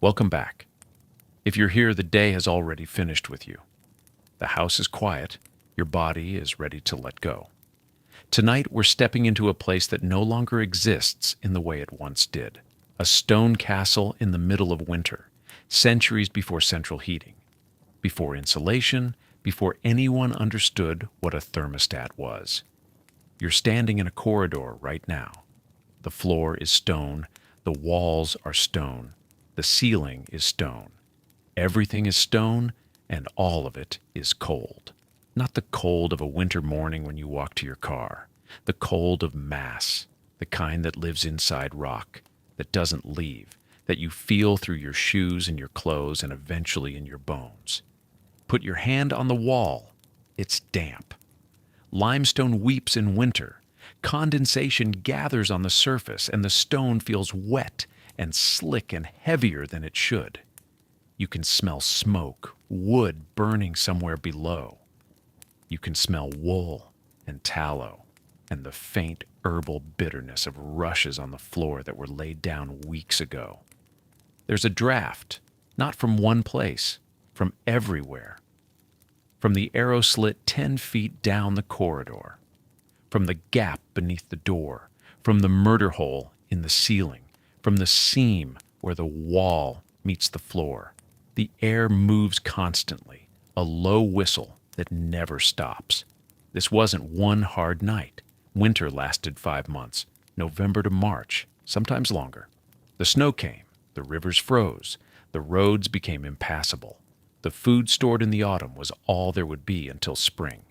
Welcome back. If you're here, the day has already finished with you. The house is quiet, your body is ready to let go. Tonight, we're stepping into a place that no longer exists in the way it once did. A stone castle in the middle of winter, centuries before central heating, before insulation, before anyone understood what a thermostat was. You're standing in a corridor right now. The floor is stone, the walls are stone, the ceiling is stone. Everything is stone, and all of it is cold. Not the cold of a winter morning when you walk to your car, the cold of mass, the kind that lives inside rock, that doesn't leave, that you feel through your shoes and your clothes and eventually in your bones. Put your hand on the wall. It's damp. Limestone weeps in winter. Condensation gathers on the surface, and the stone feels wet and slick and heavier than it should. You can smell smoke, wood burning somewhere below. You can smell wool and tallow and the faint herbal bitterness of rushes on the floor that were laid down weeks ago. There's a draft, not from one place, from everywhere. From the arrow slit 10 feet down the corridor, from the gap beneath the door, from the murder hole in the ceiling, from the seam where the wall meets the floor. The air moves constantly, a low whistle that never stops. This wasn't one hard night. Winter lasted 5 months, November to March, sometimes longer. The snow came, the rivers froze, the roads became impassable. The food stored in the autumn was all there would be until spring.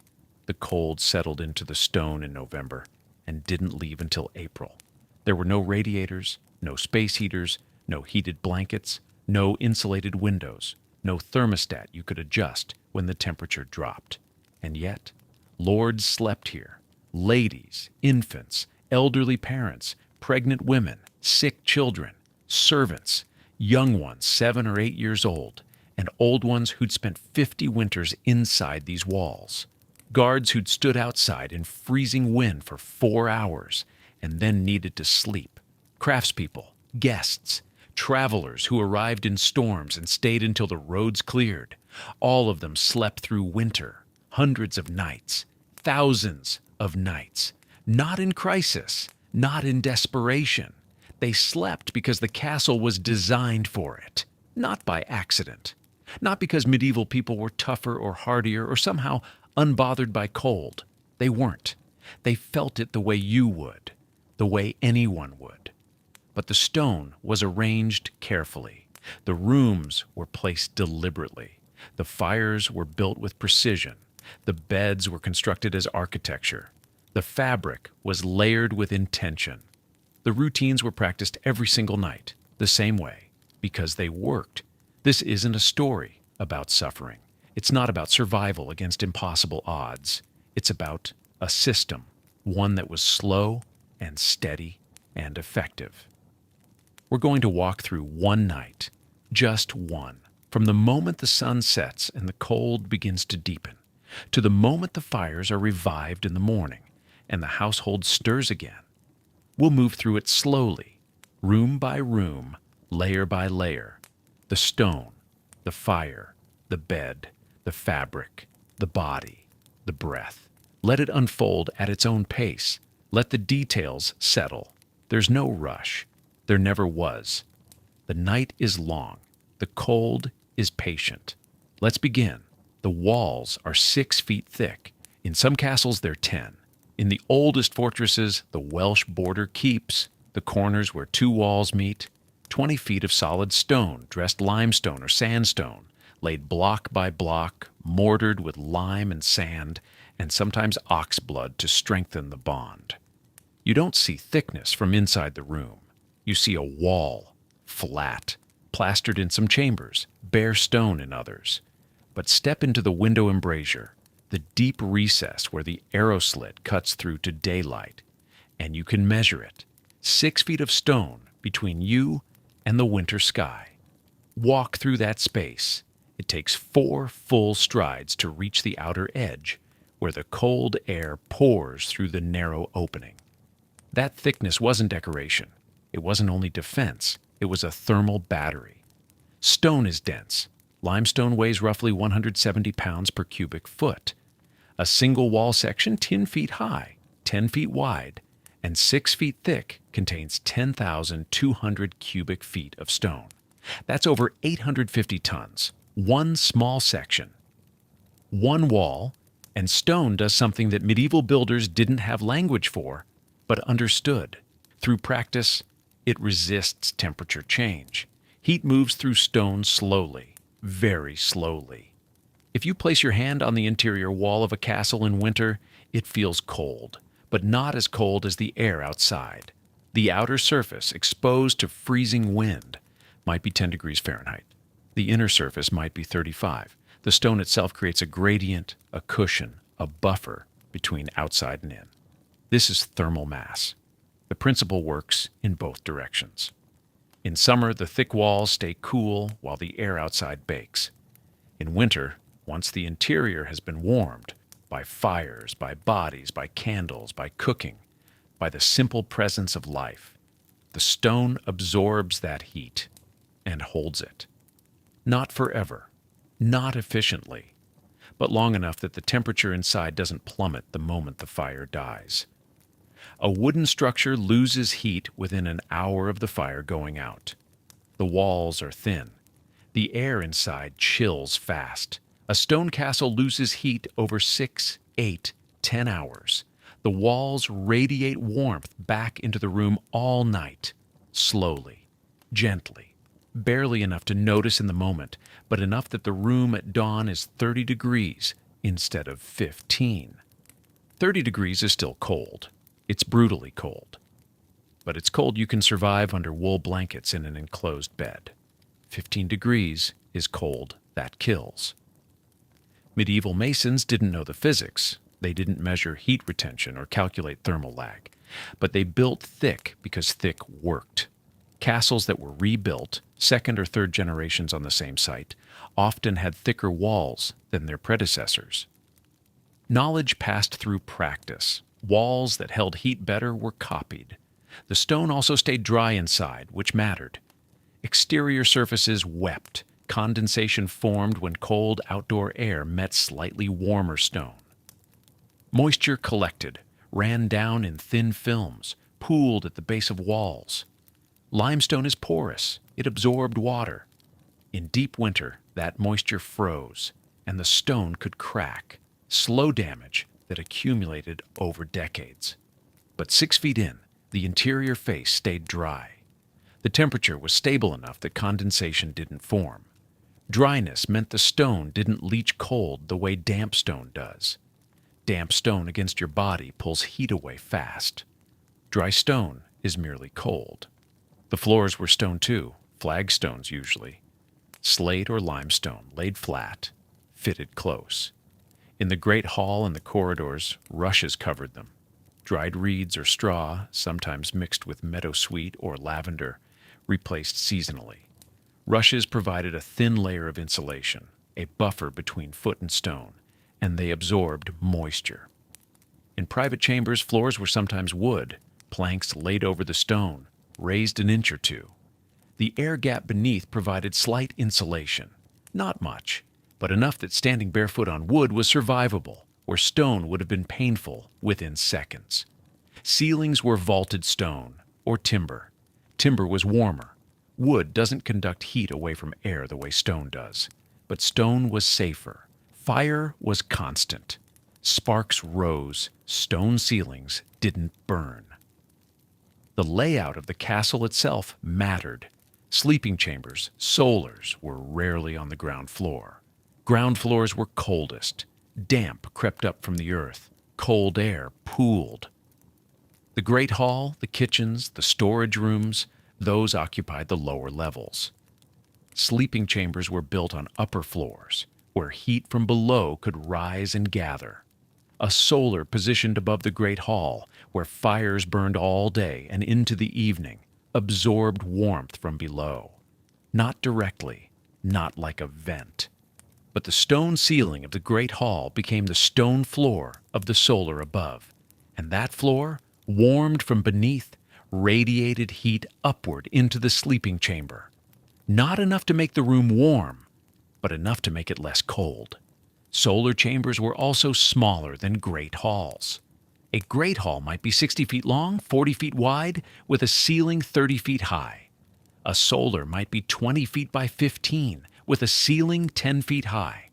The cold settled into the stone in November and didn't leave until April. There were no radiators, no space heaters, no heated blankets, no insulated windows, no thermostat you could adjust when the temperature dropped. And yet, lords slept here. Ladies, infants, elderly parents, pregnant women, sick children, servants, young ones 7 or 8 years old, and old ones who'd spent 50 winters inside these walls. Guards who'd stood outside in freezing wind for 4 hours and then needed to sleep. Craftspeople, guests, travelers who arrived in storms and stayed until the roads cleared. All of them slept through winter, hundreds of nights, thousands of nights. Not in crisis, not in desperation. They slept because the castle was designed for it, not by accident. Not because medieval people were tougher or hardier or somehow unbothered by cold. They weren't. They felt it the way you would, the way anyone would. But the stone was arranged carefully. The rooms were placed deliberately. The fires were built with precision. The beds were constructed as architecture. The fabric was layered with intention. The routines were practiced every single night, the same way, because they worked. This isn't a story about suffering. It's not about survival against impossible odds. It's about a system, one that was slow and steady and effective. We're going to walk through one night, just one, from the moment the sun sets and the cold begins to deepen, to the moment the fires are revived in the morning and the household stirs again. We'll move through it slowly, room by room, layer by layer. The stone, the fire, the bed, the fabric, the body, the breath. Let it unfold at its own pace. Let the details settle. There's no rush. There never was. The night is long. The cold is patient. Let's begin. The walls are 6 feet thick. In some castles, they're 10. In the oldest fortresses, the Welsh border keeps, the corners where 2 walls meet, 20 feet of solid stone, dressed limestone or sandstone, laid block by block, mortared with lime and sand, and sometimes ox blood to strengthen the bond. You don't see thickness from inside the room. You see a wall, flat, plastered in some chambers, bare stone in others. But step into the window embrasure, the deep recess where the arrow slit cuts through to daylight, and you can measure it. 6 feet of stone between you and the winter sky. Walk through that space. It takes 4 full strides to reach the outer edge, where the cold air pours through the narrow opening. That thickness wasn't decoration. It wasn't only defense. It was a thermal battery. Stone is dense. Limestone weighs roughly 170 pounds per cubic foot. A single wall section 10 feet high, 10 feet wide, and 6 feet thick contains 10,200 cubic feet of stone. That's over 850 tons. One small section. One wall, and stone does something that medieval builders didn't have language for, but understood. Through practice, it resists temperature change. Heat moves through stone slowly, very slowly. If you place your hand on the interior wall of a castle in winter, it feels cold, but not as cold as the air outside. The outer surface, exposed to freezing wind, might be 10 degrees Fahrenheit. The inner surface might be 35. The stone itself creates a gradient, a cushion, a buffer between outside and in. This is thermal mass. The principle works in both directions. In summer, the thick walls stay cool while the air outside bakes. In winter, once the interior has been warmed by fires, by bodies, by candles, by cooking, by the simple presence of life, the stone absorbs that heat and holds it. Not forever, not efficiently, but long enough that the temperature inside doesn't plummet the moment the fire dies. A wooden structure loses heat within an hour of the fire going out. The walls are thin. The air inside chills fast. A stone castle loses heat over 6, 8, 10 hours. The walls radiate warmth back into the room all night, slowly, gently, barely enough to notice in the moment, but enough that the room at dawn is 30 degrees instead of 15. 30 degrees is still cold. It's brutally cold. But it's cold you can survive under wool blankets in an enclosed bed. 15 degrees is cold that kills. Medieval masons didn't know the physics. They didn't measure heat retention or calculate thermal lag. But they built thick because thick worked. Castles that were rebuilt, second or third generations on the same site, often had thicker walls than their predecessors. Knowledge passed through practice. Walls that held heat better were copied. The stone also stayed dry inside, which mattered. Exterior surfaces wept. Condensation formed when cold outdoor air met slightly warmer stone. Moisture collected, ran down in thin films, pooled at the base of walls. Limestone is porous. It absorbed water. In deep winter, that moisture froze, and the stone could crack. Slow damage that accumulated over decades. But 6 feet in, the interior face stayed dry. The temperature was stable enough that condensation didn't form. Dryness meant the stone didn't leach cold the way damp stone does. Damp stone against your body pulls heat away fast. Dry stone is merely cold. The floors were stone too, flagstones usually. Slate or limestone, laid flat, fitted close. In the great hall and the corridors, rushes covered them. Dried reeds or straw, sometimes mixed with meadowsweet or lavender, replaced seasonally. Rushes provided a thin layer of insulation, a buffer between foot and stone, and they absorbed moisture. In private chambers, floors were sometimes wood, planks laid over the stone, raised an inch or two. The air gap beneath provided slight insulation, not much, but enough that standing barefoot on wood was survivable, where stone would have been painful within seconds. Ceilings were vaulted stone, or timber. Timber was warmer. Wood doesn't conduct heat away from air the way stone does, but stone was safer. Fire was constant. Sparks rose. Stone ceilings didn't burn. The layout of the castle itself mattered. Sleeping chambers, solars, were rarely on the ground floor. Ground floors were coldest. Damp crept up from the earth. Cold air pooled. The great hall, the kitchens, the storage rooms, those occupied the lower levels. Sleeping chambers were built on upper floors, where heat from below could rise and gather. A solar positioned above the great hall, where fires burned all day and into the evening, absorbed warmth from below. Not directly, not like a vent. But the stone ceiling of the great hall became the stone floor of the solar above, and that floor, warmed from beneath, radiated heat upward into the sleeping chamber. Not enough to make the room warm, but enough to make it less cold. Solar chambers were also smaller than great halls. A great hall might be 60 feet long, 40 feet wide, with a ceiling 30 feet high. A solar might be 20 feet by 15, with a ceiling 10 feet high.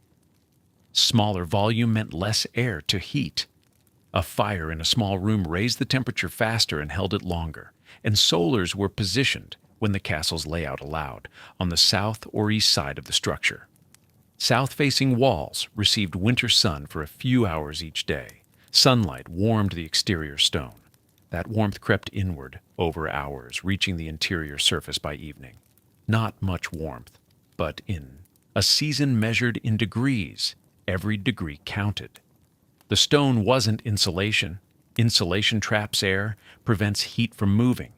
Smaller volume meant less air to heat. A fire in a small room raised the temperature faster and held it longer, and solars were positioned, when the castle's layout allowed, on the south or east side of the structure. South-facing walls received winter sun for a few hours each day. Sunlight warmed the exterior stone. That warmth crept inward over hours, reaching the interior surface by evening. Not much warmth, but in a season measured in degrees, every degree counted. The stone wasn't insulation. Insulation traps air, prevents heat from moving.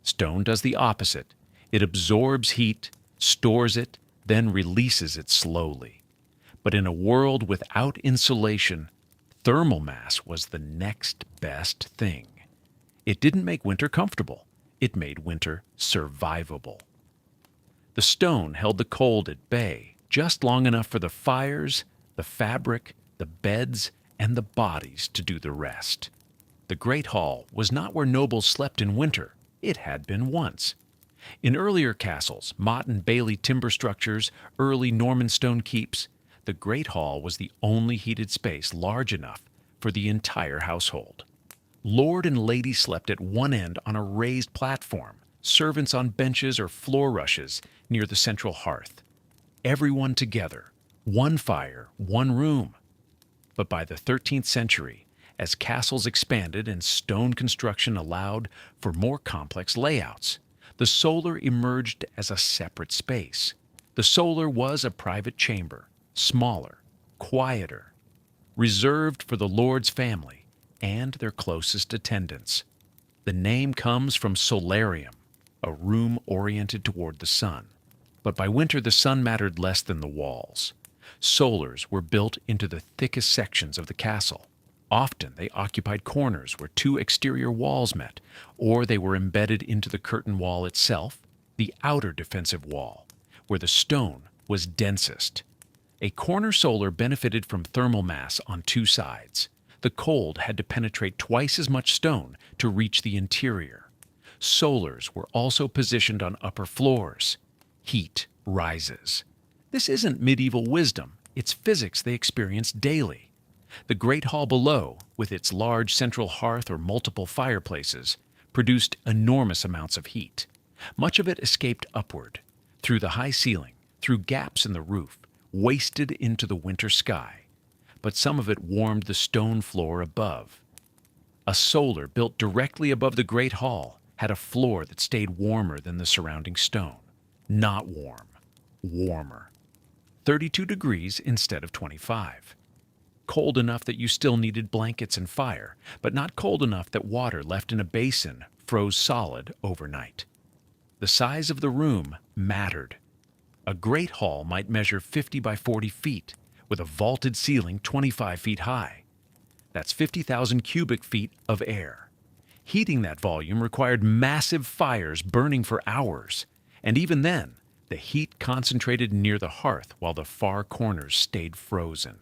Stone does the opposite. It absorbs heat, stores it, then releases it slowly. But in a world without insulation, thermal mass was the next best thing. It didn't make winter comfortable. It made winter survivable. The stone held the cold at bay, just long enough for the fires, the fabric, the beds, and the bodies to do the rest. The Great Hall was not where nobles slept in winter. It had been once. In earlier castles, Motte and Bailey timber structures, early Norman stone keeps, the Great Hall was the only heated space large enough for the entire household. Lord and lady slept at one end on a raised platform, servants on benches or floor rushes near the central hearth. Everyone together, one fire, one room. But by the 13th century, as castles expanded and stone construction allowed for more complex layouts, the solar emerged as a separate space. The solar was a private chamber, smaller, quieter, reserved for the lord's family and their closest attendants. The name comes from solarium, a room oriented toward the sun. But by winter, the sun mattered less than the walls. Solars were built into the thickest sections of the castle. Often they occupied corners where two exterior walls met, or they were embedded into the curtain wall itself, the outer defensive wall, where the stone was densest. A corner solar benefited from thermal mass on two sides. The cold had to penetrate twice as much stone to reach the interior. Solars were also positioned on upper floors. Heat rises. This isn't medieval wisdom, it's physics they experience daily. The Great Hall below, with its large central hearth or multiple fireplaces, produced enormous amounts of heat. Much of it escaped upward, through the high ceiling, through gaps in the roof, wasted into the winter sky. But some of it warmed the stone floor above. A solar built directly above the Great Hall had a floor that stayed warmer than the surrounding stone. Not warm, warmer. 32 degrees instead of 25. Cold enough that you still needed blankets and fire, but not cold enough that water left in a basin froze solid overnight. The size of the room mattered. A great hall might measure 50 by 40 feet, with a vaulted ceiling 25 feet high. That's 50,000 cubic feet of air. Heating that volume required massive fires burning for hours, and even then, the heat concentrated near the hearth while the far corners stayed frozen.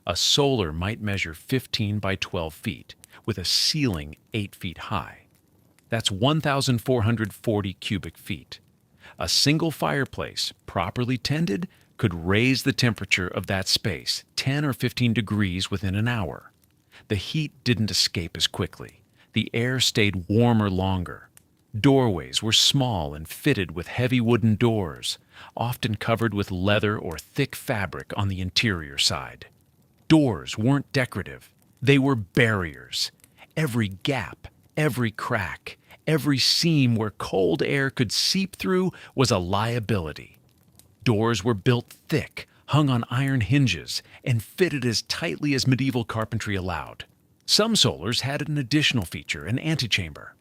A solar might measure 15 by 12 feet, with a ceiling 8 feet high. That's 1,440 cubic feet. A single fireplace, properly tended, could raise the temperature of that space 10 or 15 degrees within an hour. The heat didn't escape as quickly. The air stayed warmer longer. Doorways were small and fitted with heavy wooden doors, often covered with leather or thick fabric on the interior side. Doors weren't decorative. They were barriers. Every gap, every crack, every seam where cold air could seep through was a liability. Doors were built thick, hung on iron hinges, and fitted as tightly as medieval carpentry allowed. Some solars had an additional feature, an antechamber.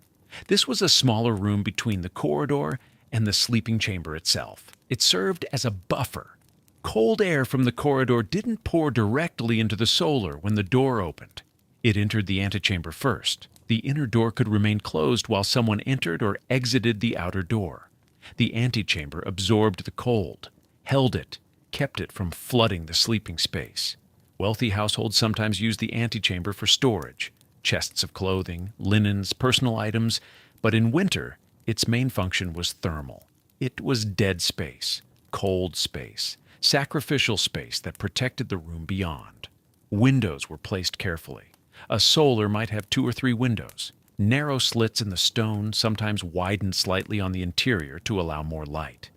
This was a smaller room between the corridor and the sleeping chamber itself. It served as a buffer. Cold air from the corridor didn't pour directly into the solar when the door opened. It entered the antechamber first. The inner door could remain closed while someone entered or exited the outer door. The antechamber absorbed the cold, held it, kept it from flooding the sleeping space. Wealthy households sometimes used the antechamber for storage, chests of clothing, linens, personal items, but in winter, its main function was thermal. It was dead space, cold space, sacrificial space that protected the room beyond. Windows were placed carefully. A solar might have 2 or 3 windows. Narrow slits in the stone sometimes widened slightly on the interior to allow more light.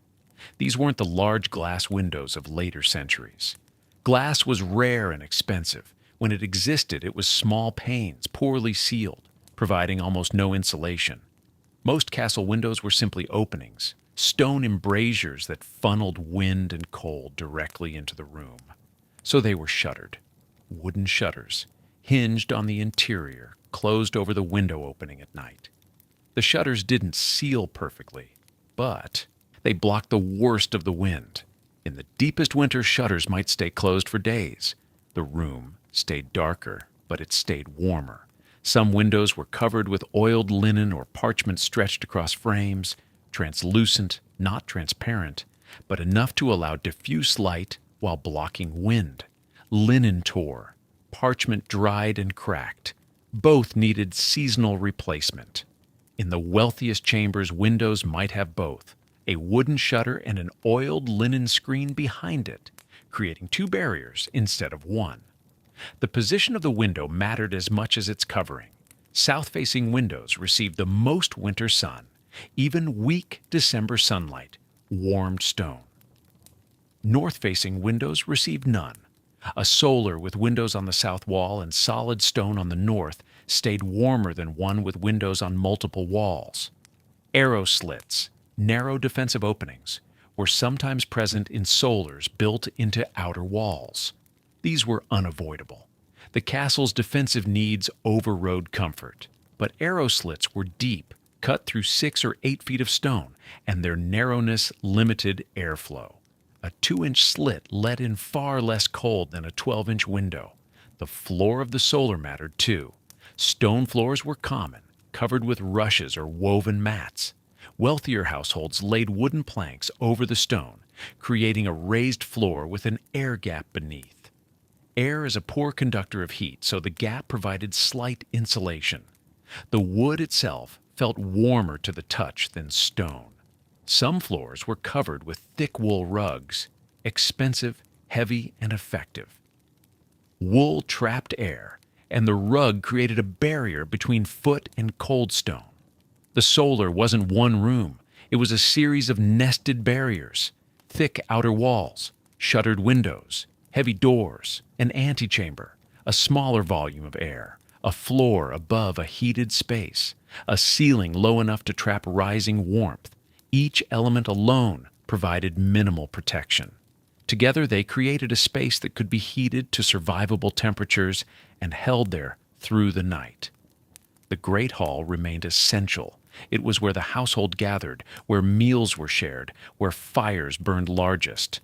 These weren't the large glass windows of later centuries. Glass was rare and expensive. When it existed, it was small panes, poorly sealed, providing almost no insulation. Most castle windows were simply openings, stone embrasures that funneled wind and cold directly into the room. So they were shuttered. Wooden shutters, hinged on the interior, closed over the window opening at night. The shutters didn't seal perfectly, but they blocked the worst of the wind. In the deepest winter, shutters might stay closed for days. The room stayed darker, but it stayed warmer. Some windows were covered with oiled linen or parchment stretched across frames, translucent, not transparent, but enough to allow diffuse light while blocking wind. Linen tore, parchment dried and cracked. Both needed seasonal replacement. In the wealthiest chambers, windows might have both, a wooden shutter and an oiled linen screen behind it, creating 2 barriers instead of 1. The position of the window mattered as much as its covering. South-facing windows received the most winter sun. Even weak December sunlight warmed stone. North-facing windows received none. A solar with windows on the south wall and solid stone on the north stayed warmer than one with windows on multiple walls. Arrow slits, narrow defensive openings, were sometimes present in solars built into outer walls. These were unavoidable. The castle's defensive needs overrode comfort, but arrow slits were deep, cut through 6 or 8 feet of stone, and their narrowness limited airflow. A 2-inch slit let in far less cold than a 12-inch window. The floor of the solar mattered too. Stone floors were common, covered with rushes or woven mats. Wealthier households laid wooden planks over the stone, creating a raised floor with an air gap beneath. Air is a poor conductor of heat, so the gap provided slight insulation. The wood itself felt warmer to the touch than stone. Some floors were covered with thick wool rugs, expensive, heavy, and effective. Wool trapped air, and the rug created a barrier between foot and cold stone. The solar wasn't one room, it was a series of nested barriers, thick outer walls, shuttered windows, heavy doors, an antechamber, a smaller volume of air, a floor above a heated space, a ceiling low enough to trap rising warmth. Each element alone provided minimal protection. Together they created a space that could be heated to survivable temperatures and held there through the night. The Great Hall remained essential. It was where the household gathered, where meals were shared, where fires burned largest.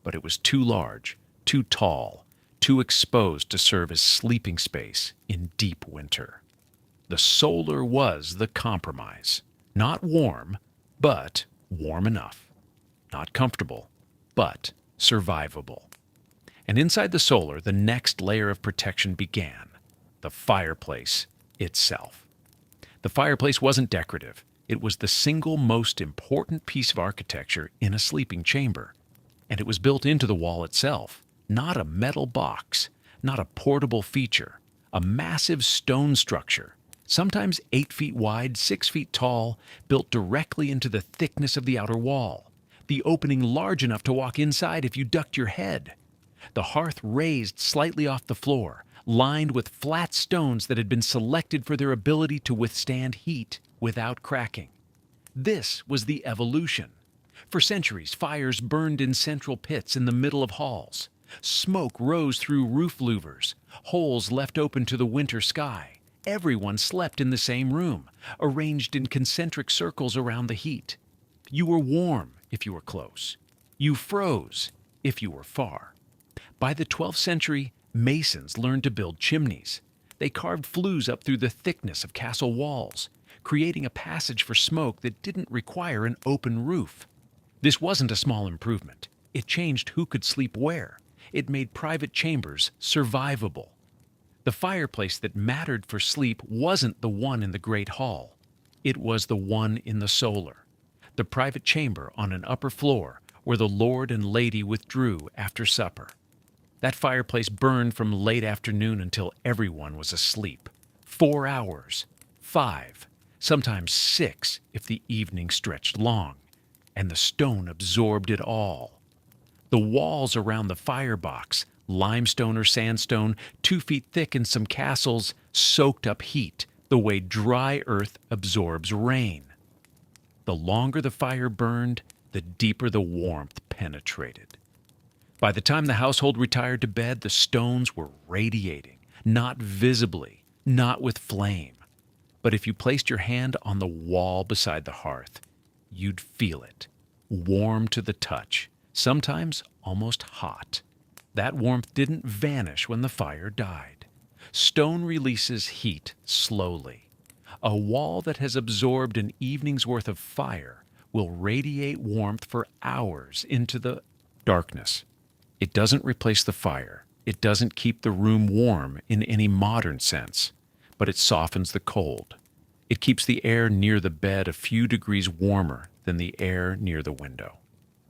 But it was too large, too tall, too exposed to serve as sleeping space in deep winter. The solar was the compromise. Not warm, but warm enough. Not comfortable, but survivable. And inside the solar, the next layer of protection began, the fireplace itself. The fireplace wasn't decorative. It was the single most important piece of architecture in a sleeping chamber. And it was built into the wall itself, not a metal box, not a portable feature, a massive stone structure, sometimes 8 feet wide, 6 feet tall, built directly into the thickness of the outer wall, the opening large enough to walk inside if you ducked your head. The hearth raised slightly off the floor, lined with flat stones that had been selected for their ability to withstand heat without cracking. This was the evolution. For centuries, fires burned in central pits in the middle of halls. Smoke rose through roof louvers, holes left open to the winter sky. Everyone slept in the same room, arranged in concentric circles around the heat. You were warm if you were close. You froze if you were far. By the 12th century, masons learned to build chimneys. They carved flues up through the thickness of castle walls, creating a passage for smoke that didn't require an open roof. This wasn't a small improvement. It changed who could sleep where. It made private chambers survivable. The fireplace that mattered for sleep wasn't the one in the great hall. It was the one in the solar, the private chamber on an upper floor where the lord and lady withdrew after supper. That fireplace burned from late afternoon until everyone was asleep. 4 hours, 5, sometimes 6 if the evening stretched long, and the stone absorbed it all. The walls around the firebox, limestone or sandstone, 2 feet thick in some castles, soaked up heat the way dry earth absorbs rain. The longer the fire burned, the deeper the warmth penetrated. By the time the household retired to bed, the stones were radiating, not visibly, not with flame. But if you placed your hand on the wall beside the hearth, you'd feel it, warm to the touch, sometimes almost hot. That warmth didn't vanish when the fire died. Stone releases heat slowly. A wall that has absorbed an evening's worth of fire will radiate warmth for hours into the darkness. It doesn't replace the fire. It doesn't keep the room warm in any modern sense, but it softens the cold. It keeps the air near the bed a few degrees warmer than the air near the window.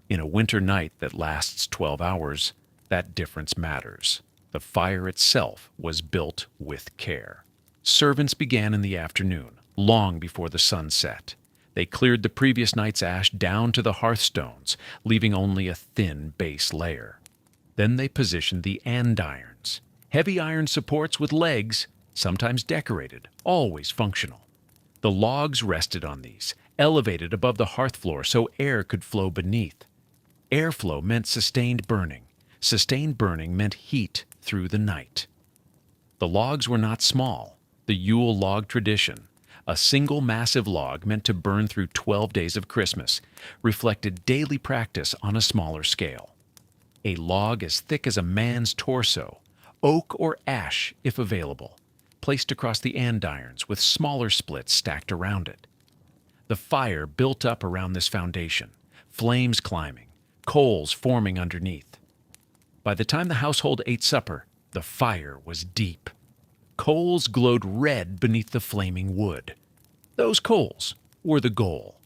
In a winter night that lasts 12 hours, that difference matters. The fire itself was built with care. Servants began in the afternoon, long before the sun set. They cleared the previous night's ash down to the hearthstones, leaving only a thin base layer. Then they positioned the andirons, heavy iron supports with legs, sometimes decorated, always functional. The logs rested on these, elevated above the hearth floor so air could flow beneath. Airflow meant sustained burning. Sustained burning meant heat through the night. The logs were not small. The Yule log tradition, a single massive log meant to burn through 12 days of Christmas, reflected daily practice on a smaller scale. A log as thick as a man's torso, oak or ash if available, placed across the andirons with smaller splits stacked around it. The fire built up around this foundation, flames climbing, coals forming underneath. By the time the household ate supper, the fire was deep. Coals glowed red beneath the flaming wood. Those coals were the goal.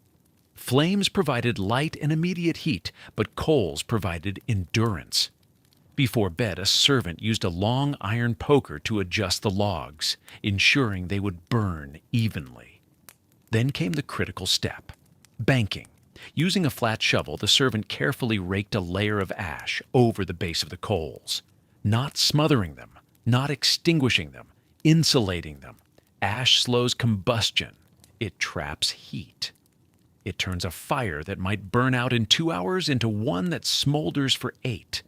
Flames provided light and immediate heat, but coals provided endurance. Before bed, a servant used a long iron poker to adjust the logs, ensuring they would burn evenly. Then came the critical step, banking. Using a flat shovel, the servant carefully raked a layer of ash over the base of the coals, not smothering them, not extinguishing them, insulating them. Ash slows combustion. It traps heat. It turns a fire that might burn out in 2 hours into one that smolders for 8.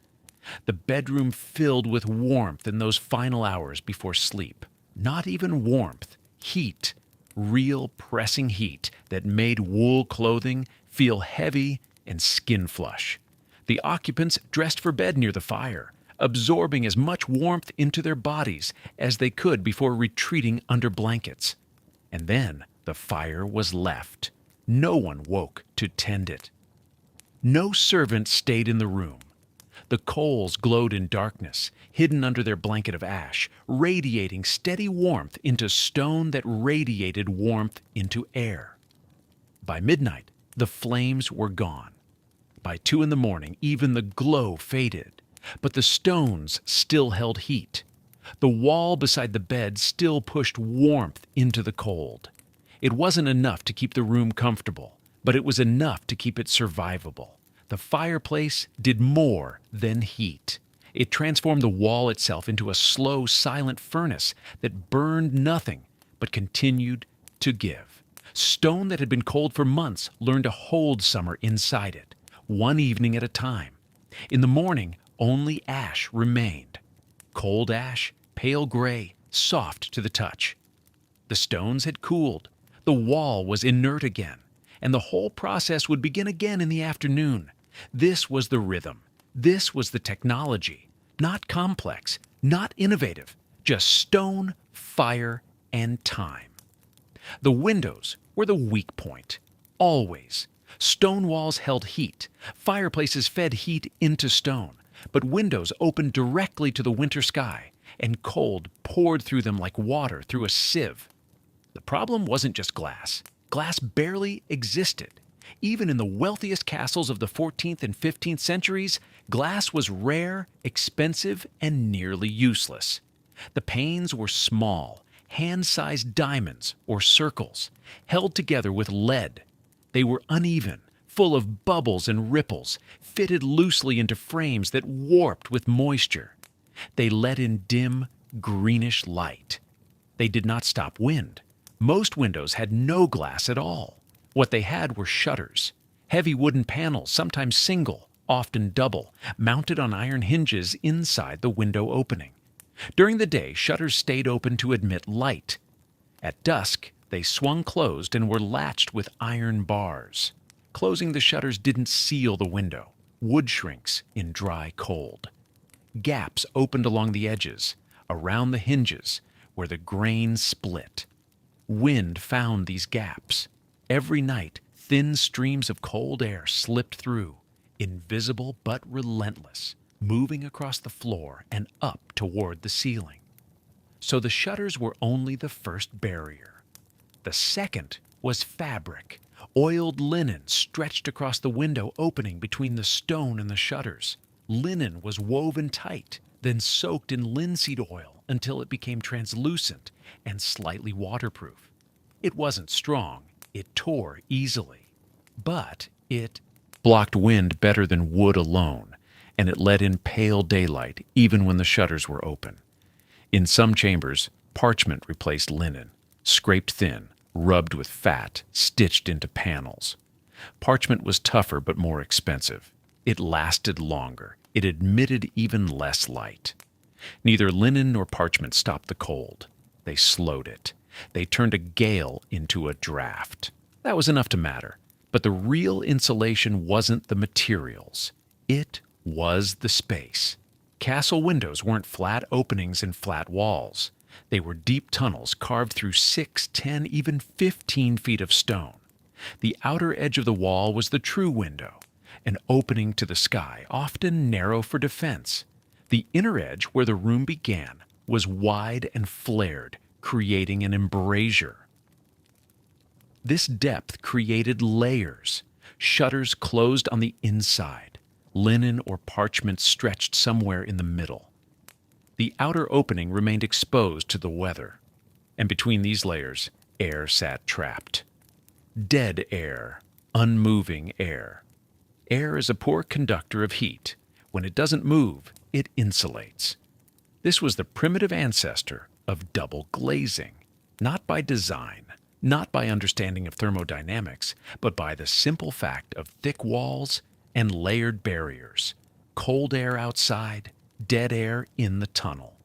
The bedroom filled with warmth in those final hours before sleep. Not even warmth, heat, real pressing heat that made wool clothing feel heavy and skin flush. The occupants dressed for bed near the fire, absorbing as much warmth into their bodies as they could before retreating under blankets. And then the fire was left. No one woke to tend it. No servant stayed in the room. The coals glowed in darkness, hidden under their blanket of ash, radiating steady warmth into stone that radiated warmth into air. By midnight, the flames were gone. By 2 in the morning, even the glow faded, but the stones still held heat. The wall beside the bed still pushed warmth into the cold. It wasn't enough to keep the room comfortable, but it was enough to keep it survivable. The fireplace did more than heat. It transformed the wall itself into a slow, silent furnace that burned nothing but continued to give. Stone that had been cold for months learned to hold summer inside it, one evening at a time. In the morning, only ash remained. Cold ash, pale gray, soft to the touch. The stones had cooled. The wall was inert again, and the whole process would begin again in the afternoon. This was the rhythm. This was the technology. Not complex, not innovative, just stone, fire, and time. The windows were the weak point. Always. Stone walls held heat. Fireplaces fed heat into stone. But windows opened directly to the winter sky, and cold poured through them like water through a sieve. The problem wasn't just glass. Glass barely existed. Even in the wealthiest castles of the 14th and 15th centuries, glass was rare, expensive, and nearly useless. The panes were small, hand-sized diamonds or circles, held together with lead. They were uneven, full of bubbles and ripples, fitted loosely into frames that warped with moisture. They let in dim, greenish light. They did not stop wind. Most windows had no glass at all. What they had were shutters, heavy wooden panels, sometimes single, often double, mounted on iron hinges inside the window opening. During the day, shutters stayed open to admit light. At dusk, they swung closed and were latched with iron bars. Closing the shutters didn't seal the window. Wood shrinks in dry cold. Gaps opened along the edges, around the hinges, where the grain split. Wind found these gaps. Every night, thin streams of cold air slipped through, invisible but relentless, moving across the floor and up toward the ceiling. So the shutters were only the first barrier. The second was fabric, oiled linen stretched across the window opening between the stone and the shutters. Linen was woven tight, then soaked in linseed oil until it became translucent and slightly waterproof. It wasn't strong. It tore easily, but it blocked wind better than wood alone, and it let in pale daylight even when the shutters were open. In some chambers, parchment replaced linen, scraped thin, rubbed with fat, stitched into panels. Parchment was tougher but more expensive. It lasted longer. It admitted even less light. Neither linen nor parchment stopped the cold. They slowed it. They turned a gale into a draft. That was enough to matter. But the real insulation wasn't the materials. It was the space. Castle windows weren't flat openings and flat walls. They were deep tunnels carved through 6, 10, even 15 feet of stone. The outer edge of the wall was the true window, an opening to the sky, often narrow for defense. The inner edge, where the room began, was wide and flared, creating an embrasure. This depth created layers. Shutters closed on the inside. Linen or parchment stretched somewhere in the middle. The outer opening remained exposed to the weather, and between these layers, air sat trapped. Dead air, unmoving air. Air is a poor conductor of heat. When it doesn't move, it insulates. This was the primitive ancestor of double glazing, not by design, not by understanding of thermodynamics, but by the simple fact of thick walls and layered barriers, cold air outside, dead air in the tunnel,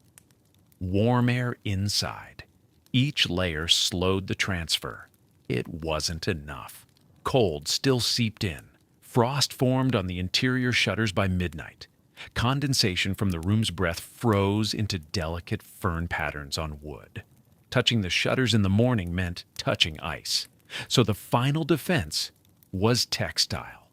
warm air inside. Each layer slowed the transfer. It wasn't enough. Cold still seeped in. Frost formed on the interior shutters by midnight. Condensation from the room's breath froze into delicate fern patterns on wood. Touching the shutters in the morning meant touching ice. So the final defense was textile.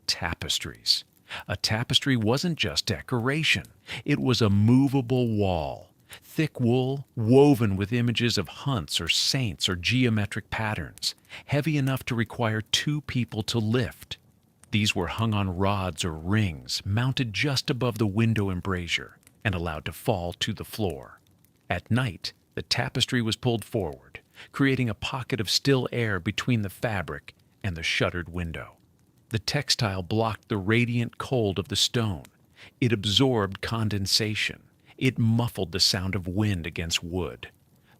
Tapestries. A tapestry wasn't just decoration. It was a movable wall. Thick wool, woven with images of hunts or saints or geometric patterns, heavy enough to require 2 people to lift. These were hung on rods or rings, mounted just above the window embrasure, and allowed to fall to the floor. At night, the tapestry was pulled forward, creating a pocket of still air between the fabric and the shuttered window. The textile blocked the radiant cold of the stone. It absorbed condensation. It muffled the sound of wind against wood.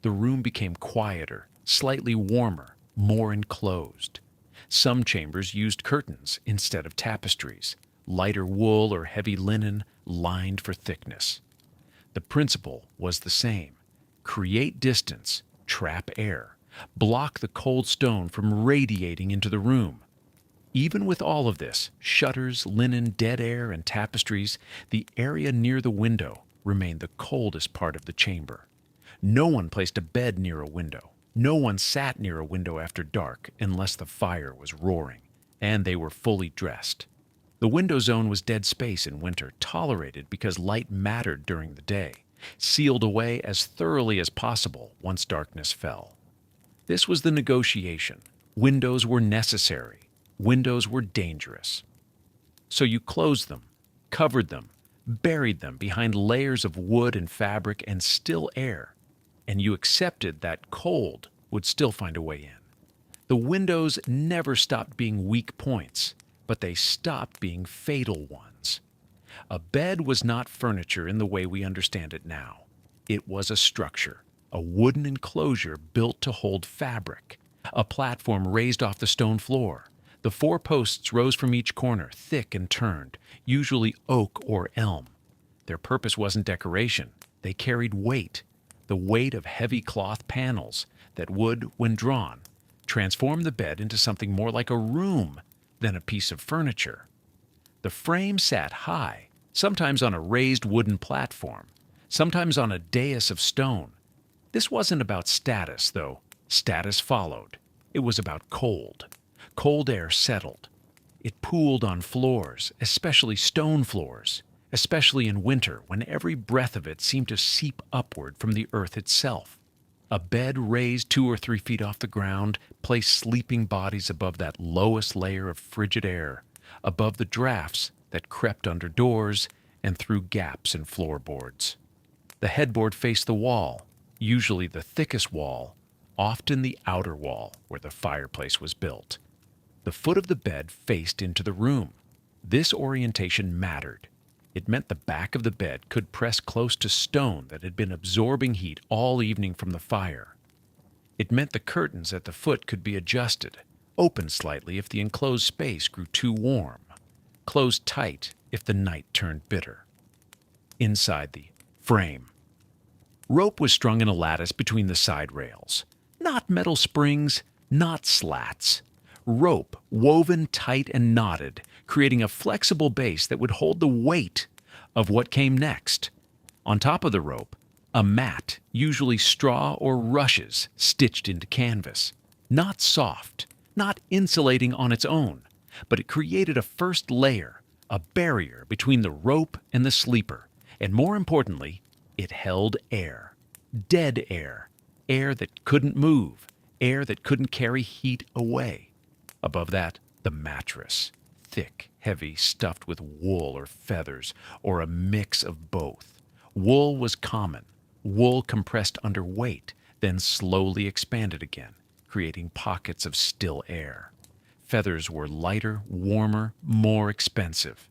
The room became quieter, slightly warmer, more enclosed. Some chambers used curtains instead of tapestries, lighter wool or heavy linen lined for thickness. The principle was the same. Create distance, trap air, block the cold stone from radiating into the room. Even with all of this, shutters, linen, dead air, and tapestries, the area near the window remained the coldest part of the chamber. No one placed a bed near a window. No one sat near a window after dark unless the fire was roaring, and they were fully dressed. The window zone was dead space in winter, tolerated because light mattered during the day, sealed away as thoroughly as possible once darkness fell. This was the negotiation. Windows were necessary. Windows were dangerous. So you closed them, covered them, buried them behind layers of wood and fabric and still air, and you accepted that cold would still find a way in. The windows never stopped being weak points, but they stopped being fatal ones. A bed was not furniture in the way we understand it now. It was a structure, a wooden enclosure built to hold fabric, a platform raised off the stone floor. The four posts rose from each corner, thick and turned, usually oak or elm. Their purpose wasn't decoration. They carried weight, the weight of heavy cloth panels that would, when drawn, transform the bed into something more like a room than a piece of furniture. The frame sat high, sometimes on a raised wooden platform, sometimes on a dais of stone. This wasn't about status, though. Status followed. It was about cold. Cold air settled. It pooled on floors, especially stone floors, especially in winter when every breath of it seemed to seep upward from the earth itself. A bed raised 2 or 3 feet off the ground placed sleeping bodies above that lowest layer of frigid air, above the drafts that crept under doors and through gaps in floorboards. The headboard faced the wall, usually the thickest wall, often the outer wall where the fireplace was built. The foot of the bed faced into the room. This orientation mattered. It meant the back of the bed could press close to stone that had been absorbing heat all evening from the fire. It meant the curtains at the foot could be adjusted, opened slightly if the enclosed space grew too warm, closed tight if the night turned bitter. Inside the frame, rope was strung in a lattice between the side rails. Not metal springs, not slats. Rope woven tight and knotted, creating a flexible base that would hold the weight of what came next. On top of the rope, a mat, usually straw or rushes, stitched into canvas. Not soft, not insulating on its own, but it created a first layer, a barrier between the rope and the sleeper, and more importantly, it held air. Dead air. Air that couldn't move. Air that couldn't carry heat away. Above that, the mattress. Thick, heavy, stuffed with wool or feathers, or a mix of both. Wool was common. Wool compressed under weight, then slowly expanded again, creating pockets of still air. Feathers were lighter, warmer, more expensive.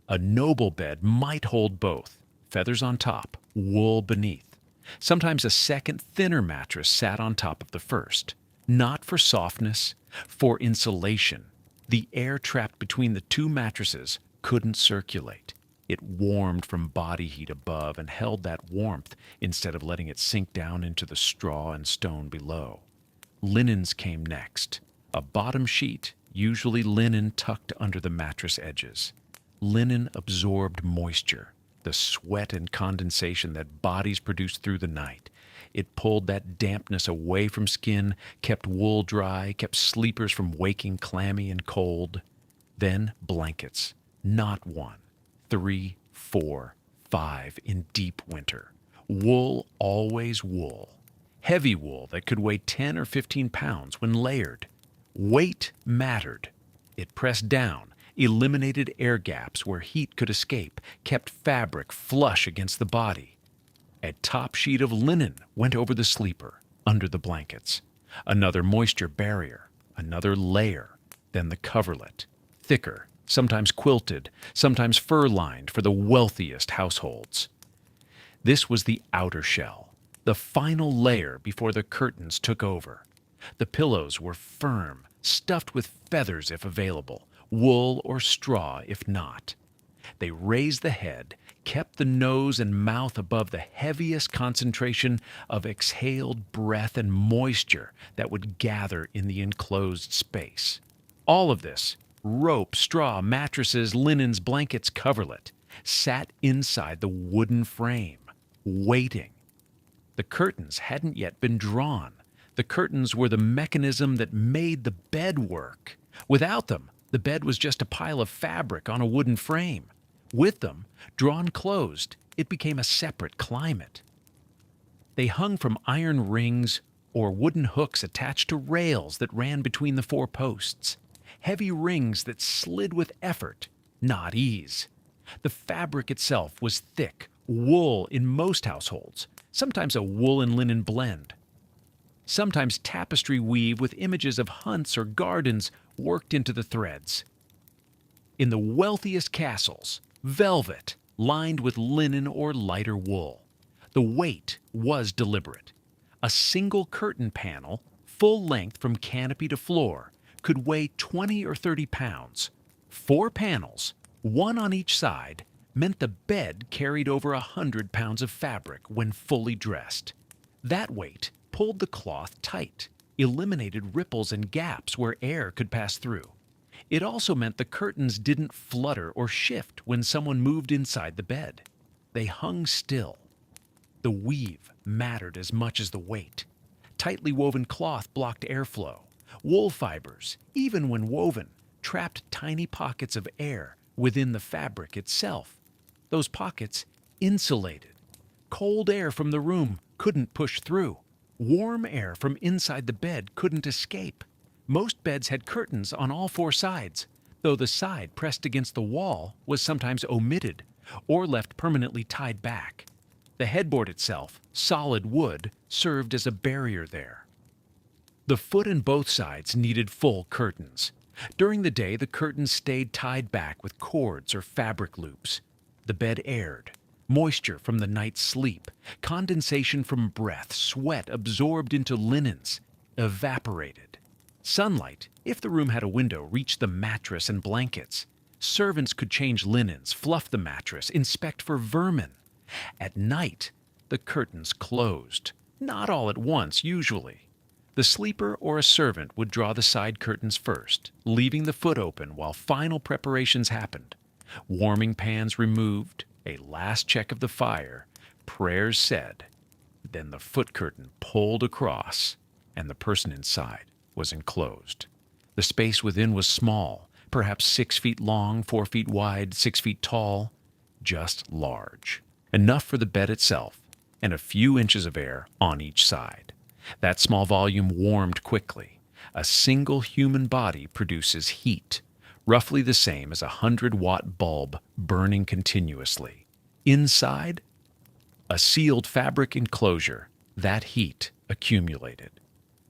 A noble bed might hold both, feathers on top, wool beneath. Sometimes a second, thinner mattress sat on top of the first, not for softness, for insulation. The air trapped between the two mattresses couldn't circulate. It warmed from body heat above and held that warmth instead of letting it sink down into the straw and stone below. Linens came next. A bottom sheet, usually linen tucked under the mattress edges. Linen absorbed moisture, the sweat and condensation that bodies produced through the night. It pulled that dampness away from skin, kept wool dry, kept sleepers from waking clammy and cold. Then blankets, not 1, 3, 4, 5 in deep winter. Wool, always wool. Heavy wool that could weigh 10 or 15 pounds when layered. Weight mattered. It pressed down, eliminated air gaps where heat could escape, kept fabric flush against the body. A top sheet of linen went over the sleeper, under the blankets. Another moisture barrier, another layer, then the coverlet. Thicker, sometimes quilted, sometimes fur-lined for the wealthiest households. This was the outer shell, the final layer before the curtains took over. The pillows were firm, stuffed with feathers if available, wool or straw if not. They raised the head, kept the nose and mouth above the heaviest concentration of exhaled breath and moisture that would gather in the enclosed space. All of this, rope, straw, mattresses, linens, blankets, coverlet, sat inside the wooden frame, waiting. The curtains hadn't yet been drawn. The curtains were the mechanism that made the bed work. Without them, the bed was just a pile of fabric on a wooden frame. With them, drawn closed, it became a separate climate. They hung from iron rings or wooden hooks attached to rails that ran between the four posts. Heavy rings that slid with effort, not ease. The fabric itself was thick, wool in most households, sometimes a wool and linen blend. Sometimes tapestry weave with images of hunts or gardens worked into the threads. In the wealthiest castles, velvet, lined with linen or lighter wool. The weight was deliberate. A single curtain panel, full length from canopy to floor, could weigh 20 or 30 pounds. 4 panels, one on each side, meant the bed carried over 100 pounds of fabric when fully dressed. That weight pulled the cloth tight, eliminated ripples and gaps where air could pass through. It also meant the curtains didn't flutter or shift when someone moved inside the bed. They hung still. The weave mattered as much as the weight. Tightly woven cloth blocked airflow. Wool fibers, even when woven, trapped tiny pockets of air within the fabric itself. Those pockets insulated. Cold air from the room couldn't push through. Warm air from inside the bed couldn't escape. Most beds had curtains on all 4 sides, though the side pressed against the wall was sometimes omitted or left permanently tied back. The headboard itself, solid wood, served as a barrier there. The foot and both sides needed full curtains. During the day, the curtains stayed tied back with cords or fabric loops. The bed aired. Moisture from the night's sleep, condensation from breath, sweat absorbed into linens, evaporated. Sunlight, if the room had a window, reached the mattress and blankets. Servants could change linens, fluff the mattress, inspect for vermin. At night, the curtains closed. Not all at once, usually. The sleeper or a servant would draw the side curtains first, leaving the foot open while final preparations happened. Warming pans removed, a last check of the fire, prayers said. Then the foot curtain pulled across, and the person inside was enclosed. The space within was small, perhaps 6 feet long, 4 feet wide, 6 feet tall, just large. Enough for the bed itself, and a few inches of air on each side. That small volume warmed quickly. A single human body produces heat, roughly the same as a 100-watt bulb burning continuously. Inside, a sealed fabric enclosure, that heat accumulated.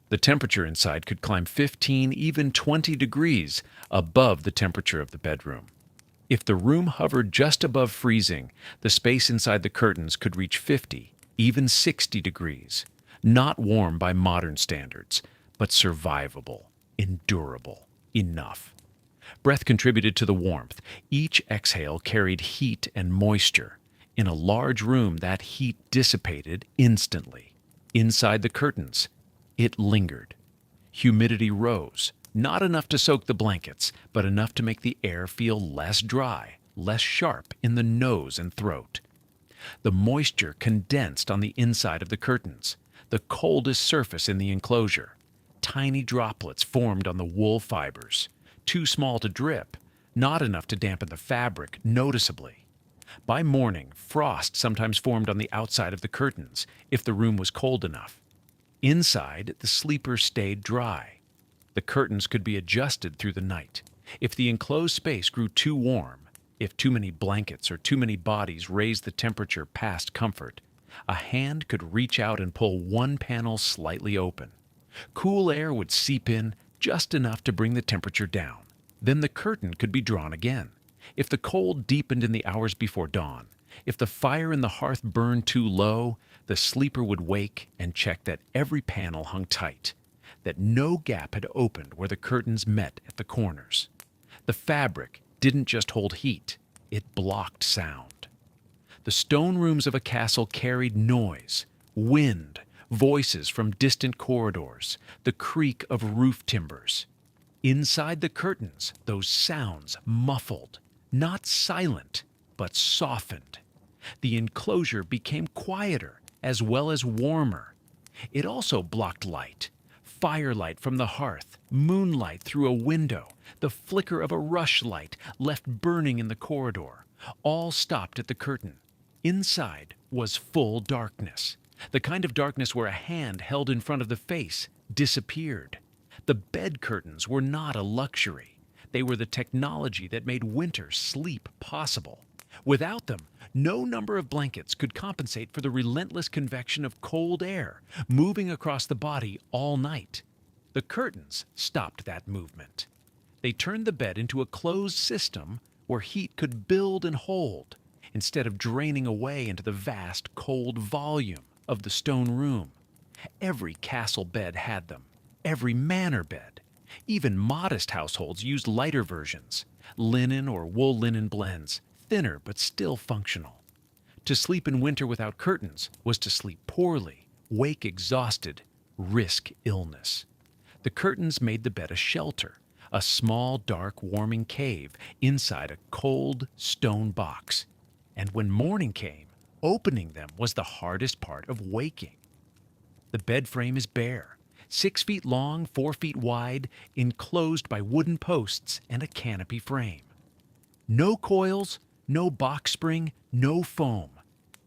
The temperature inside could climb 15, even 20 degrees above the temperature of the bedroom. If the room hovered just above freezing, the space inside the curtains could reach 50, even 60 degrees. Not warm by modern standards, but survivable, endurable, enough. Breath contributed to the warmth. Each exhale carried heat and moisture. In a large room, that heat dissipated instantly. Inside the curtains, it lingered. Humidity rose, not enough to soak the blankets, but enough to make the air feel less dry, less sharp in the nose and throat. The moisture condensed on the inside of the curtains, the coldest surface in the enclosure. Tiny droplets formed on the wool fibers, too small to drip, not enough to dampen the fabric noticeably. By morning, frost sometimes formed on the outside of the curtains, if the room was cold enough. Inside, the sleeper stayed dry. The curtains could be adjusted through the night. If the enclosed space grew too warm, if too many blankets or too many bodies raised the temperature past comfort, a hand could reach out and pull one panel slightly open. Cool air would seep in just enough to bring the temperature down. Then the curtain could be drawn again. If the cold deepened in the hours before dawn, if the fire in the hearth burned too low, the sleeper would wake and check that every panel hung tight, that no gap had opened where the curtains met at the corners. The fabric didn't just hold heat, it blocked sound. The stone rooms of a castle carried noise, wind, voices from distant corridors, the creak of roof timbers. Inside the curtains, those sounds muffled, not silent, but softened. The enclosure became quieter as well as warmer. It also blocked light. Firelight from the hearth, moonlight through a window, the flicker of a rushlight left burning in the corridor, all stopped at the curtain. Inside was full darkness, the kind of darkness where a hand held in front of the face disappeared. The bed curtains were not a luxury. They were the technology that made winter sleep possible. Without them, no number of blankets could compensate for the relentless convection of cold air moving across the body all night. The curtains stopped that movement. They turned the bed into a closed system where heat could build and hold, instead of draining away into the vast, cold volume of the stone room. Every castle bed had them, every manor bed. Even modest households used lighter versions, linen or wool linen blends, thinner but still functional. To sleep in winter without curtains was to sleep poorly, wake exhausted, risk illness. The curtains made the bed a shelter, a small, dark, warming cave inside a cold stone box. And when morning came, opening them was the hardest part of waking. The bed frame is bare, 6 feet long, 4 feet wide, enclosed by wooden posts and a canopy frame. No coils, no box spring, no foam.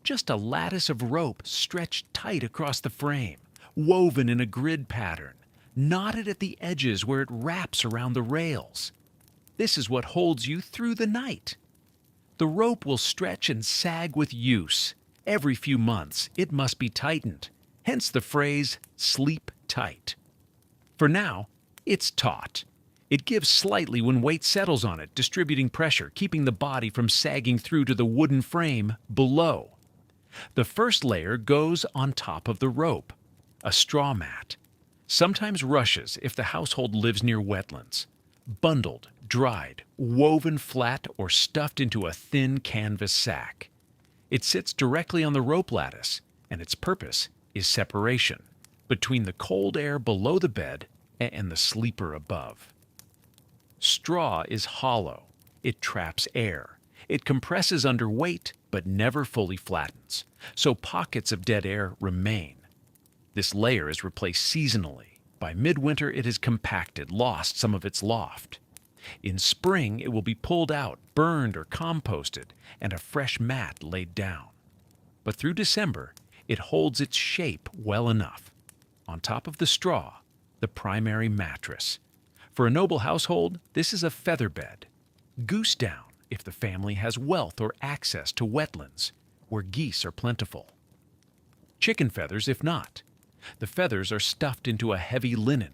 Just a lattice of rope stretched tight across the frame, woven in a grid pattern, knotted at the edges where it wraps around the rails. This is what holds you through the night. The rope will stretch and sag with use. Every few months, it must be tightened. Hence the phrase, sleep tight. For now, it's taut. It gives slightly when weight settles on it, distributing pressure, keeping the body from sagging through to the wooden frame below. The first layer goes on top of the rope, a straw mat. Sometimes rushes if the household lives near wetlands. Bundled, dried, woven flat, or stuffed into a thin canvas sack. It sits directly on the rope lattice, and its purpose is separation between the cold air below the bed and the sleeper above. Straw is hollow. It traps air. It compresses under weight, but never fully flattens, so pockets of dead air remain. This layer is replaced seasonally. By midwinter, it has compacted, lost some of its loft. In spring, it will be pulled out, burned, or composted, and a fresh mat laid down. But through December, it holds its shape well enough. On top of the straw, the primary mattress. For a noble household, this is a feather bed. Goose down if the family has wealth or access to wetlands, where geese are plentiful. Chicken feathers if not. The feathers are stuffed into a heavy linen,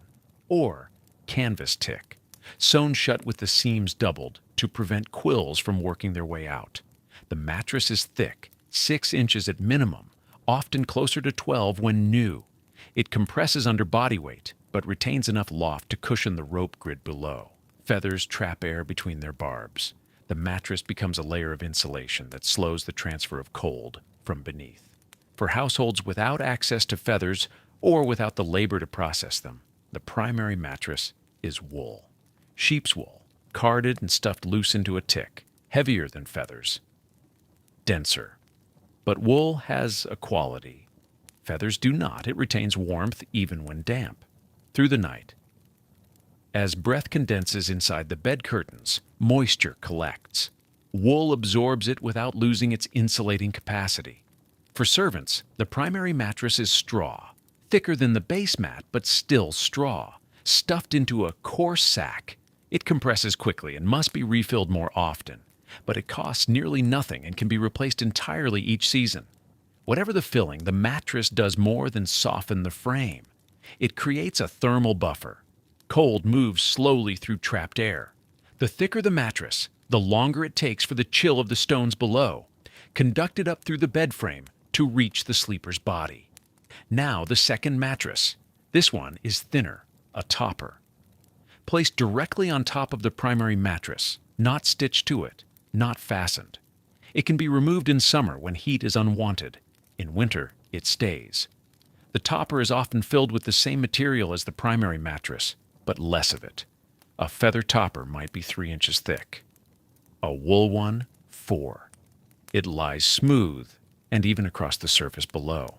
or canvas tick, sewn shut with the seams doubled to prevent quills from working their way out. The mattress is thick, 6 inches at minimum, often closer to 12 when new. It compresses under body weight, but retains enough loft to cushion the rope grid below. Feathers trap air between their barbs. The mattress becomes a layer of insulation that slows the transfer of cold from beneath. For households without access to feathers or without the labor to process them, the primary mattress is wool. Sheep's wool, carded and stuffed loose into a tick, heavier than feathers. Denser. But wool has a quality. Feathers do not. It retains warmth even when damp. Through the night. As breath condenses inside the bed curtains, moisture collects. Wool absorbs it without losing its insulating capacity. For servants, the primary mattress is straw, thicker than the base mat, but still straw, stuffed into a coarse sack. It compresses quickly and must be refilled more often, but it costs nearly nothing and can be replaced entirely each season. Whatever the filling, the mattress does more than soften the frame. It creates a thermal buffer. Cold moves slowly through trapped air. The thicker the mattress, the longer it takes for the chill of the stones below, conducted up through the bed frame to reach the sleeper's body. Now the second mattress. This one is thinner, a topper. Placed directly on top of the primary mattress, not stitched to it, not fastened. It can be removed in summer when heat is unwanted. In winter, it stays. The topper is often filled with the same material as the primary mattress, but less of it. A feather topper might be 3 inches thick. A wool one, 4. It lies smooth and even across the surface below.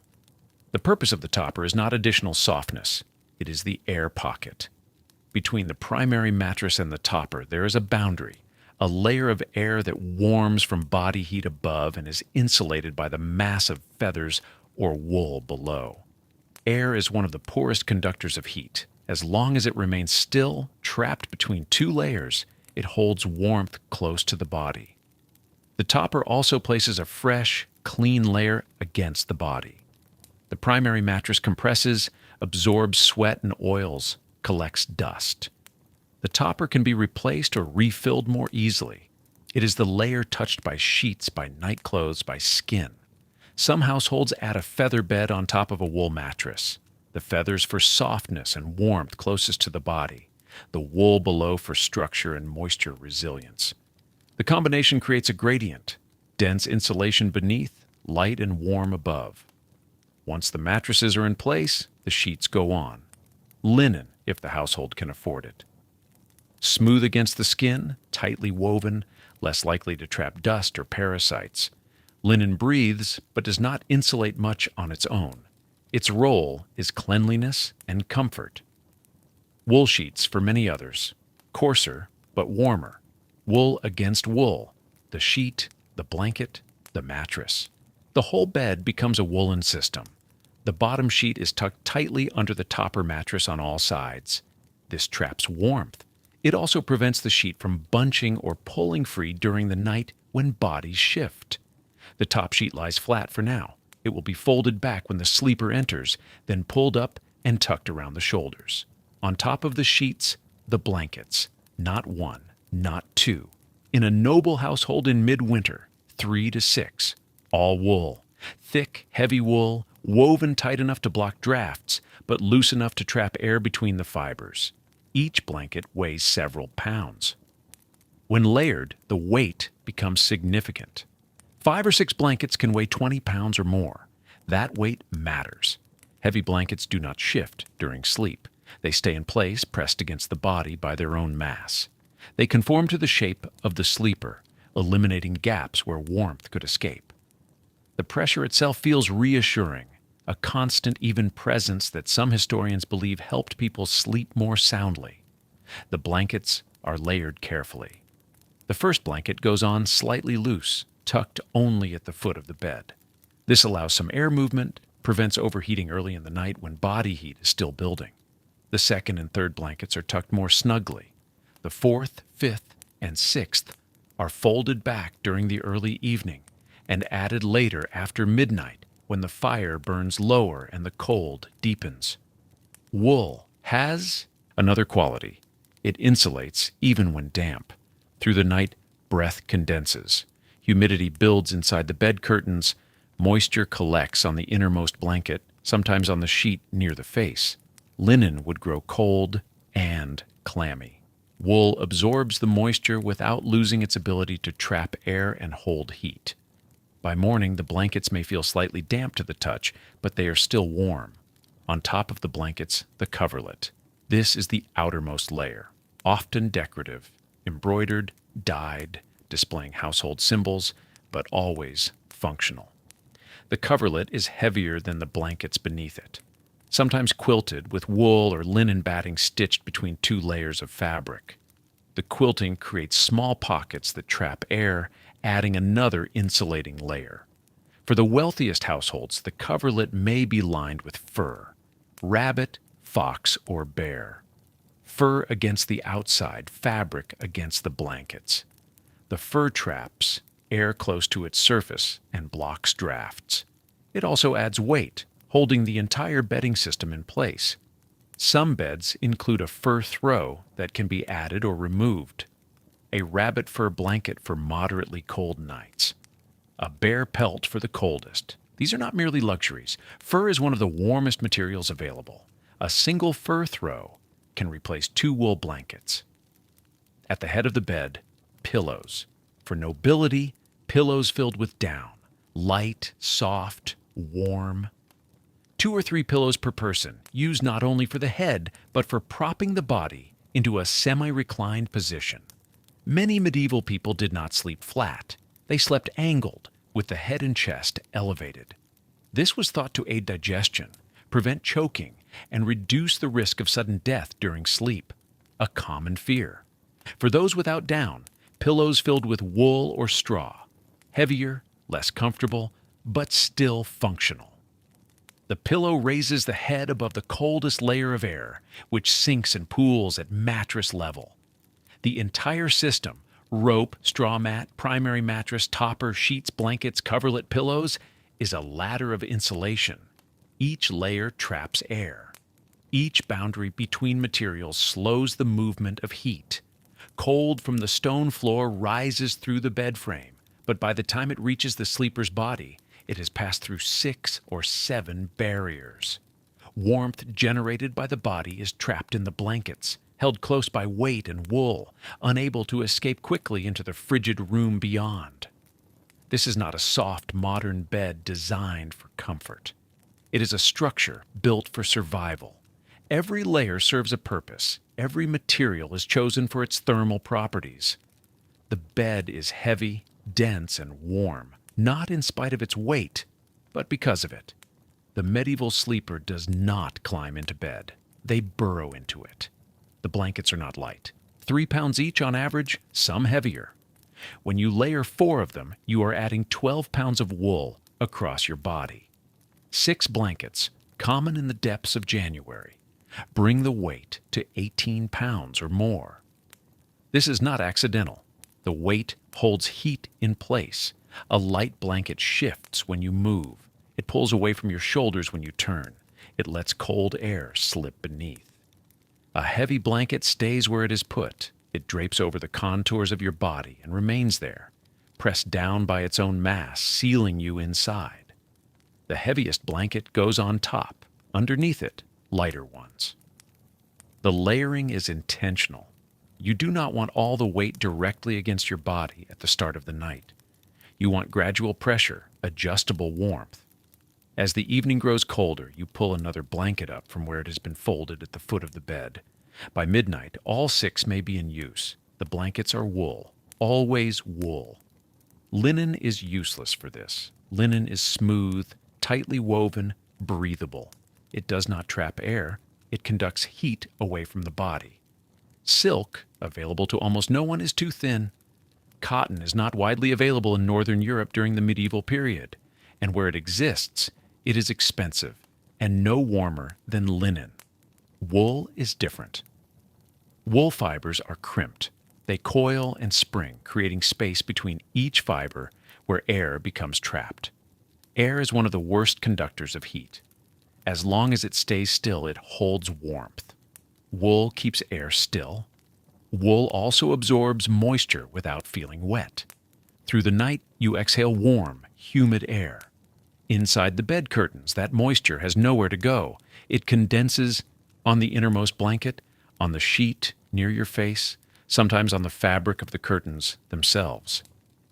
The purpose of the topper is not additional softness, it is the air pocket. Between the primary mattress and the topper, there is a boundary, a layer of air that warms from body heat above and is insulated by the mass of feathers or wool below. Air is one of the poorest conductors of heat. As long as it remains still, trapped between two layers, it holds warmth close to the body. The topper also places a fresh, clean layer against the body. The primary mattress compresses, absorbs sweat and oils, collects dust. The topper can be replaced or refilled more easily. It is the layer touched by sheets, by night clothes, by skin. Some households add a feather bed on top of a wool mattress. The feathers for softness and warmth closest to the body. The wool below for structure and moisture resilience. The combination creates a gradient, dense insulation beneath, light and warm above. Once the mattresses are in place, the sheets go on. Linen, if the household can afford it. Smooth against the skin, tightly woven, less likely to trap dust or parasites. Linen breathes, but does not insulate much on its own. Its role is cleanliness and comfort. Wool sheets for many others, coarser but warmer. Wool against wool, the sheet, the blanket, the mattress. The whole bed becomes a woolen system. The bottom sheet is tucked tightly under the topper mattress on all sides. This traps warmth. It also prevents the sheet from bunching or pulling free during the night when bodies shift. The top sheet lies flat for now. It will be folded back when the sleeper enters, then pulled up and tucked around the shoulders. On top of the sheets, the blankets. Not one, not two. In a noble household in midwinter, 3 to 6. All wool. Thick, heavy wool, woven tight enough to block drafts, but loose enough to trap air between the fibers. Each blanket weighs several pounds. When layered, the weight becomes significant. 5 or 6 blankets can weigh 20 pounds or more. That weight matters. Heavy blankets do not shift during sleep. They stay in place, pressed against the body by their own mass. They conform to the shape of the sleeper, eliminating gaps where warmth could escape. The pressure itself feels reassuring, a constant, even presence that some historians believe helped people sleep more soundly. The blankets are layered carefully. The first blanket goes on slightly loose, tucked only at the foot of the bed. This allows some air movement, prevents overheating early in the night when body heat is still building. The second and third blankets are tucked more snugly. The fourth, fifth, and sixth are folded back during the early evening and added later after midnight when the fire burns lower and the cold deepens. Wool has another quality. It insulates even when damp. Through the night, breath condenses. Humidity builds inside the bed curtains. Moisture collects on the innermost blanket, sometimes on the sheet near the face. Linen would grow cold and clammy. Wool absorbs the moisture without losing its ability to trap air and hold heat. By morning, the blankets may feel slightly damp to the touch, but they are still warm. On top of the blankets, the coverlet. This is the outermost layer, often decorative, embroidered, dyed, displaying household symbols, but always functional. The coverlet is heavier than the blankets beneath it, sometimes quilted with wool or linen batting stitched between 2 layers of fabric. The quilting creates small pockets that trap air, adding another insulating layer. For the wealthiest households, the coverlet may be lined with fur, rabbit, fox, or bear. Fur against the outside, fabric against the blankets. The fur traps air close to its surface and blocks drafts. It also adds weight, holding the entire bedding system in place. Some beds include a fur throw that can be added or removed. A rabbit fur blanket for moderately cold nights. A bear pelt for the coldest. These are not merely luxuries. Fur is one of the warmest materials available. A single fur throw can replace 2 wool blankets. At the head of the bed, pillows. For nobility, pillows filled with down. Light, soft, warm. 2 or 3 pillows per person, used not only for the head, but for propping the body into a semi-reclined position. Many medieval people did not sleep flat. They slept angled, with the head and chest elevated. This was thought to aid digestion, prevent choking, and reduce the risk of sudden death during sleep, a common fear. For those without down, pillows filled with wool or straw, heavier, less comfortable, but still functional. The pillow raises the head above the coldest layer of air, which sinks and pools at mattress level. The entire system, rope, straw mat, primary mattress, topper, sheets, blankets, coverlet, pillows, is a ladder of insulation. Each layer traps air. Each boundary between materials slows the movement of heat. Cold from the stone floor rises through the bed frame, but by the time it reaches the sleeper's body, it has passed through 6 or 7 barriers. Warmth generated by the body is trapped in the blankets, held close by weight and wool, unable to escape quickly into the frigid room beyond. This is not a soft, modern bed designed for comfort. It is a structure built for survival. Every layer serves a purpose. Every material is chosen for its thermal properties. The bed is heavy, dense, and warm, not in spite of its weight, but because of it. The medieval sleeper does not climb into bed. They burrow into it. The blankets are not light. 3 pounds each on average, some heavier. When you layer 4 of them, you are adding 12 pounds of wool across your body. 6 blankets, common in the depths of January, bring the weight to 18 pounds or more. This is not accidental. The weight holds heat in place. A light blanket shifts when you move. It pulls away from your shoulders when you turn. It lets cold air slip beneath. A heavy blanket stays where it is put. It drapes over the contours of your body and remains there, pressed down by its own mass, sealing you inside. The heaviest blanket goes on top. Underneath it, lighter ones. The layering is intentional. You do not want all the weight directly against your body at the start of the night. You want gradual pressure, adjustable warmth. As the evening grows colder, you pull another blanket up from where it has been folded at the foot of the bed. By midnight, all 6 may be in use. The blankets are wool, always wool. Linen is useless for this. Linen is smooth, tightly woven, breathable. It does not trap air. It conducts heat away from the body. Silk, available to almost no one, is too thin. Cotton is not widely available in Northern Europe during the medieval period, and where it exists, it is expensive and no warmer than linen. Wool is different. Wool fibers are crimped. They coil and spring, creating space between each fiber where air becomes trapped. Air is one of the worst conductors of heat. As long as it stays still, it holds warmth. Wool keeps air still. Wool also absorbs moisture without feeling wet. Through the night, you exhale warm, humid air. Inside the bed curtains, that moisture has nowhere to go. It condenses on the innermost blanket, on the sheet near your face, sometimes on the fabric of the curtains themselves.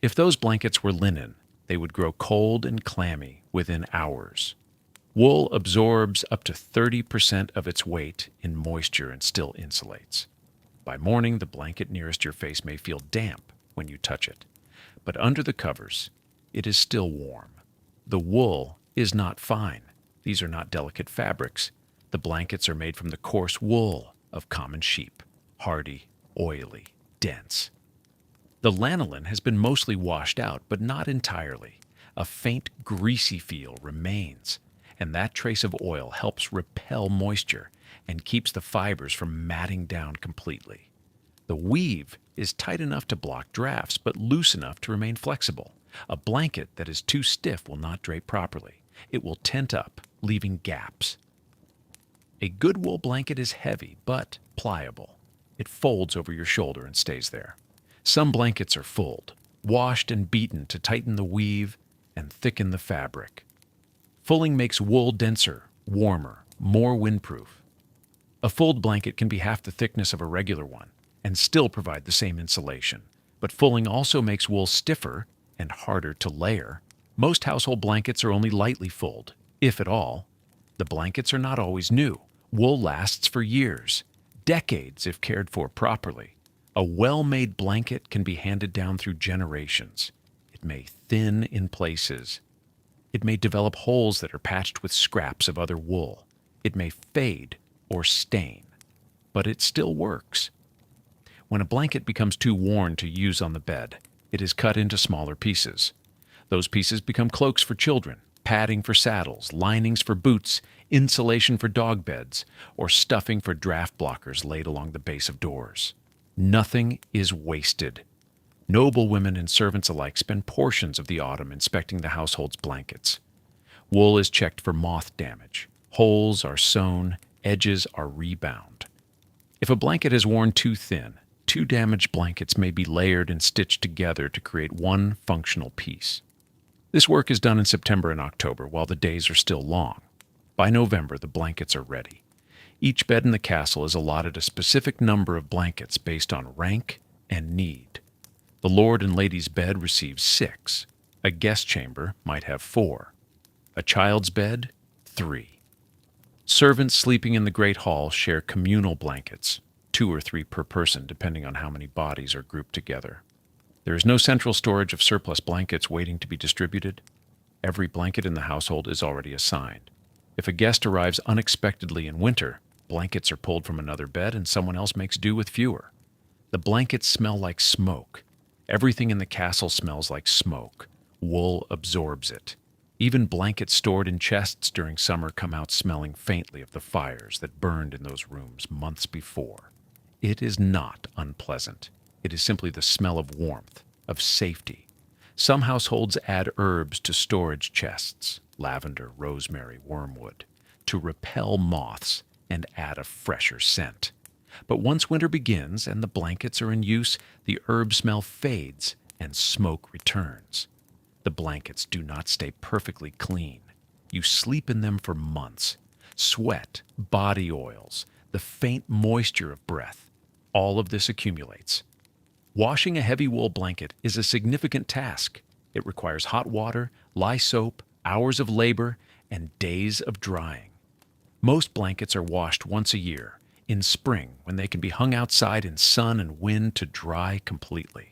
If those blankets were linen, they would grow cold and clammy within hours. Wool absorbs up to 30% of its weight in moisture and still insulates. By morning, the blanket nearest your face may feel damp when you touch it, but under the covers, it is still warm. The wool is not fine. These are not delicate fabrics. The blankets are made from the coarse wool of common sheep, hardy, oily, dense. The lanolin has been mostly washed out, but not entirely. A faint, greasy feel remains, and that trace of oil helps repel moisture and keeps the fibers from matting down completely. The weave is tight enough to block drafts, but loose enough to remain flexible. A blanket that is too stiff will not drape properly. It will tent up, leaving gaps. A good wool blanket is heavy, but pliable. It folds over your shoulder and stays there. Some blankets are fulled, washed and beaten to tighten the weave and thicken the fabric. Fulling makes wool denser, warmer, more windproof. A fulled blanket can be half the thickness of a regular one and still provide the same insulation, but fulling also makes wool stiffer and harder to layer. Most household blankets are only lightly fulled, if at all. The blankets are not always new. Wool lasts for years, decades if cared for properly. A well-made blanket can be handed down through generations. It may thin in places, It may develop holes that are patched with scraps of other wool. It may fade or stain, but it still works. When a blanket becomes too worn to use on the bed, it is cut into smaller pieces. Those pieces become cloaks for children, padding for saddles, linings for boots, insulation for dog beds, or stuffing for draft blockers laid along the base of doors. Nothing is wasted. Noble women and servants alike spend portions of the autumn inspecting the household's blankets. Wool is checked for moth damage. Holes are sewn, edges are rebound. If a blanket is worn too thin, 2 damaged blankets may be layered and stitched together to create one functional piece. This work is done in September and October while the days are still long. By November, the blankets are ready. Each bed in the castle is allotted a specific number of blankets based on rank and need. The lord and lady's bed receives 6. A guest chamber might have 4. A child's bed, 3. Servants sleeping in the great hall share communal blankets, 2 or 3 per person depending on how many bodies are grouped together. There is no central storage of surplus blankets waiting to be distributed. Every blanket in the household is already assigned. If a guest arrives unexpectedly in winter, blankets are pulled from another bed and someone else makes do with fewer. The blankets smell like smoke. Everything in the castle smells like smoke. Wool absorbs it. Even blankets stored in chests during summer come out smelling faintly of the fires that burned in those rooms months before. It is not unpleasant. It is simply the smell of warmth, of safety. Some households add herbs to storage chests, lavender, rosemary, wormwood, to repel moths and add a fresher scent. But once winter begins and the blankets are in use, the herb smell fades and smoke returns. The blankets do not stay perfectly clean. You sleep in them for months. Sweat, body oils, the faint moisture of breath, all of this accumulates. Washing a heavy wool blanket is a significant task. It requires hot water, lye soap, hours of labor, and days of drying. Most blankets are washed once a year, in spring when they can be hung outside in sun and wind to dry completely.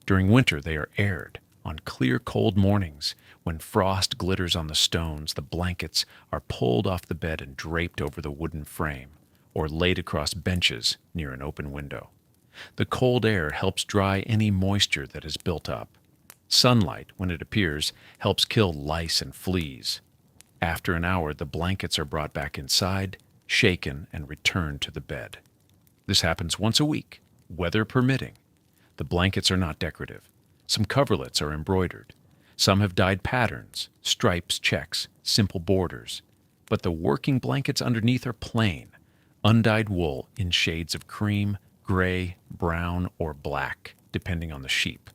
During winter they are aired. On clear, cold mornings, when frost glitters on the stones, the blankets are pulled off the bed and draped over the wooden frame, or laid across benches near an open window. The cold air helps dry any moisture that is built up. Sunlight, when it appears, helps kill lice and fleas. After an hour, the blankets are brought back inside, shaken, and returned to the bed. This happens once a week, weather permitting. The blankets are not decorative. Some coverlets are embroidered. Some have dyed patterns, stripes, checks, simple borders. But the working blankets underneath are plain, undyed wool in shades of cream, gray, brown, or black, depending on the sheep.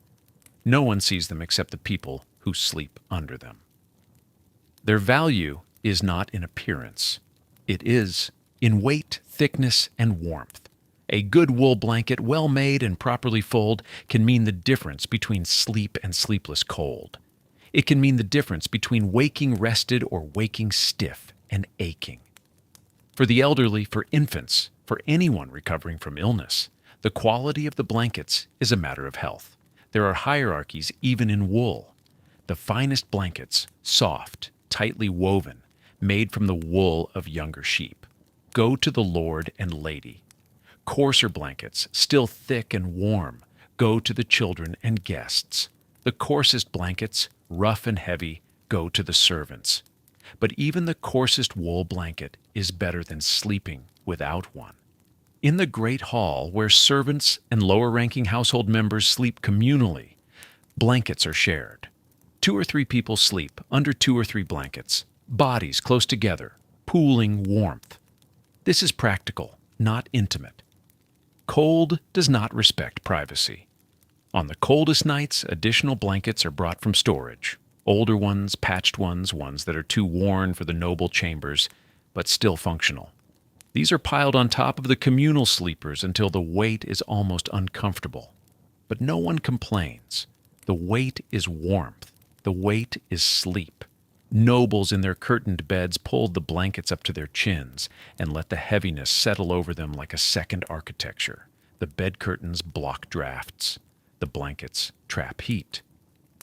No one sees them except the people who sleep under them. Their value is not in appearance. It is in weight, thickness, and warmth. A good wool blanket, well made and properly fulled, can mean the difference between sleep and sleepless cold. It can mean the difference between waking rested or waking stiff and aching. For the elderly, for infants, for anyone recovering from illness, the quality of the blankets is a matter of health. There are hierarchies even in wool. The finest blankets, soft, tightly woven, made from the wool of younger sheep, go to the lord and lady. Coarser blankets, still thick and warm, go to the children and guests. The coarsest blankets, rough and heavy, go to the servants. But even the coarsest wool blanket is better than sleeping without one. In the great hall, where servants and lower-ranking household members sleep communally, blankets are shared. 2 or 3 people sleep under 2 or 3 blankets, bodies close together, pooling warmth. This is practical, not intimate. Cold does not respect privacy. On the coldest nights, additional blankets are brought from storage. Older ones, patched ones, ones that are too worn for the noble chambers, but still functional. These are piled on top of the communal sleepers until the weight is almost uncomfortable. But no one complains. The weight is warmth. The weight is sleep. Nobles in their curtained beds pulled the blankets up to their chins and let the heaviness settle over them like a second architecture. The bed curtains block drafts. The blankets trap heat.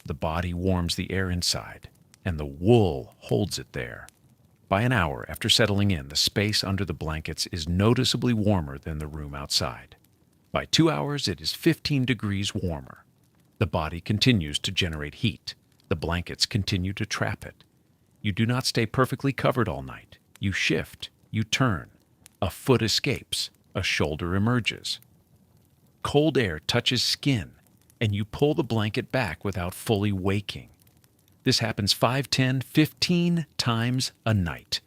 The body warms the air inside. and the wool holds it there. By an hour after settling in, the space under the blankets is noticeably warmer than the room outside. By 2 hours, it is 15 degrees warmer. The body continues to generate heat. The blankets continue to trap it. You do not stay perfectly covered all night. You shift, you turn. A foot escapes, a shoulder emerges. Cold air touches skin, and you pull the blanket back without fully waking. This happens 5, 10, 15 times a night.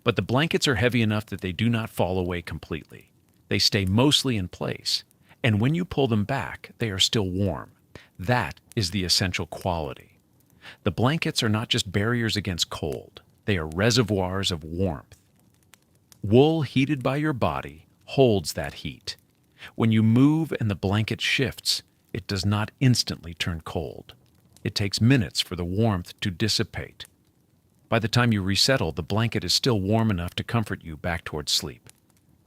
But the blankets are heavy enough that they do not fall away completely. They stay mostly in place, and when you pull them back, they are still warm. That is the essential quality. The blankets are not just barriers against cold, they are reservoirs of warmth. Wool heated by your body holds that heat. When you move and the blanket shifts, it does not instantly turn cold. It takes minutes for the warmth to dissipate. By the time you resettle, the blanket is still warm enough to comfort you back towards sleep.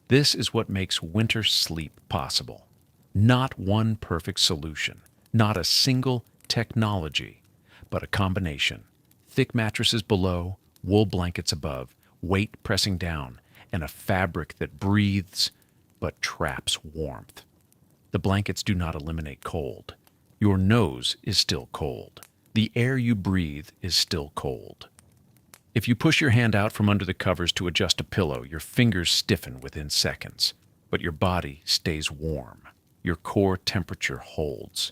This is what makes winter sleep possible. Not one perfect solution, not a single technology, but a combination. Thick mattresses below, wool blankets above, weight pressing down, and a fabric that breathes but traps warmth. The blankets do not eliminate cold. Your nose is still cold. The air you breathe is still cold. If you push your hand out from under the covers to adjust a pillow, your fingers stiffen within seconds, but your body stays warm. Your core temperature holds.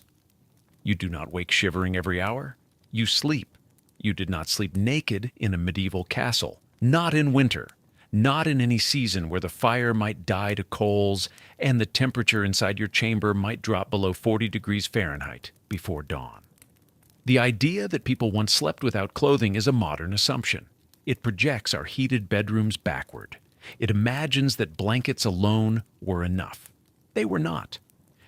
You do not wake shivering every hour. You sleep. You did not sleep naked in a medieval castle. Not in winter. Not in any season where the fire might die to coals and the temperature inside your chamber might drop below 40 degrees Fahrenheit before dawn. The idea that people once slept without clothing is a modern assumption. It projects our heated bedrooms backward. It imagines that blankets alone were enough. They were not.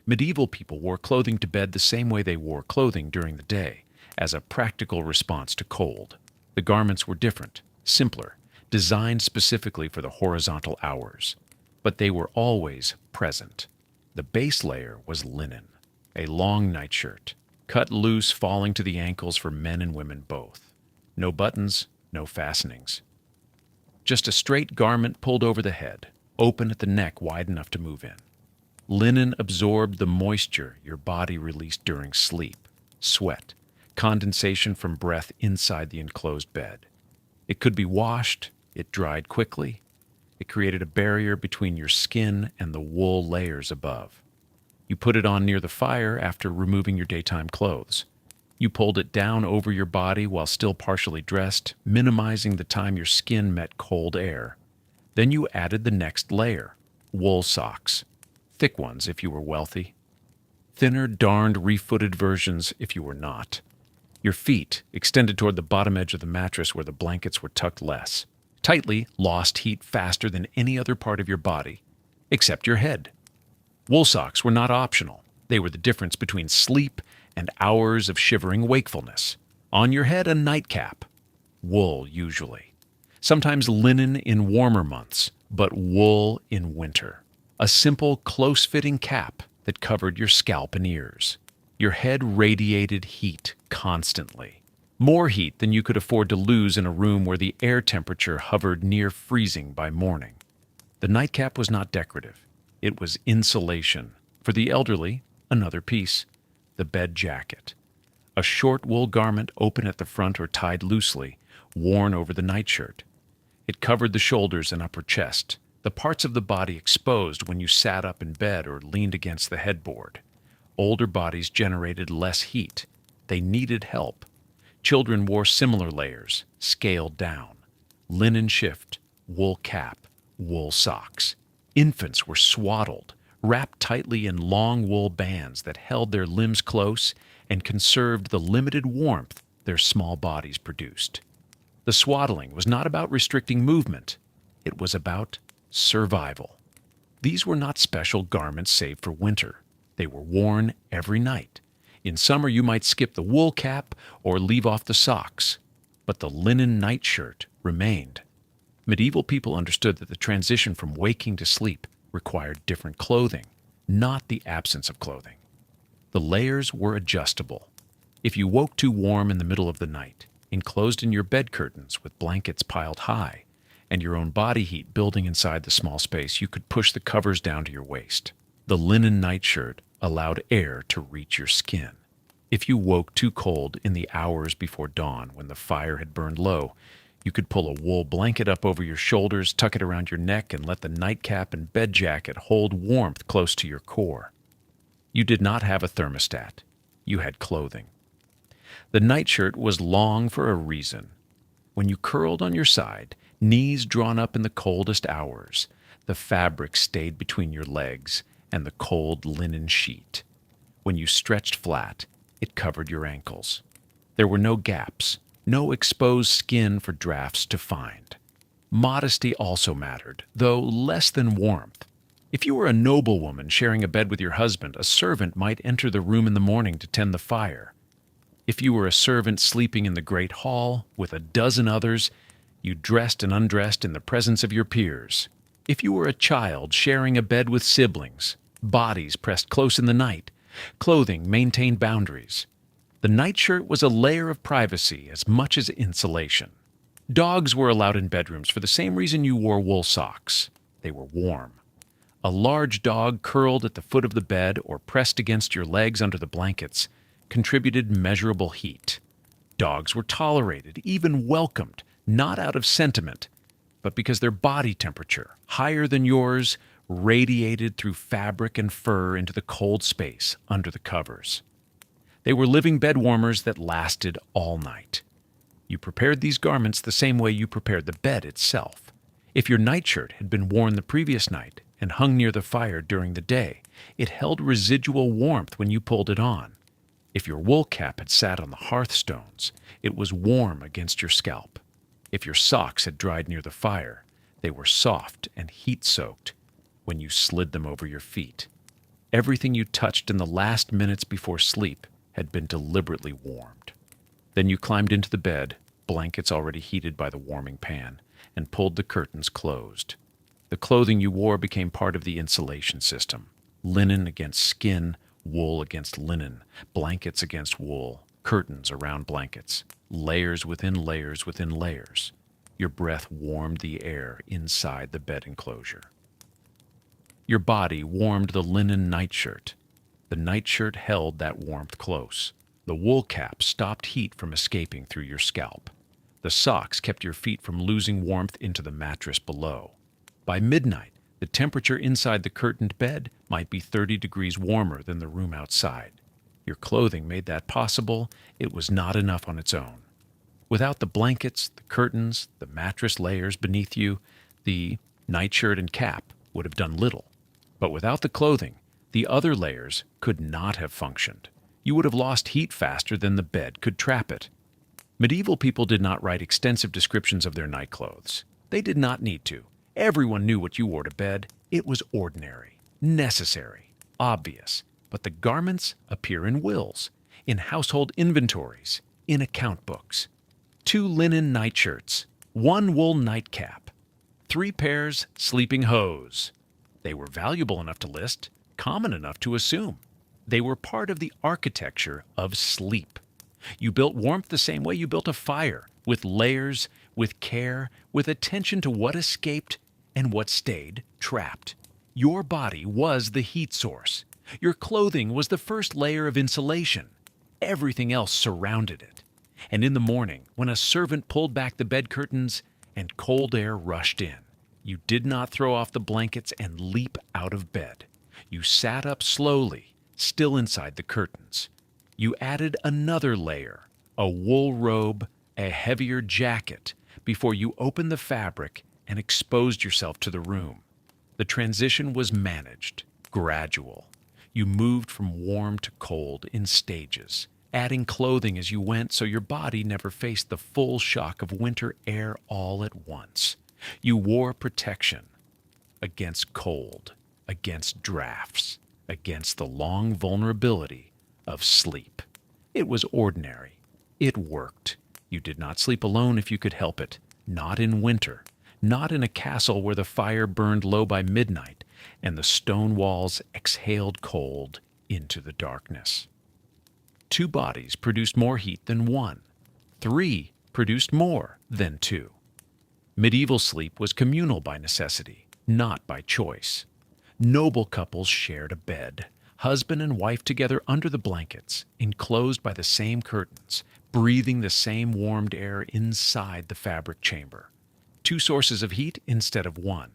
Medieval people wore clothing to bed the same way they wore clothing during the day, as a practical response to cold. The garments were different, simpler, designed specifically for the horizontal hours, but they were always present. The base layer was linen, a long nightshirt, cut loose falling to the ankles for men and women both. No buttons, no fastenings. Just a straight garment pulled over the head, open at the neck wide enough to move in. Linen absorbed the moisture your body released during sleep, sweat, condensation from breath inside the enclosed bed. It could be washed. It dried quickly. It created a barrier between your skin and the wool layers above. You put it on near the fire after removing your daytime clothes. You pulled it down over your body while still partially dressed, minimizing the time your skin met cold air. Then you added the next layer, wool socks. Thick ones if you were wealthy. Thinner, darned, refooted versions if you were not. Your feet extended toward the bottom edge of the mattress where the blankets were tucked less. Tightly lost heat faster than any other part of your body, except your head. Wool socks were not optional. They were the difference between sleep and hours of shivering wakefulness. On your head, a nightcap. Wool, usually. Sometimes linen in warmer months, but wool in winter. A simple, close-fitting cap that covered your scalp and ears. Your head radiated heat constantly. More heat than you could afford to lose in a room where the air temperature hovered near freezing by morning. The nightcap was not decorative. It was insulation. For the elderly, another piece, the bed jacket. A short wool garment open at the front or tied loosely, worn over the nightshirt. It covered the shoulders and upper chest, the parts of the body exposed when you sat up in bed or leaned against the headboard. Older bodies generated less heat. They needed help. Children wore similar layers, scaled down. Linen shift, wool cap, wool socks. Infants were swaddled, wrapped tightly in long wool bands that held their limbs close and conserved the limited warmth their small bodies produced. The swaddling was not about restricting movement. It was about survival. These were not special garments saved for winter. They were worn every night. In summer, you might skip the wool cap or leave off the socks, but the linen nightshirt remained. Medieval people understood that the transition from waking to sleep required different clothing, not the absence of clothing. The layers were adjustable. If you woke too warm in the middle of the night, enclosed in your bed curtains with blankets piled high, and your own body heat building inside the small space, you could push the covers down to your waist. The linen nightshirt allowed air to reach your skin. If you woke too cold in the hours before dawn when the fire had burned low, you could pull a wool blanket up over your shoulders, tuck it around your neck, and let the nightcap and bed jacket hold warmth close to your core. You did not have a thermostat. You had clothing. The nightshirt was long for a reason. When you curled on your side, knees drawn up in the coldest hours, the fabric stayed between your legs and the cold linen sheet. When you stretched flat, it covered your ankles. There were no gaps, no exposed skin for drafts to find. Modesty also mattered, though less than warmth. If you were a noblewoman sharing a bed with your husband, a servant might enter the room in the morning to tend the fire. If you were a servant sleeping in the great hall with a dozen others, you dressed and undressed in the presence of your peers. If you were a child sharing a bed with siblings, bodies pressed close in the night, clothing maintained boundaries. The nightshirt was a layer of privacy as much as insulation. Dogs were allowed in bedrooms for the same reason you wore wool socks. They were warm. A large dog curled at the foot of the bed or pressed against your legs under the blankets contributed measurable heat. Dogs were tolerated, even welcomed, not out of sentiment, but because their body temperature, higher than yours, radiated through fabric and fur into the cold space under the covers. They were living bed warmers that lasted all night. You prepared these garments the same way you prepared the bed itself. If your nightshirt had been worn the previous night and hung near the fire during the day, it held residual warmth when you pulled it on. If your wool cap had sat on the hearthstones, it was warm against your scalp. If your socks had dried near the fire, they were soft and heat-soaked when you slid them over your feet. Everything you touched in the last minutes before sleep had been deliberately warmed. Then you climbed into the bed, blankets already heated by the warming pan, and pulled the curtains closed. The clothing you wore became part of the insulation system. Linen against skin, wool against linen, blankets against wool, curtains around blankets, layers within layers within layers. Your breath warmed the air inside the bed enclosure. Your body warmed the linen nightshirt. The nightshirt held that warmth close. The wool cap stopped heat from escaping through your scalp. The socks kept your feet from losing warmth into the mattress below. By midnight, the temperature inside the curtained bed might be 30 degrees warmer than the room outside. Your clothing made that possible. It was not enough on its own. Without the blankets, the curtains, the mattress layers beneath you, the nightshirt and cap would have done little. But without the clothing, the other layers could not have functioned. You would have lost heat faster than the bed could trap it. Medieval people did not write extensive descriptions of their nightclothes. They did not need to. Everyone knew what you wore to bed. It was ordinary, necessary, obvious. But the garments appear in wills, in household inventories, in account books. 2 linen nightshirts, 1 wool nightcap, 3 pairs sleeping hose. They were valuable enough to list, common enough to assume. They were part of the architecture of sleep. You built warmth the same way you built a fire, with layers, with care, with attention to what escaped and what stayed trapped. Your body was the heat source. Your clothing was the first layer of insulation. Everything else surrounded it. And in the morning, when a servant pulled back the bed curtains and cold air rushed in, you did not throw off the blankets and leap out of bed. You sat up slowly, still inside the curtains. You added another layer, a wool robe, a heavier jacket, before you opened the fabric and exposed yourself to the room. The transition was managed, gradual. You moved from warm to cold in stages, adding clothing as you went so your body never faced the full shock of winter air all at once. You wore protection against cold, against drafts, against the long vulnerability of sleep. It was ordinary. It worked. You did not sleep alone if you could help it. Not in winter. Not in a castle where the fire burned low by midnight and the stone walls exhaled cold into the darkness. 2 bodies produced more heat than 1. 3 produced more than two. Medieval sleep was communal by necessity, not by choice. Noble couples shared a bed, husband and wife together under the blankets, enclosed by the same curtains, breathing the same warmed air inside the fabric chamber. Two sources of heat instead of one.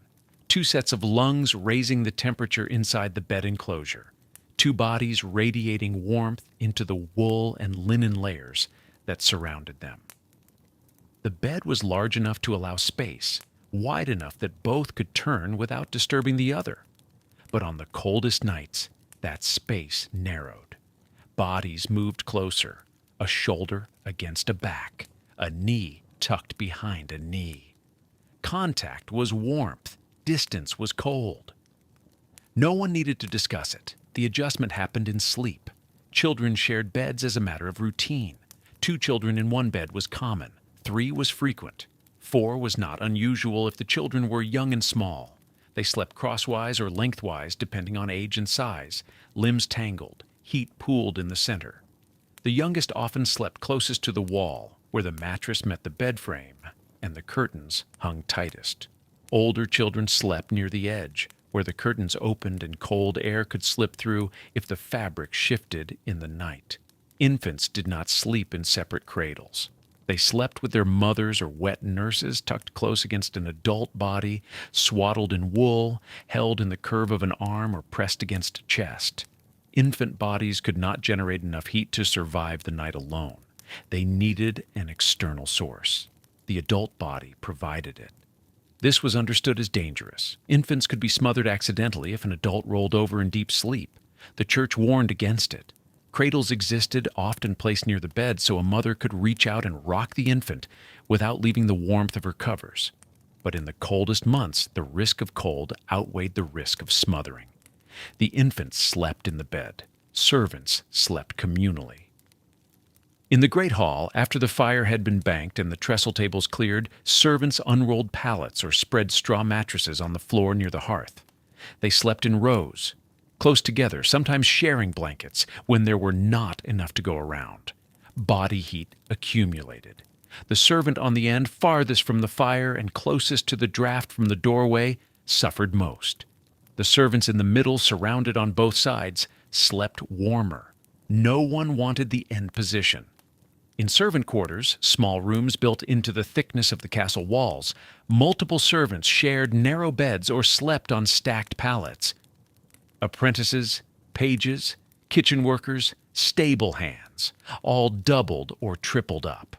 Two sets of lungs raising the temperature inside the bed enclosure. Two bodies radiating warmth into the wool and linen layers that surrounded them. The bed was large enough to allow space, wide enough that both could turn without disturbing the other. But on the coldest nights, that space narrowed. Bodies moved closer, a shoulder against a back, a knee tucked behind a knee. Contact was warmth, distance was cold. No one needed to discuss it. The adjustment happened in sleep. Children shared beds as a matter of routine. 2 children in one bed was common. 3 was frequent. 4 was not unusual if the children were young and small. They slept crosswise or lengthwise depending on age and size, limbs tangled, heat pooled in the center. The youngest often slept closest to the wall, where the mattress met the bed frame and the curtains hung tightest. Older children slept near the edge, where the curtains opened and cold air could slip through if the fabric shifted in the night. Infants did not sleep in separate cradles. They slept with their mothers or wet nurses tucked close against an adult body, swaddled in wool, held in the curve of an arm or pressed against a chest. Infant bodies could not generate enough heat to survive the night alone. They needed an external source. The adult body provided it. This was understood as dangerous. Infants could be smothered accidentally if an adult rolled over in deep sleep. The church warned against it. Cradles existed, often placed near the bed, so a mother could reach out and rock the infant without leaving the warmth of her covers. But in the coldest months, the risk of cold outweighed the risk of smothering. The infant slept in the bed. Servants slept communally. In the great hall, after the fire had been banked and the trestle tables cleared, servants unrolled pallets or spread straw mattresses on the floor near the hearth. They slept in rows, close together, sometimes sharing blankets when there were not enough to go around. Body heat accumulated. The servant on the end farthest from the fire and closest to the draft from the doorway suffered most. The servants in the middle, surrounded on both sides, slept warmer. No one wanted the end position. In servant quarters, small rooms built into the thickness of the castle walls, multiple servants shared narrow beds or slept on stacked pallets. Apprentices, pages, kitchen workers, stable hands, all doubled or tripled up.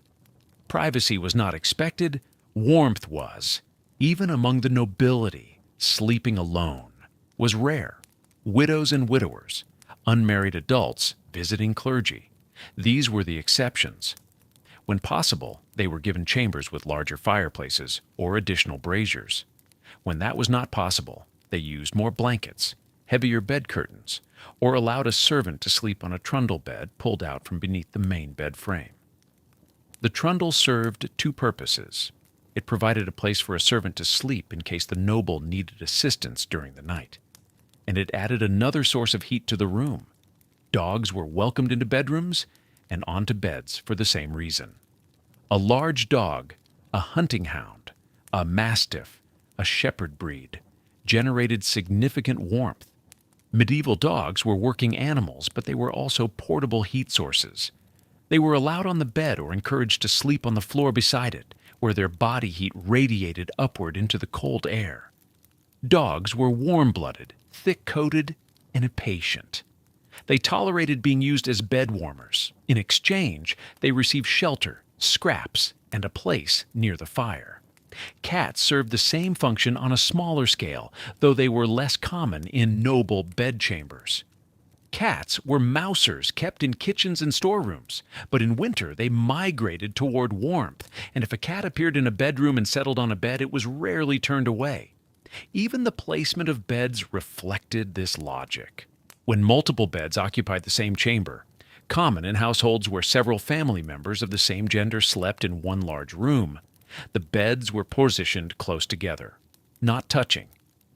Privacy was not expected, warmth was. Even among the nobility, sleeping alone was rare. Widows and widowers, unmarried adults visiting clergy. These were the exceptions. When possible, they were given chambers with larger fireplaces or additional braziers. When that was not possible, they used more blankets, heavier bed curtains, or allowed a servant to sleep on a trundle bed pulled out from beneath the main bed frame. The trundle served 2 purposes. It provided a place for a servant to sleep in case the noble needed assistance during the night. And it added another source of heat to the room. Dogs were welcomed into bedrooms and onto beds for the same reason. A large dog, a hunting hound, a mastiff, a shepherd breed, generated significant warmth. Medieval dogs were working animals, but they were also portable heat sources. They were allowed on the bed or encouraged to sleep on the floor beside it, where their body heat radiated upward into the cold air. Dogs were warm-blooded, thick-coated, and impatient. They tolerated being used as bed warmers. In exchange, they received shelter, scraps, and a place near the fire. Cats served the same function on a smaller scale, though they were less common in noble bedchambers. Cats were mousers kept in kitchens and storerooms, but in winter they migrated toward warmth, and if a cat appeared in a bedroom and settled on a bed, it was rarely turned away. Even the placement of beds reflected this logic. When multiple beds occupied the same chamber, common in households where several family members of the same gender slept in one large room, the beds were positioned close together, not touching,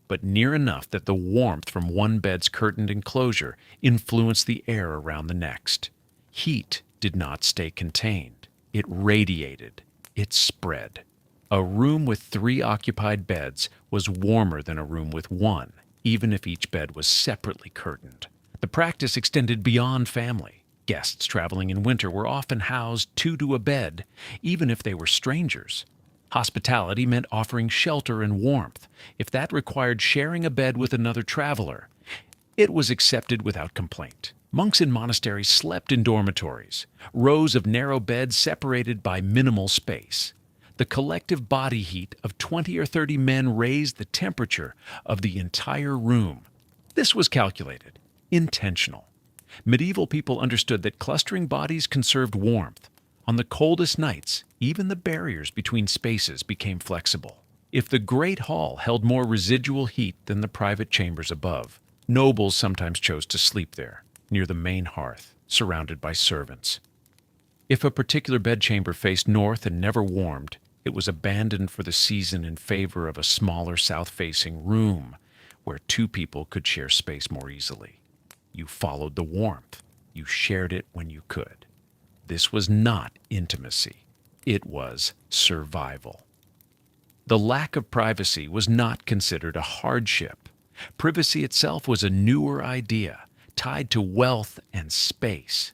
but near enough that the warmth from one bed's curtained enclosure influenced the air around the next. Heat did not stay contained. It radiated. it spread. A room with 3 occupied beds was warmer than a room with 1, even if each bed was separately curtained. The practice extended beyond family. Guests traveling in winter were often housed 2 to a bed, even if they were strangers. Hospitality meant offering shelter and warmth. If that required sharing a bed with another traveler, it was accepted without complaint. Monks in monasteries slept in dormitories, rows of narrow beds separated by minimal space. The collective body heat of 20 or 30 men raised the temperature of the entire room. This was calculated, intentional. Medieval people understood that clustering bodies conserved warmth. On the coldest nights, even the barriers between spaces became flexible. If the great hall held more residual heat than the private chambers above, nobles sometimes chose to sleep there, near the main hearth, surrounded by servants. If a particular bedchamber faced north and never warmed, it was abandoned for the season in favor of a smaller south-facing room where 2 people could share space more easily. You followed the warmth. You shared it when you could. This was not intimacy. It was survival. The lack of privacy was not considered a hardship. Privacy itself was a newer idea, tied to wealth and space.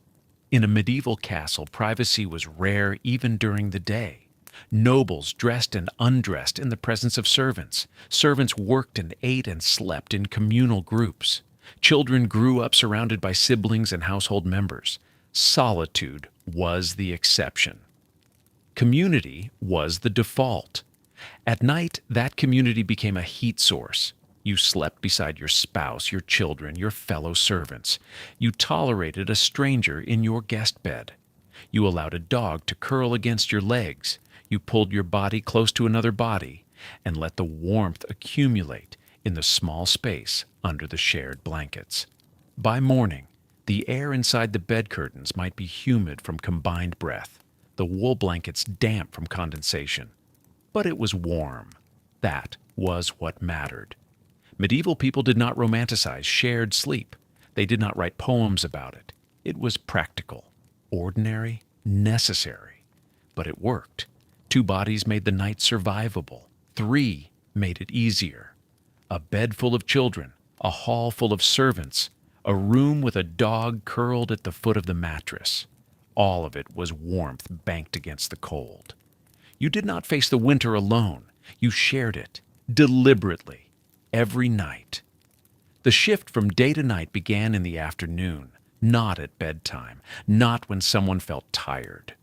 In a medieval castle, privacy was rare even during the day. Nobles dressed and undressed in the presence of servants. Servants worked and ate and slept in communal groups. Children grew up surrounded by siblings and household members. Solitude was the exception. Community was the default. At night, that community became a heat source. You slept beside your spouse, your children, your fellow servants. You tolerated a stranger in your guest bed. You allowed a dog to curl against your legs. You pulled your body close to another body and let the warmth accumulate in the small space under the shared blankets. By morning, the air inside the bed curtains might be humid from combined breath, the wool blankets damp from condensation. But it was warm. That was what mattered. Medieval people did not romanticize shared sleep. They did not write poems about it. It was practical, ordinary, necessary. But it worked. 2 bodies made the night survivable. 3 made it easier. A bed full of children, a hall full of servants, a room with a dog curled at the foot of the mattress. All of it was warmth banked against the cold. You did not face the winter alone. You shared it, deliberately, every night. The shift from day to night began in the afternoon, not at bedtime, not when someone felt tired.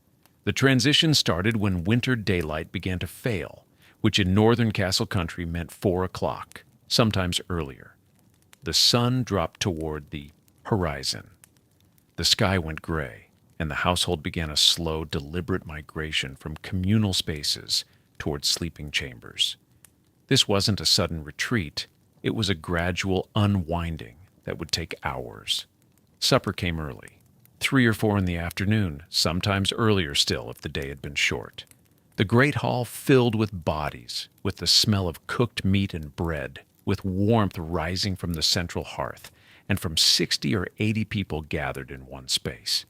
The transition started when winter daylight began to fail, which in northern castle country meant 4 o'clock, sometimes earlier. The sun dropped toward the horizon. The sky went gray, and the household began a slow, deliberate migration from communal spaces toward sleeping chambers. This wasn't a sudden retreat. It was a gradual unwinding that would take hours. Supper came early, 3 or 4 in the afternoon, sometimes earlier still if the day had been short. The great hall filled with bodies, with the smell of cooked meat and bread, with warmth rising from the central hearth, and from 60 or 80 people gathered in one space.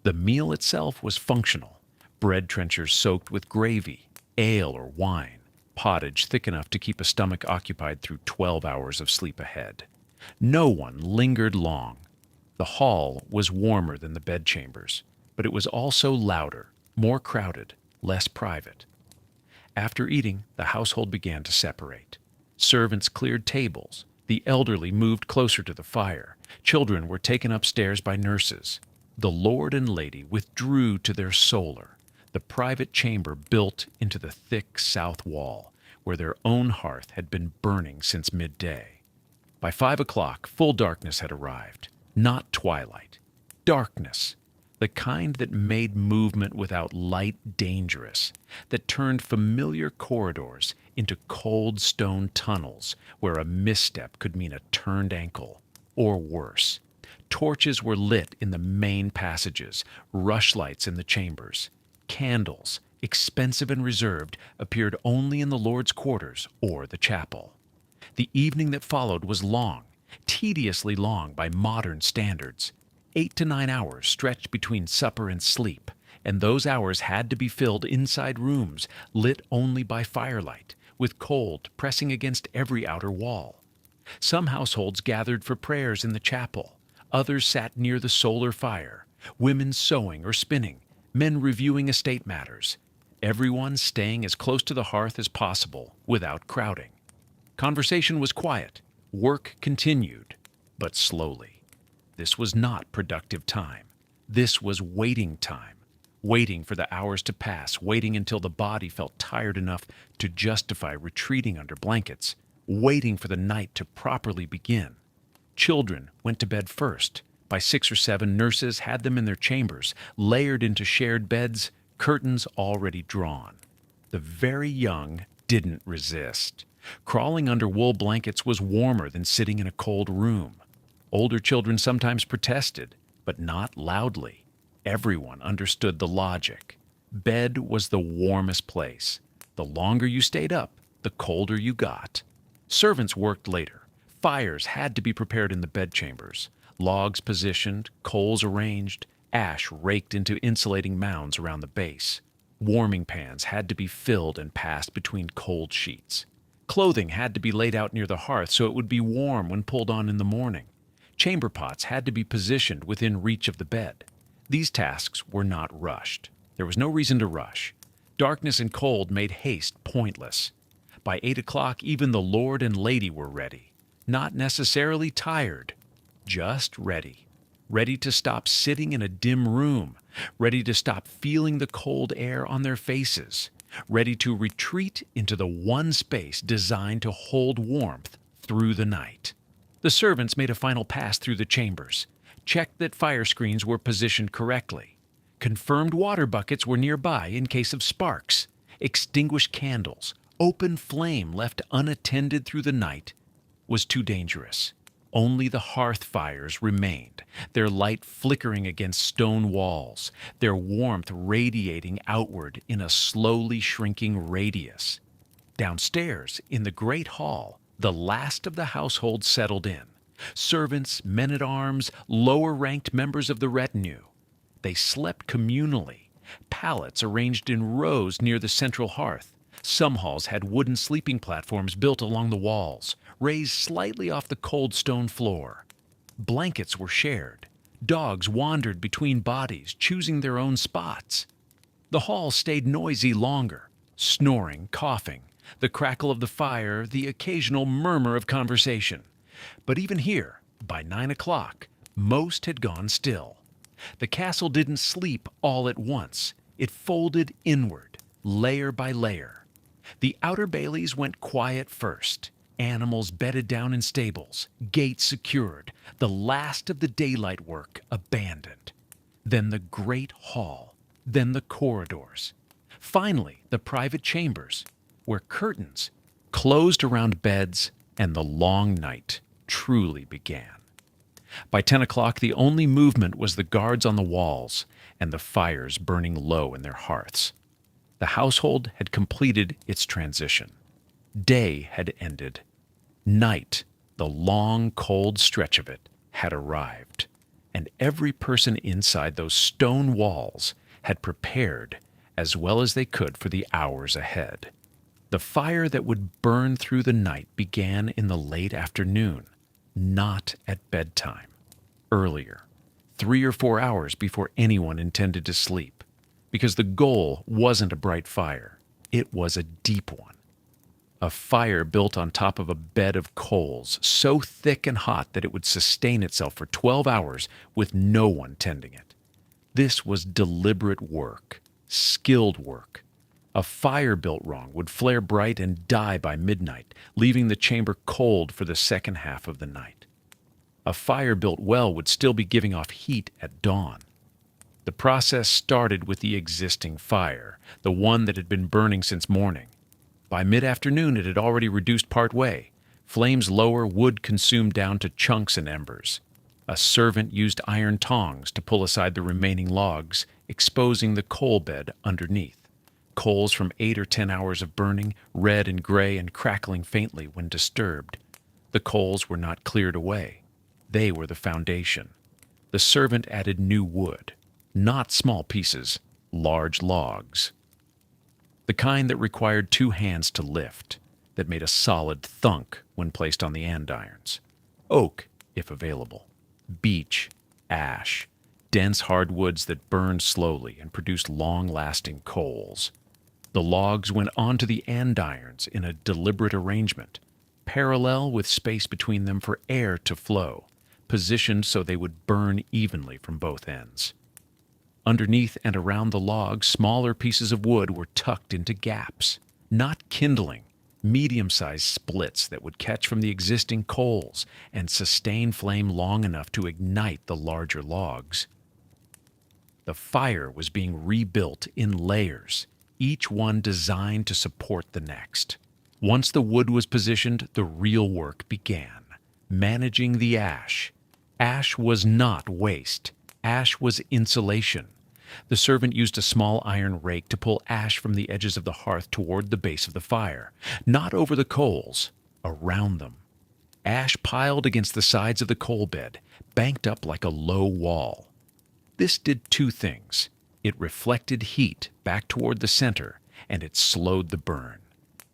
The meal itself was functional. Bread trenchers soaked with gravy, ale or wine, pottage thick enough to keep a stomach occupied through 12 hours of sleep ahead. No one lingered long. The hall was warmer than the bedchambers, but it was also louder, more crowded, less private. After eating, the household began to separate. Servants cleared tables. The elderly moved closer to the fire. Children were taken upstairs by nurses. The lord and lady withdrew to their solar, the private chamber built into the thick south wall, where their own hearth had been burning since midday. By 5 o'clock, full darkness had arrived. Not twilight. Darkness. The kind that made movement without light dangerous, that turned familiar corridors into cold stone tunnels where a misstep could mean a turned ankle, or worse. Torches were lit in the main passages, rushlights in the chambers. Candles, expensive and reserved, appeared only in the Lord's quarters or the chapel. The evening that followed was long, tediously long by modern standards. 8 to 9 hours stretched between supper and sleep, and those hours had to be filled inside rooms, lit only by firelight, with cold pressing against every outer wall. Some households gathered for prayers in the chapel, others sat near the solar fire, women sewing or spinning, men reviewing estate matters, everyone staying as close to the hearth as possible without crowding. Conversation was quiet, work continued, but slowly. This was not productive time. This was waiting time, waiting for the hours to pass, waiting until the body felt tired enough to justify retreating under blankets, waiting for the night to properly begin. Children went to bed first. By 6 or 7, nurses had them in their chambers, layered into shared beds, curtains already drawn. The very young didn't resist. Crawling under wool blankets was warmer than sitting in a cold room. Older children sometimes protested, but not loudly. Everyone understood the logic. Bed was the warmest place. The longer you stayed up, the colder you got. Servants worked later. Fires had to be prepared in the bedchambers. Logs positioned, coals arranged, ash raked into insulating mounds around the base. Warming pans had to be filled and passed between cold sheets. Clothing had to be laid out near the hearth so it would be warm when pulled on in the morning. Chamber pots had to be positioned within reach of the bed. These tasks were not rushed. There was no reason to rush. Darkness and cold made haste pointless. By 8 o'clock, even the lord and lady were ready. Not necessarily tired, just ready. Ready to stop sitting in a dim room. Ready to stop feeling the cold air on their faces. Ready to retreat into the one space designed to hold warmth through the night. The servants made a final pass through the chambers, checked that fire screens were positioned correctly, confirmed water buckets were nearby in case of sparks, extinguished candles. Open flame left unattended through the night was too dangerous. Only the hearth fires remained, their light flickering against stone walls, their warmth radiating outward in a slowly shrinking radius. Downstairs, in the great hall, the last of the household settled in. Servants, men-at-arms, lower-ranked members of the retinue. They slept communally, pallets arranged in rows near the central hearth. Some halls had wooden sleeping platforms built along the walls, raised slightly off the cold stone floor. Blankets were shared. Dogs wandered between bodies, choosing their own spots. The hall stayed noisy longer, snoring, coughing, the crackle of the fire, the occasional murmur of conversation. But even here, by 9 o'clock, most had gone still. The castle didn't sleep all at once. It folded inward, layer by layer. The outer baileys went quiet first. Animals bedded down in stables, gates secured, the last of the daylight work abandoned. Then the great hall, then the corridors. Finally, the private chambers, where curtains closed around beds and the long night truly began. By 10 o'clock, the only movement was the guards on the walls and the fires burning low in their hearths. The household had completed its transition. Day had ended. Night, the long, cold stretch of it, had arrived, and every person inside those stone walls had prepared as well as they could for the hours ahead. The fire that would burn through the night began in the late afternoon, not at bedtime. Earlier, 3 or 4 hours before anyone intended to sleep, because the goal wasn't a bright fire, it was a deep one. A fire built on top of a bed of coals, so thick and hot that it would sustain itself for 12 hours with no one tending it. This was deliberate work, skilled work. A fire built wrong would flare bright and die by midnight, leaving the chamber cold for the second half of the night. A fire built well would still be giving off heat at dawn. The process started with the existing fire, the one that had been burning since morning. By mid-afternoon it had already reduced part way. Flames lower, wood consumed down to chunks and embers. A servant used iron tongs to pull aside the remaining logs, exposing the coal bed underneath. Coals from 8 or 10 hours of burning, red and gray and crackling faintly when disturbed. The coals were not cleared away. They were the foundation. The servant added new wood, not small pieces, large logs. The kind that required two hands to lift, that made a solid thunk when placed on the andirons. Oak, if available. Beech, ash, dense hardwoods that burned slowly and produced long-lasting coals. The logs went onto the andirons in a deliberate arrangement, parallel with space between them for air to flow, positioned so they would burn evenly from both ends. Underneath and around the logs, smaller pieces of wood were tucked into gaps, not kindling, medium-sized splits that would catch from the existing coals and sustain flame long enough to ignite the larger logs. The fire was being rebuilt in layers, each one designed to support the next. Once the wood was positioned, the real work began, managing the ash. Ash was not waste. Ash was insulation. The servant used a small iron rake to pull ash from the edges of the hearth toward the base of the fire, not over the coals, around them. Ash piled against the sides of the coal bed, banked up like a low wall. This did two things. It reflected heat back toward the center, and it slowed the burn.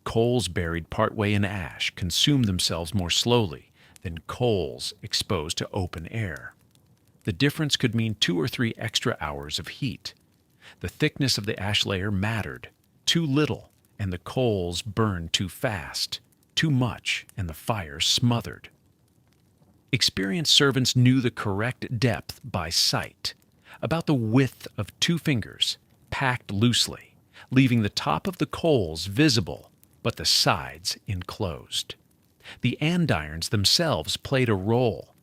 Coals buried partway in ash consumed themselves more slowly than coals exposed to open air. The difference could mean 2 or 3 extra hours of heat. The thickness of the ash layer mattered. Too little, and the coals burned too fast. Too much, and the fire smothered. Experienced servants knew the correct depth by sight, about the width of 2 fingers, packed loosely, leaving the top of the coals visible, but the sides enclosed. The andirons themselves played a role.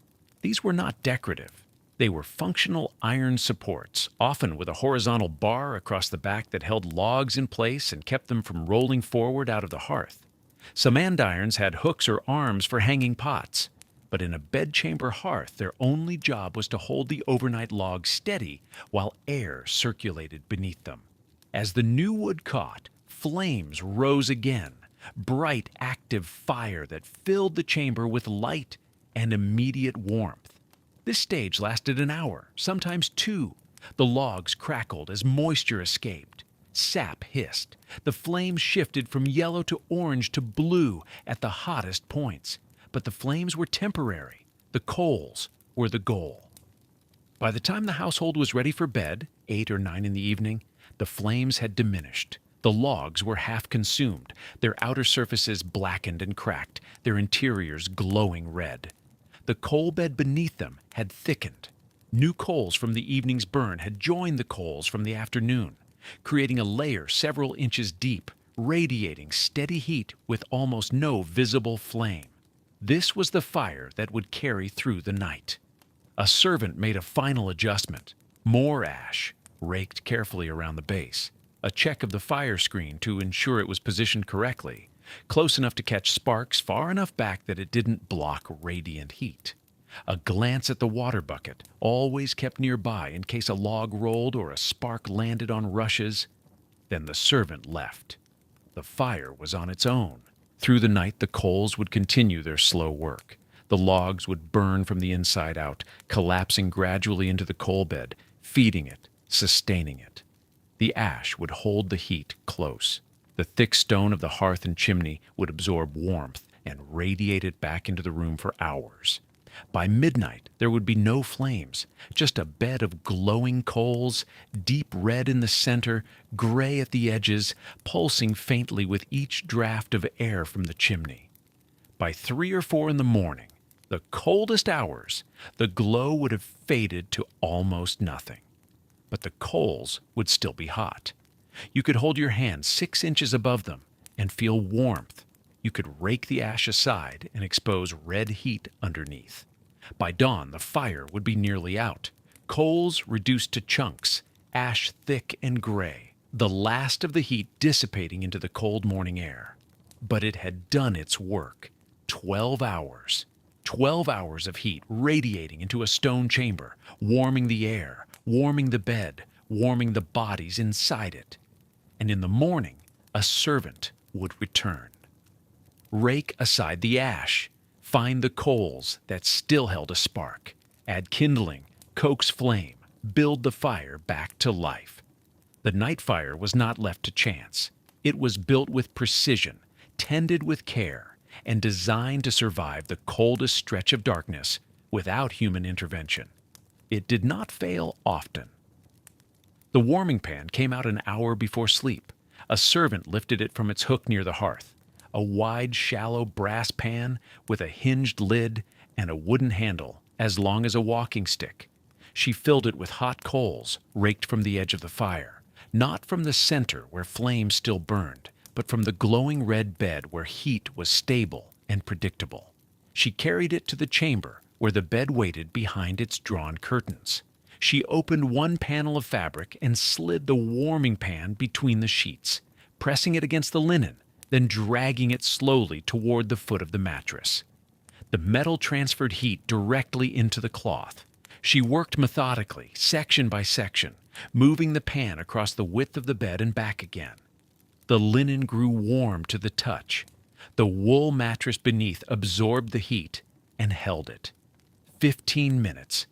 These were not decorative. They were functional iron supports, often with a horizontal bar across the back that held logs in place and kept them from rolling forward out of the hearth. Some andirons had hooks or arms for hanging pots, but in a bedchamber hearth their only job was to hold the overnight logs steady while air circulated beneath them. As the new wood caught, flames rose again, bright active fire that filled the chamber with light and immediate warmth. This stage lasted an hour, sometimes 2. The logs crackled as moisture escaped. Sap hissed. The flames shifted from yellow to orange to blue at the hottest points. But the flames were temporary. The coals were the goal. By the time the household was ready for bed, 8 or 9 in the evening, the flames had diminished. The logs were half consumed, their outer surfaces blackened and cracked, their interiors glowing red. The coal bed beneath them had thickened. New coals from the evening's burn had joined the coals from the afternoon, creating a layer several inches deep, radiating steady heat with almost no visible flame. This was the fire that would carry through the night. A servant made a final adjustment. More ash, raked carefully around the base. A check of the fire screen to ensure it was positioned correctly, close enough to catch sparks far enough back that it didn't block radiant heat. A glance at the water bucket, always kept nearby in case a log rolled or a spark landed on rushes. Then the servant left. The fire was on its own. Through the night, the coals would continue their slow work. The logs would burn from the inside out, collapsing gradually into the coal bed, feeding it, sustaining it. The ash would hold the heat close. The thick stone of the hearth and chimney would absorb warmth and radiate it back into the room for hours. By midnight, there would be no flames, just a bed of glowing coals, deep red in the center, gray at the edges, pulsing faintly with each draft of air from the chimney. By 3 or 4 in the morning, the coldest hours, the glow would have faded to almost nothing. But the coals would still be hot. You could hold your hand 6 inches above them and feel warmth. You could rake the ash aside and expose red heat underneath. By dawn, the fire would be nearly out. Coals reduced to chunks, ash thick and gray, the last of the heat dissipating into the cold morning air. But it had done its work. 12 hours. 12 hours of heat radiating into a stone chamber, warming the air, warming the bed, warming the bodies inside it. And in the morning, a servant would return. Rake aside the ash, find the coals that still held a spark, add kindling, coax flame, build the fire back to life. The night fire was not left to chance. It was built with precision, tended with care, and designed to survive the coldest stretch of darkness without human intervention. It did not fail often. The warming pan came out an hour before sleep. A servant lifted it from its hook near the hearth. A wide, shallow brass pan with a hinged lid and a wooden handle as long as a walking stick. She filled it with hot coals raked from the edge of the fire, not from the center where flames still burned, but from the glowing red bed where heat was stable and predictable. She carried it to the chamber where the bed waited behind its drawn curtains. She opened one panel of fabric and slid the warming pan between the sheets, pressing it against the linen, then dragging it slowly toward the foot of the mattress. The metal transferred heat directly into the cloth. She worked methodically, section by section, moving the pan across the width of the bed and back again. The linen grew warm to the touch. The wool mattress beneath absorbed the heat and held it. 15 minutes.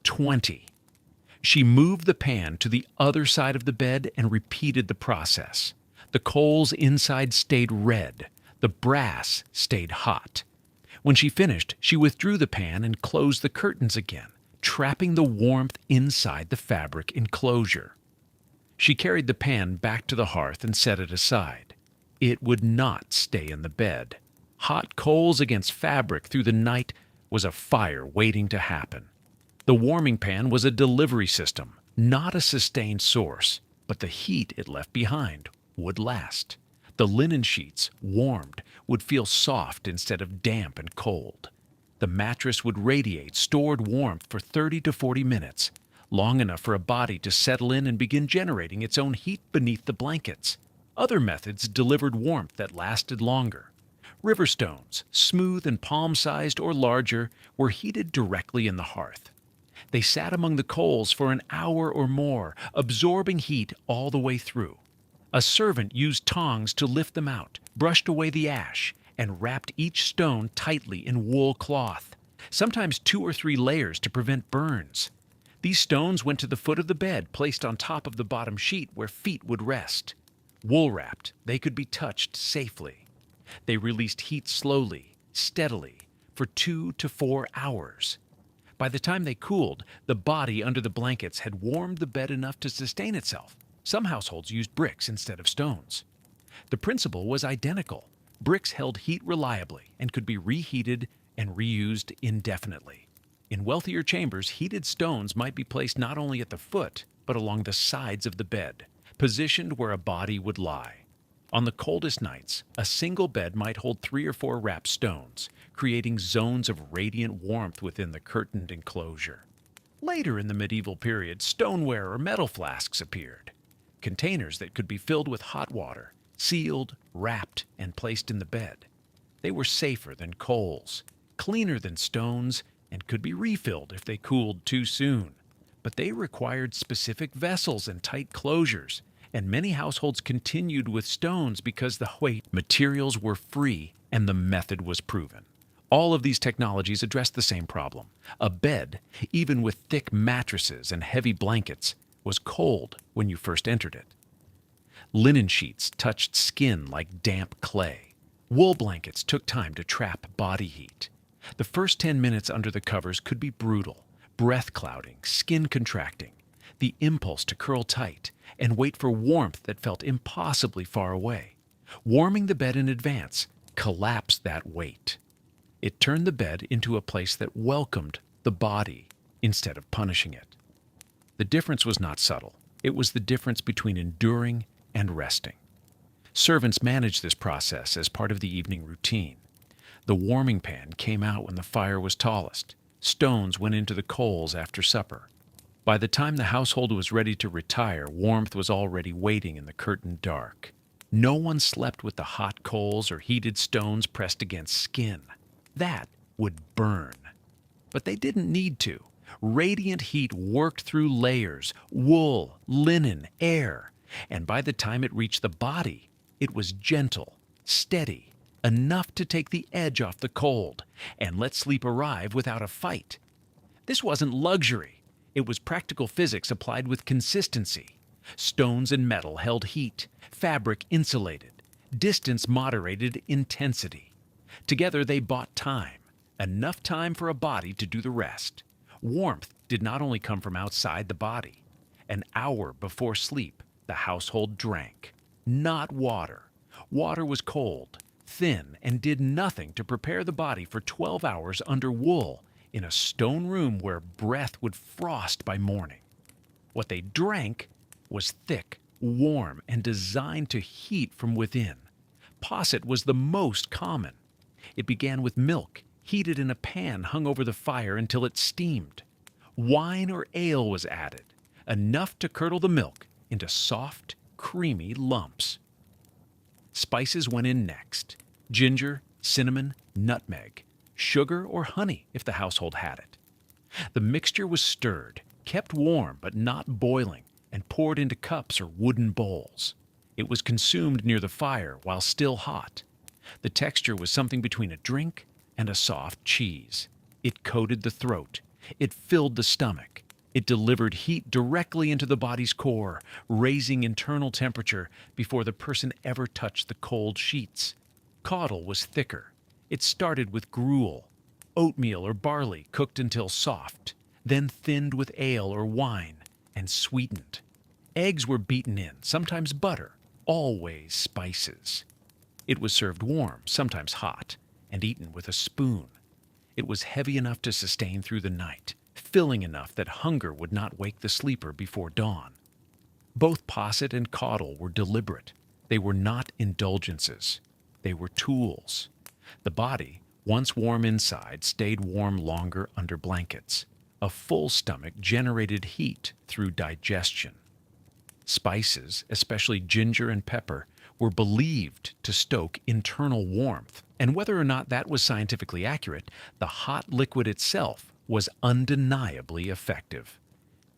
20. She moved the pan to the other side of the bed and repeated the process. The coals inside stayed red. The brass stayed hot. When she finished, she withdrew the pan and closed the curtains again, trapping the warmth inside the fabric enclosure. She carried the pan back to the hearth and set it aside. It would not stay in the bed. Hot coals against fabric through the night was a fire waiting to happen. The warming pan was a delivery system, not a sustained source, but the heat it left behind would last. The linen sheets, warmed, would feel soft instead of damp and cold. The mattress would radiate stored warmth for 30 to 40 minutes, long enough for a body to settle in and begin generating its own heat beneath the blankets. Other methods delivered warmth that lasted longer. River stones, smooth and palm-sized or larger, were heated directly in the hearth. They sat among the coals for an hour or more, absorbing heat all the way through. A servant used tongs to lift them out, brushed away the ash, and wrapped each stone tightly in wool cloth, sometimes 2 or 3 layers to prevent burns. These stones went to the foot of the bed, placed on top of the bottom sheet where feet would rest. Wool-wrapped, they could be touched safely. They released heat slowly, steadily, for 2 to 4 hours. By the time they cooled, the body under the blankets had warmed the bed enough to sustain itself. Some households used bricks instead of stones. The principle was identical. Bricks held heat reliably and could be reheated and reused indefinitely. In wealthier chambers, heated stones might be placed not only at the foot, but along the sides of the bed, positioned where a body would lie. On the coldest nights, a single bed might hold 3 or 4 wrapped stones, creating zones of radiant warmth within the curtained enclosure. Later in the medieval period, stoneware or metal flasks appeared, containers that could be filled with hot water, sealed, wrapped, and placed in the bed. They were safer than coals, cleaner than stones, and could be refilled if they cooled too soon. But they required specific vessels and tight closures, and many households continued with stones because the weight materials were free and the method was proven. All of these technologies addressed the same problem. A bed, even with thick mattresses and heavy blankets, was cold when you first entered it. Linen sheets touched skin like damp clay. Wool blankets took time to trap body heat. The first 10 minutes under the covers could be brutal, breath clouding, skin contracting, the impulse to curl tight and wait for warmth that felt impossibly far away. Warming the bed in advance collapsed that weight. It turned the bed into a place that welcomed the body instead of punishing it. The difference was not subtle. It was the difference between enduring and resting. Servants managed this process as part of the evening routine. The warming pan came out when the fire was tallest. Stones went into the coals after supper. By the time the household was ready to retire, warmth was already waiting in the curtained dark. No one slept with the hot coals or heated stones pressed against skin. That would burn. But they didn't need to. Radiant heat worked through layers, wool, linen, air, and by the time it reached the body, it was gentle, steady, enough to take the edge off the cold and let sleep arrive without a fight. This wasn't luxury. It was practical physics applied with consistency. Stones and metal held heat, fabric insulated, distance moderated intensity. Together they bought time, enough time for a body to do the rest. Warmth did not only come from outside the body. An hour before sleep, the household drank. Not water. Water was cold, thin, and did nothing to prepare the body for 12 hours under wool in a stone room where breath would frost by morning. What they drank was thick, warm, and designed to heat from within. Posset was the most common. It began with milk, heated in a pan hung over the fire until it steamed. Wine or ale was added, enough to curdle the milk into soft, creamy lumps. Spices went in next: ginger, cinnamon, nutmeg, sugar or honey if the household had it. The mixture was stirred, kept warm but not boiling, and poured into cups or wooden bowls. It was consumed near the fire while still hot. The texture was something between a drink and a soft cheese. It coated the throat. It filled the stomach. It delivered heat directly into the body's core, raising internal temperature before the person ever touched the cold sheets. Caudle was thicker. It started with gruel, oatmeal or barley cooked until soft, then thinned with ale or wine and sweetened. Eggs were beaten in, sometimes butter, always spices. It was served warm, sometimes hot, and eaten with a spoon. It was heavy enough to sustain through the night, filling enough that hunger would not wake the sleeper before dawn. Both posset and caudle were deliberate. They were not indulgences. They were tools. The body, once warm inside, stayed warm longer under blankets. A full stomach generated heat through digestion. Spices, especially ginger and pepper, were believed to stoke internal warmth, and whether or not that was scientifically accurate, the hot liquid itself was undeniably effective.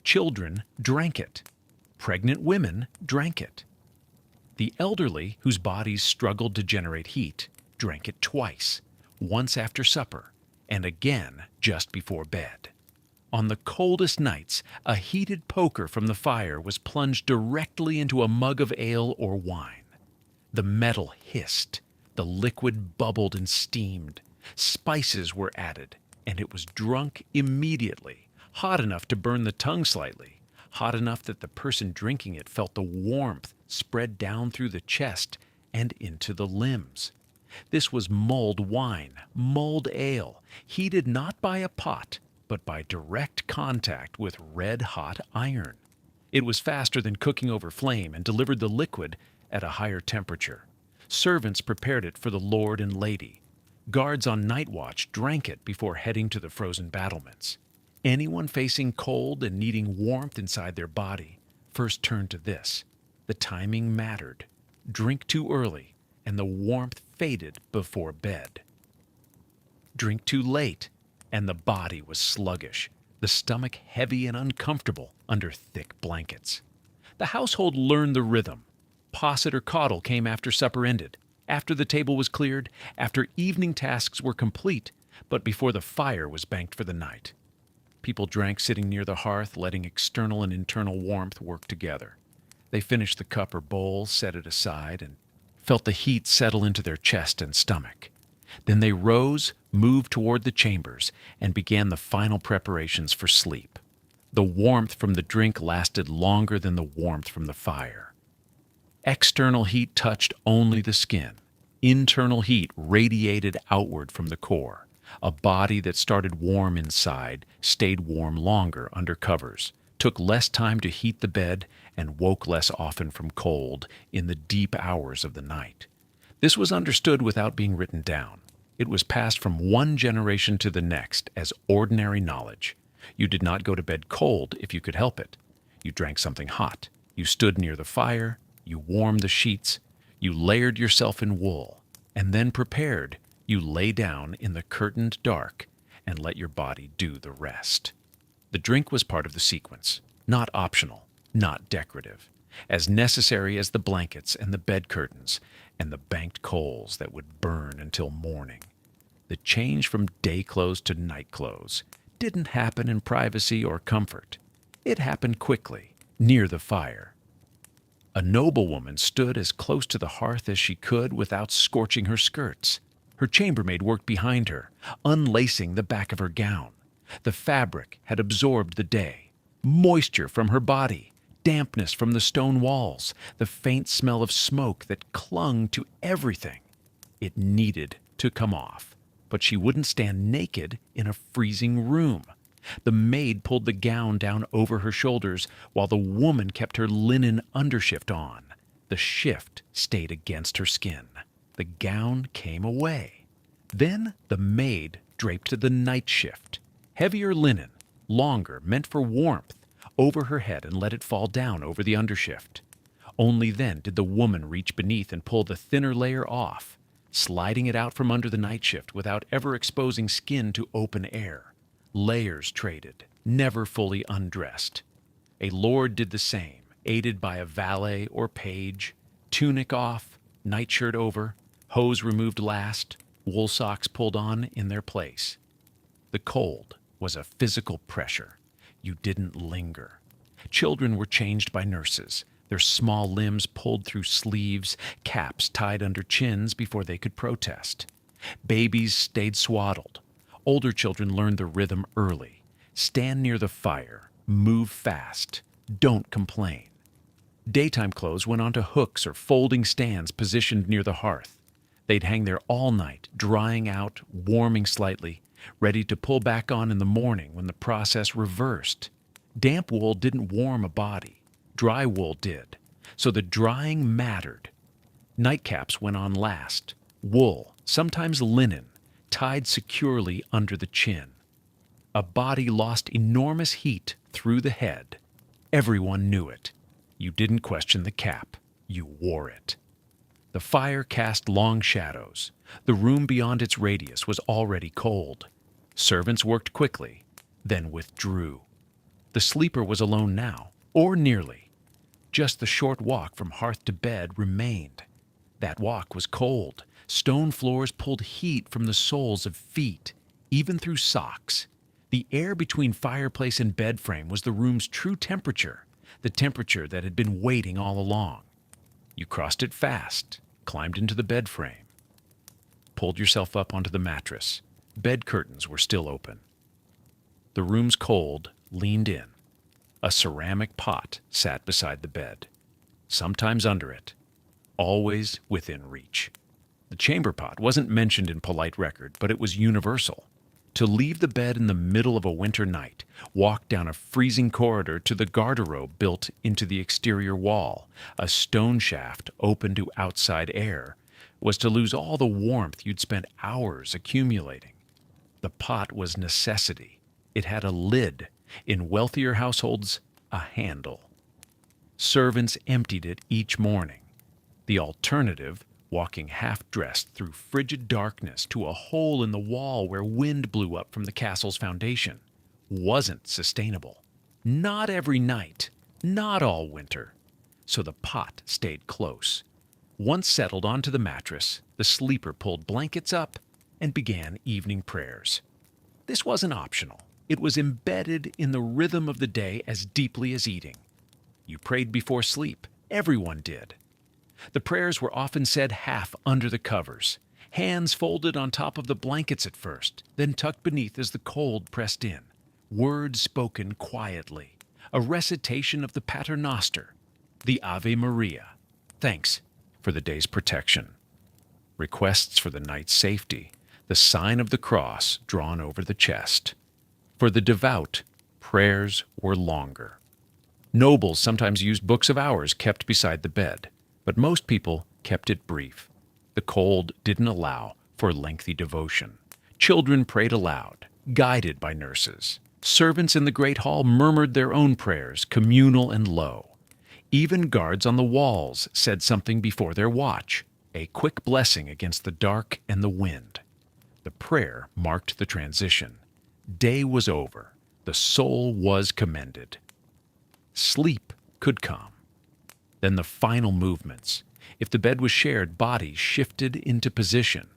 Children drank it. Pregnant women drank it. The elderly, whose bodies struggled to generate heat, drank it twice, once after supper, and again just before bed. On the coldest nights, a heated poker from the fire was plunged directly into a mug of ale or wine. The metal hissed, the liquid bubbled and steamed, spices were added, and it was drunk immediately, hot enough to burn the tongue slightly, hot enough that the person drinking it felt the warmth spread down through the chest and into the limbs. This was mulled wine, mulled ale, heated not by a pot, but by direct contact with red-hot iron. It was faster than cooking over flame and delivered the liquid at a higher temperature. Servants prepared it for the lord and lady. Guards on night watch drank it before heading to the frozen battlements. Anyone facing cold and needing warmth inside their body first turned to this. The timing mattered. Drink too early, and the warmth faded before bed. Drink too late, and the body was sluggish, the stomach heavy and uncomfortable under thick blankets. The household learned the rhythm. Posset or caudle came after supper ended, after the table was cleared, after evening tasks were complete, but before the fire was banked for the night. People drank sitting near the hearth, letting external and internal warmth work together. They finished the cup or bowl, set it aside, and felt the heat settle into their chest and stomach. Then they rose, moved toward the chambers, and began the final preparations for sleep. The warmth from the drink lasted longer than the warmth from the fire. External heat touched only the skin. Internal heat radiated outward from the core. A body that started warm inside stayed warm longer under covers, took less time to heat the bed, and woke less often from cold in the deep hours of the night. This was understood without being written down. It was passed from one generation to the next as ordinary knowledge. You did not go to bed cold if you could help it. You drank something hot. You stood near the fire. You warmed the sheets. You layered yourself in wool. And then prepared, you lay down in the curtained dark and let your body do the rest. The drink was part of the sequence, not optional, not decorative, as necessary as the blankets and the bed curtains and the banked coals that would burn until morning. The change from day clothes to night clothes didn't happen in privacy or comfort. It happened quickly, near the fire. A noblewoman stood as close to the hearth as she could without scorching her skirts. Her chambermaid worked behind her, unlacing the back of her gown. The fabric had absorbed the day, moisture from her body, dampness from the stone walls, the faint smell of smoke that clung to everything. It needed to come off, but she wouldn't stand naked in a freezing room. The maid pulled the gown down over her shoulders while the woman kept her linen undershift on. The shift stayed against her skin. The gown came away. Then the maid draped the night shift, heavier linen, longer, meant for warmth, over her head and let it fall down over the undershift. Only then did the woman reach beneath and pull the thinner layer off, sliding it out from under the night shift without ever exposing skin to open air. Layers traded, never fully undressed. A lord did the same, aided by a valet or page, tunic off, nightshirt over, hose removed last, wool socks pulled on in their place. The cold was a physical pressure. You didn't linger. Children were changed by nurses, their small limbs pulled through sleeves, caps tied under chins before they could protest. Babies stayed swaddled. Older children learned the rhythm early. Stand near the fire, move fast, don't complain. Daytime clothes went onto hooks or folding stands positioned near the hearth. They'd hang there all night, drying out, warming slightly, ready to pull back on in the morning when the process reversed. Damp wool didn't warm a body. Dry wool did. So the drying mattered. Nightcaps went on last. Wool, sometimes linen, tied securely under the chin. A body lost enormous heat through the head. Everyone knew it. You didn't question the cap. You wore it. The fire cast long shadows. The room beyond its radius was already cold. Servants worked quickly, then withdrew. The sleeper was alone now, or nearly. Just the short walk from hearth to bed remained. That walk was cold. Stone floors pulled heat from the soles of feet, even through socks. The air between fireplace and bed frame was the room's true temperature, the temperature that had been waiting all along. You crossed it fast, climbed into the bed frame, pulled yourself up onto the mattress. Bed curtains were still open. The room's cold leaned in. A ceramic pot sat beside the bed, sometimes under it, always within reach. The chamber pot wasn't mentioned in polite record, but it was universal. To leave the bed in the middle of a winter night, walk down a freezing corridor to the garderobe built into the exterior wall, a stone shaft open to outside air, was to lose all the warmth you'd spent hours accumulating. The pot was necessity. It had a lid. In wealthier households, a handle. Servants emptied it each morning. The alternative, walking half-dressed through frigid darkness to a hole in the wall where wind blew up from the castle's foundation, wasn't sustainable. Not every night, not all winter. So the pot stayed close. Once settled onto the mattress, the sleeper pulled blankets up and began evening prayers. This wasn't optional. It was embedded in the rhythm of the day as deeply as eating. You prayed before sleep. Everyone did. The prayers were often said half under the covers, hands folded on top of the blankets at first, then tucked beneath as the cold pressed in. Words spoken quietly. A recitation of the Pater Noster, the Ave Maria. Thanks for the day's protection. Requests for the night's safety. The sign of the cross drawn over the chest. For the devout, prayers were longer. Nobles sometimes used books of hours kept beside the bed, but most people kept it brief. The cold didn't allow for lengthy devotion. Children prayed aloud, guided by nurses. Servants in the great hall murmured their own prayers, communal and low. Even guards on the walls said something before their watch, a quick blessing against the dark and the wind. The prayer marked the transition. Day was over. The soul was commended. Sleep could come. Then the final movements. If the bed was shared, bodies shifted into position.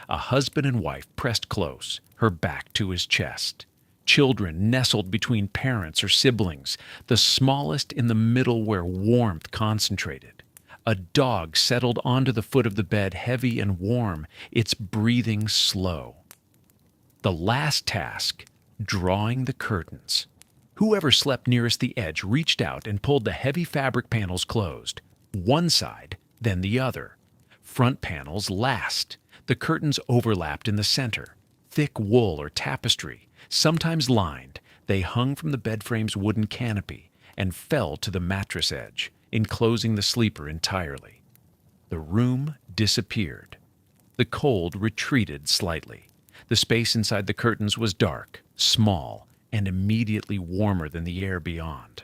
A husband and wife pressed close, her back to his chest. Children nestled between parents or siblings, the smallest in the middle where warmth concentrated. A dog settled onto the foot of the bed, heavy and warm, its breathing slow. The last task, drawing the curtains. Whoever slept nearest the edge reached out and pulled the heavy fabric panels closed, one side, then the other. Front panels last. The curtains overlapped in the center. Thick wool or tapestry, sometimes lined, they hung from the bed frame's wooden canopy and fell to the mattress edge, enclosing the sleeper entirely. The room disappeared. The cold retreated slightly. The space inside the curtains was dark, small, and immediately warmer than the air beyond.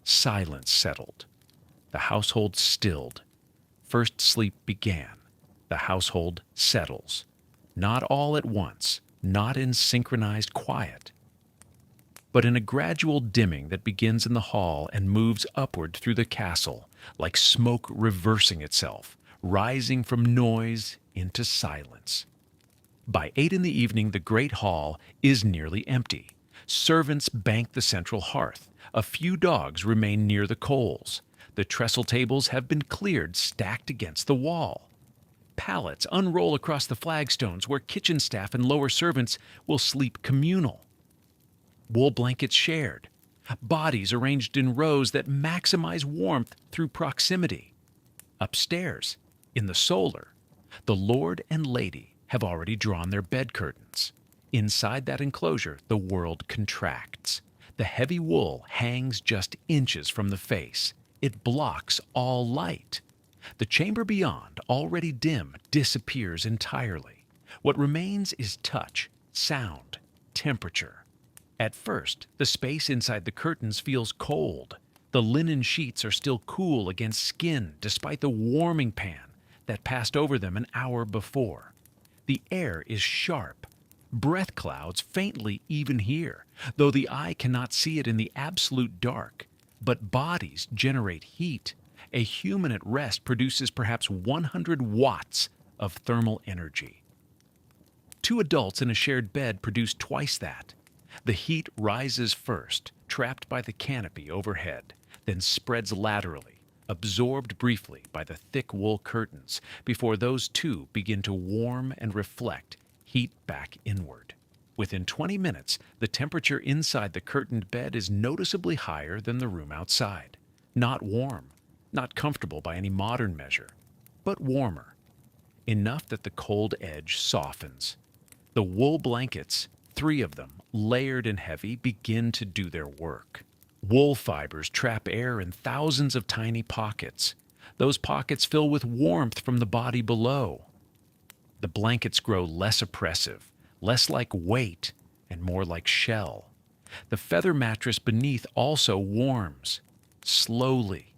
Silence settled. The household stilled. First sleep began. The household settles. Not all at once, not in synchronized quiet, but in a gradual dimming that begins in the hall and moves upward through the castle, like smoke reversing itself, rising from noise into silence. By 8 in the evening, the great hall is nearly empty. Servants bank the central hearth. A few dogs remain near the coals. The trestle tables have been cleared, stacked against the wall. Pallets unroll across the flagstones where kitchen staff and lower servants will sleep communal. Wool blankets shared. Bodies arranged in rows that maximize warmth through proximity. Upstairs, in the solar, the lord and lady have already drawn their bed curtains. Inside that enclosure, the world contracts. The heavy wool hangs just inches from the face. It blocks all light. The chamber beyond, already dim, disappears entirely. What remains is touch, sound, temperature. At first, the space inside the curtains feels cold. The linen sheets are still cool against skin despite the warming pan that passed over them an hour before. The air is sharp. Breath clouds faintly even here, though the eye cannot see it in the absolute dark. But bodies generate heat. A human at rest produces perhaps 100 watts of thermal energy. 2 adults in a shared bed produce twice that. The heat rises first, trapped by the canopy overhead, then spreads laterally, absorbed briefly by the thick wool curtains, before those two begin to warm and reflect heat back inward. Within 20 minutes, the temperature inside the curtained bed is noticeably higher than the room outside. Not warm, not comfortable by any modern measure, but warmer. Enough that the cold edge softens. The wool blankets, 3 of them, layered and heavy, begin to do their work. Wool fibers trap air in thousands of tiny pockets. Those pockets fill with warmth from the body below. The blankets grow less oppressive, less like weight, and more like shell. The feather mattress beneath also warms, slowly.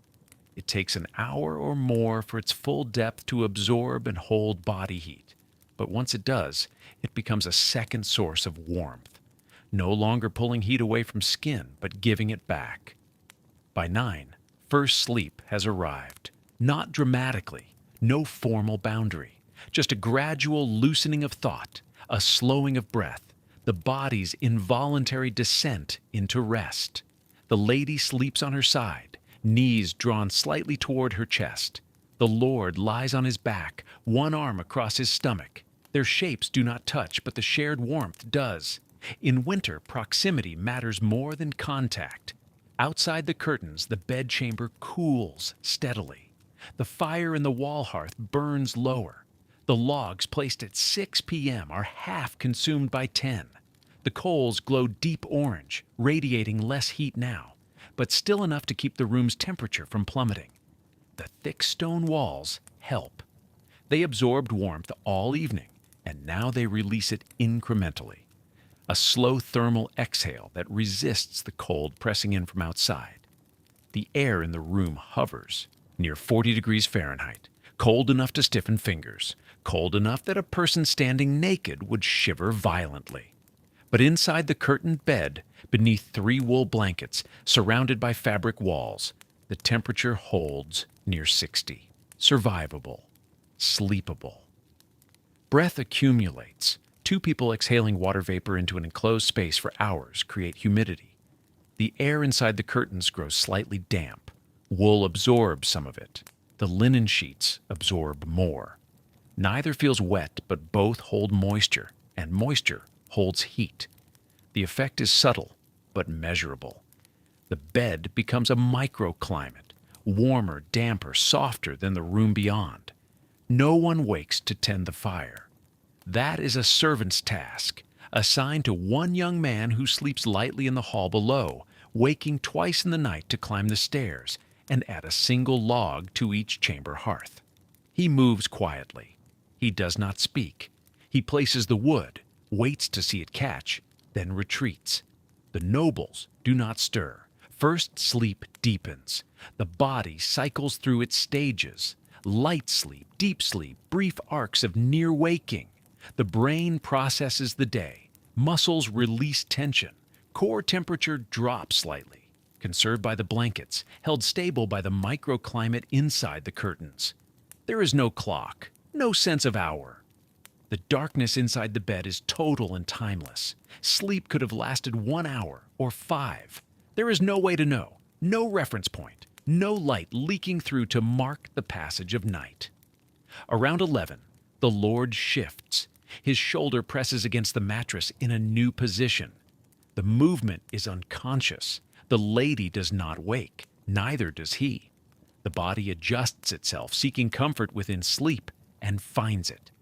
It takes an hour or more for its full depth to absorb and hold body heat. But once it does, it becomes a second source of warmth, no longer pulling heat away from skin, but giving it back. By 9, first sleep has arrived. Not dramatically, no formal boundary. Just a gradual loosening of thought, a slowing of breath, the body's involuntary descent into rest. The lady sleeps on her side, knees drawn slightly toward her chest. The lord lies on his back, one arm across his stomach. Their shapes do not touch, but the shared warmth does. In winter, proximity matters more than contact. Outside the curtains, the bedchamber cools steadily. The fire in the wall hearth burns lower. The logs placed at 6 p.m. are half consumed by 10. The coals glow deep orange, radiating less heat now, but still enough to keep the room's temperature from plummeting. The thick stone walls help. They absorbed warmth all evening, and now they release it incrementally. A slow thermal exhale that resists the cold pressing in from outside. The air in the room hovers near 40 degrees Fahrenheit, cold enough to stiffen fingers, cold enough that a person standing naked would shiver violently. But inside the curtained bed, beneath 3 wool blankets, surrounded by fabric walls, the temperature holds near 60. Survivable, sleepable. Breath accumulates, Two people exhaling water vapor into an enclosed space for hours create humidity. The air inside the curtains grows slightly damp. Wool absorbs some of it. The linen sheets absorb more. Neither feels wet, but both hold moisture, and moisture holds heat. The effect is subtle, but measurable. The bed becomes a microclimate, warmer, damper, softer than the room beyond. No one wakes to tend the fire. That is a servant's task, assigned to one young man who sleeps lightly in the hall below, waking twice in the night to climb the stairs and add a single log to each chamber hearth. He moves quietly. He does not speak. He places the wood, waits to see it catch, then retreats. The nobles do not stir. First sleep deepens. The body cycles through its stages. Light sleep, deep sleep, brief arcs of near waking. The brain processes the day. Muscles release tension. Core temperature drops slightly, conserved by the blankets, held stable by the microclimate inside the curtains. There is no clock, no sense of hour. The darkness inside the bed is total and timeless. Sleep could have lasted 1 hour or 5. There is no way to know, no reference point, no light leaking through to mark the passage of night. Around 11, the Lord shifts. His shoulder presses against the mattress in a new position. The movement is unconscious. The lady does not wake, neither does he. The body adjusts itself, seeking comfort within sleep, and finds it.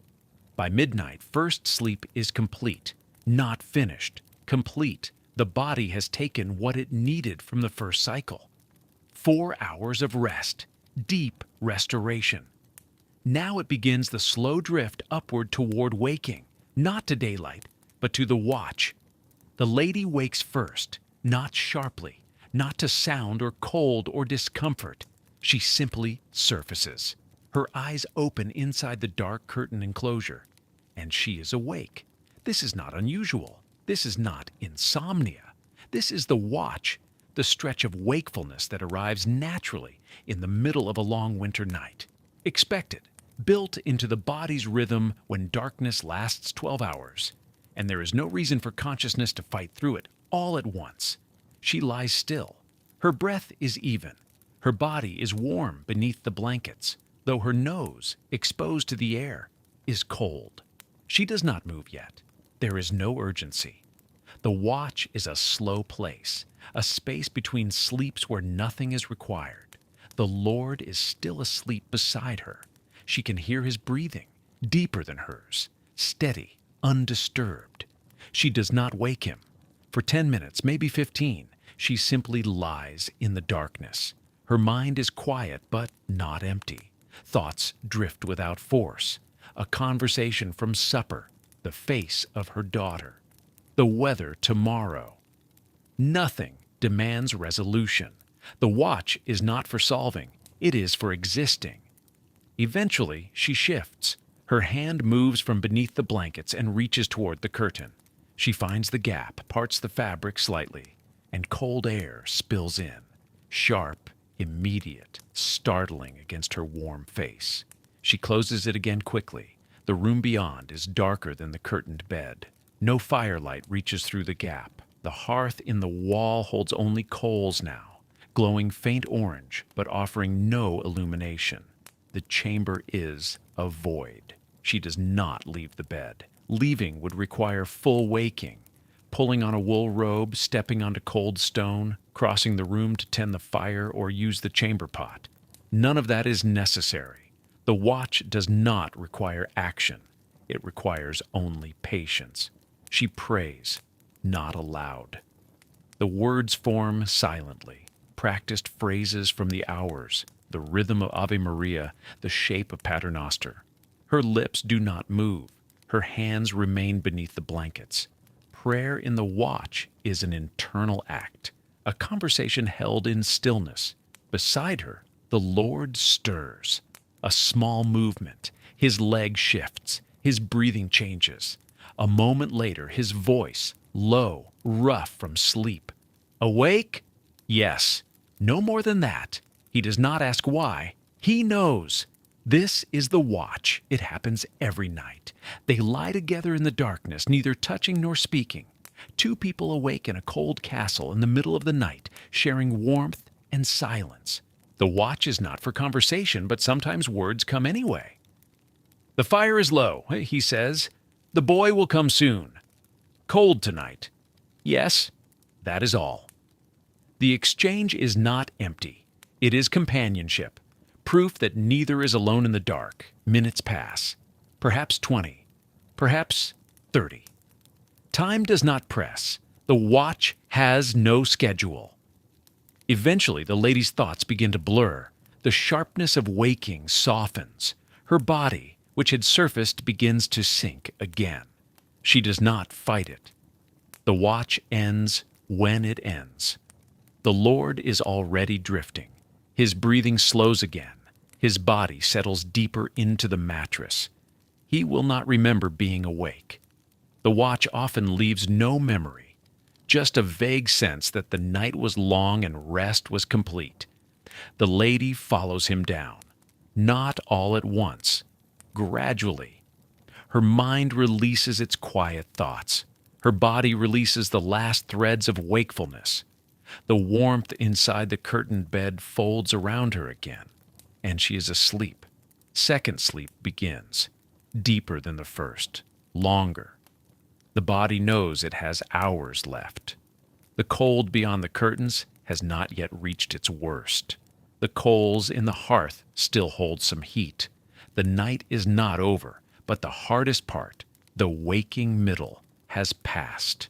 By midnight, first sleep is complete, not finished, complete. The body has taken what it needed from the first cycle. 4 hours of rest, deep restoration. Now it begins the slow drift upward toward waking, not to daylight, but to the watch. The lady wakes first, not sharply, not to sound or cold or discomfort. She simply surfaces. Her eyes open inside the dark curtain enclosure, and she is awake. This is not unusual. This is not insomnia. This is the watch, the stretch of wakefulness that arrives naturally in the middle of a long winter night. Expected, built into the body's rhythm when darkness lasts 12 hours, and there is no reason for consciousness to fight through it all at once. She lies still. Her breath is even. Her body is warm beneath the blankets, though her nose, exposed to the air, is cold. She does not move yet. There is no urgency. The watch is a slow place, a space between sleeps where nothing is required. The Lord is still asleep beside her. She can hear his breathing, deeper than hers, steady, undisturbed. She does not wake him. For 10 minutes, maybe 15, she simply lies in the darkness. Her mind is quiet but not empty. Thoughts drift without force. A conversation from supper, the face of her daughter, the weather tomorrow. Nothing demands resolution. The watch is not for solving, it is for existing. Eventually, she shifts. Her hand moves from beneath the blankets and reaches toward the curtain. She finds the gap, parts the fabric slightly, and cold air spills in, sharp, immediate, startling against her warm face. She closes it again quickly. The room beyond is darker than the curtained bed. No firelight reaches through the gap. The hearth in the wall holds only coals now, glowing faint orange but offering no illumination. The chamber is a void. She does not leave the bed. Leaving would require full waking. Pulling on a wool robe, stepping onto cold stone, crossing the room to tend the fire or use the chamber pot. None of that is necessary. The watch does not require action. It requires only patience. She prays, not aloud. The words form silently, practiced phrases from the hours, the rhythm of Ave Maria, the shape of Paternoster. Her lips do not move. Her hands remain beneath the blankets. Prayer in the watch is an internal act, a conversation held in stillness. Beside her, the Lord stirs. A small movement. His leg shifts. His breathing changes. A moment later, his voice, low, rough from sleep. Awake? Yes. No more than that. He does not ask why. He knows. This is the watch. It happens every night. They lie together in the darkness, neither touching nor speaking. Two people awake in a cold castle in the middle of the night, sharing warmth and silence. The watch is not for conversation, but sometimes words come anyway. "The fire is low," he says. "The boy will come soon. Cold tonight." Yes, that is all. The exchange is not empty. It is companionship, proof that neither is alone in the dark. Minutes pass, perhaps 20, perhaps 30. Time does not press. The watch has no schedule. Eventually, the lady's thoughts begin to blur. The sharpness of waking softens. Her body, which had surfaced, begins to sink again. She does not fight it. The watch ends when it ends. The Lord is already drifting. His breathing slows again. His body settles deeper into the mattress. He will not remember being awake. The watch often leaves no memory, just a vague sense that the night was long and rest was complete. The lady follows him down, not all at once, gradually. Her mind releases its quiet thoughts. Her body releases the last threads of wakefulness. The warmth inside the curtained bed folds around her again, and she is asleep. Second sleep begins, deeper than the first, longer. The body knows it has hours left. The cold beyond the curtains has not yet reached its worst. The coals in the hearth still hold some heat. The night is not over, but the hardest part, the waking middle, has passed.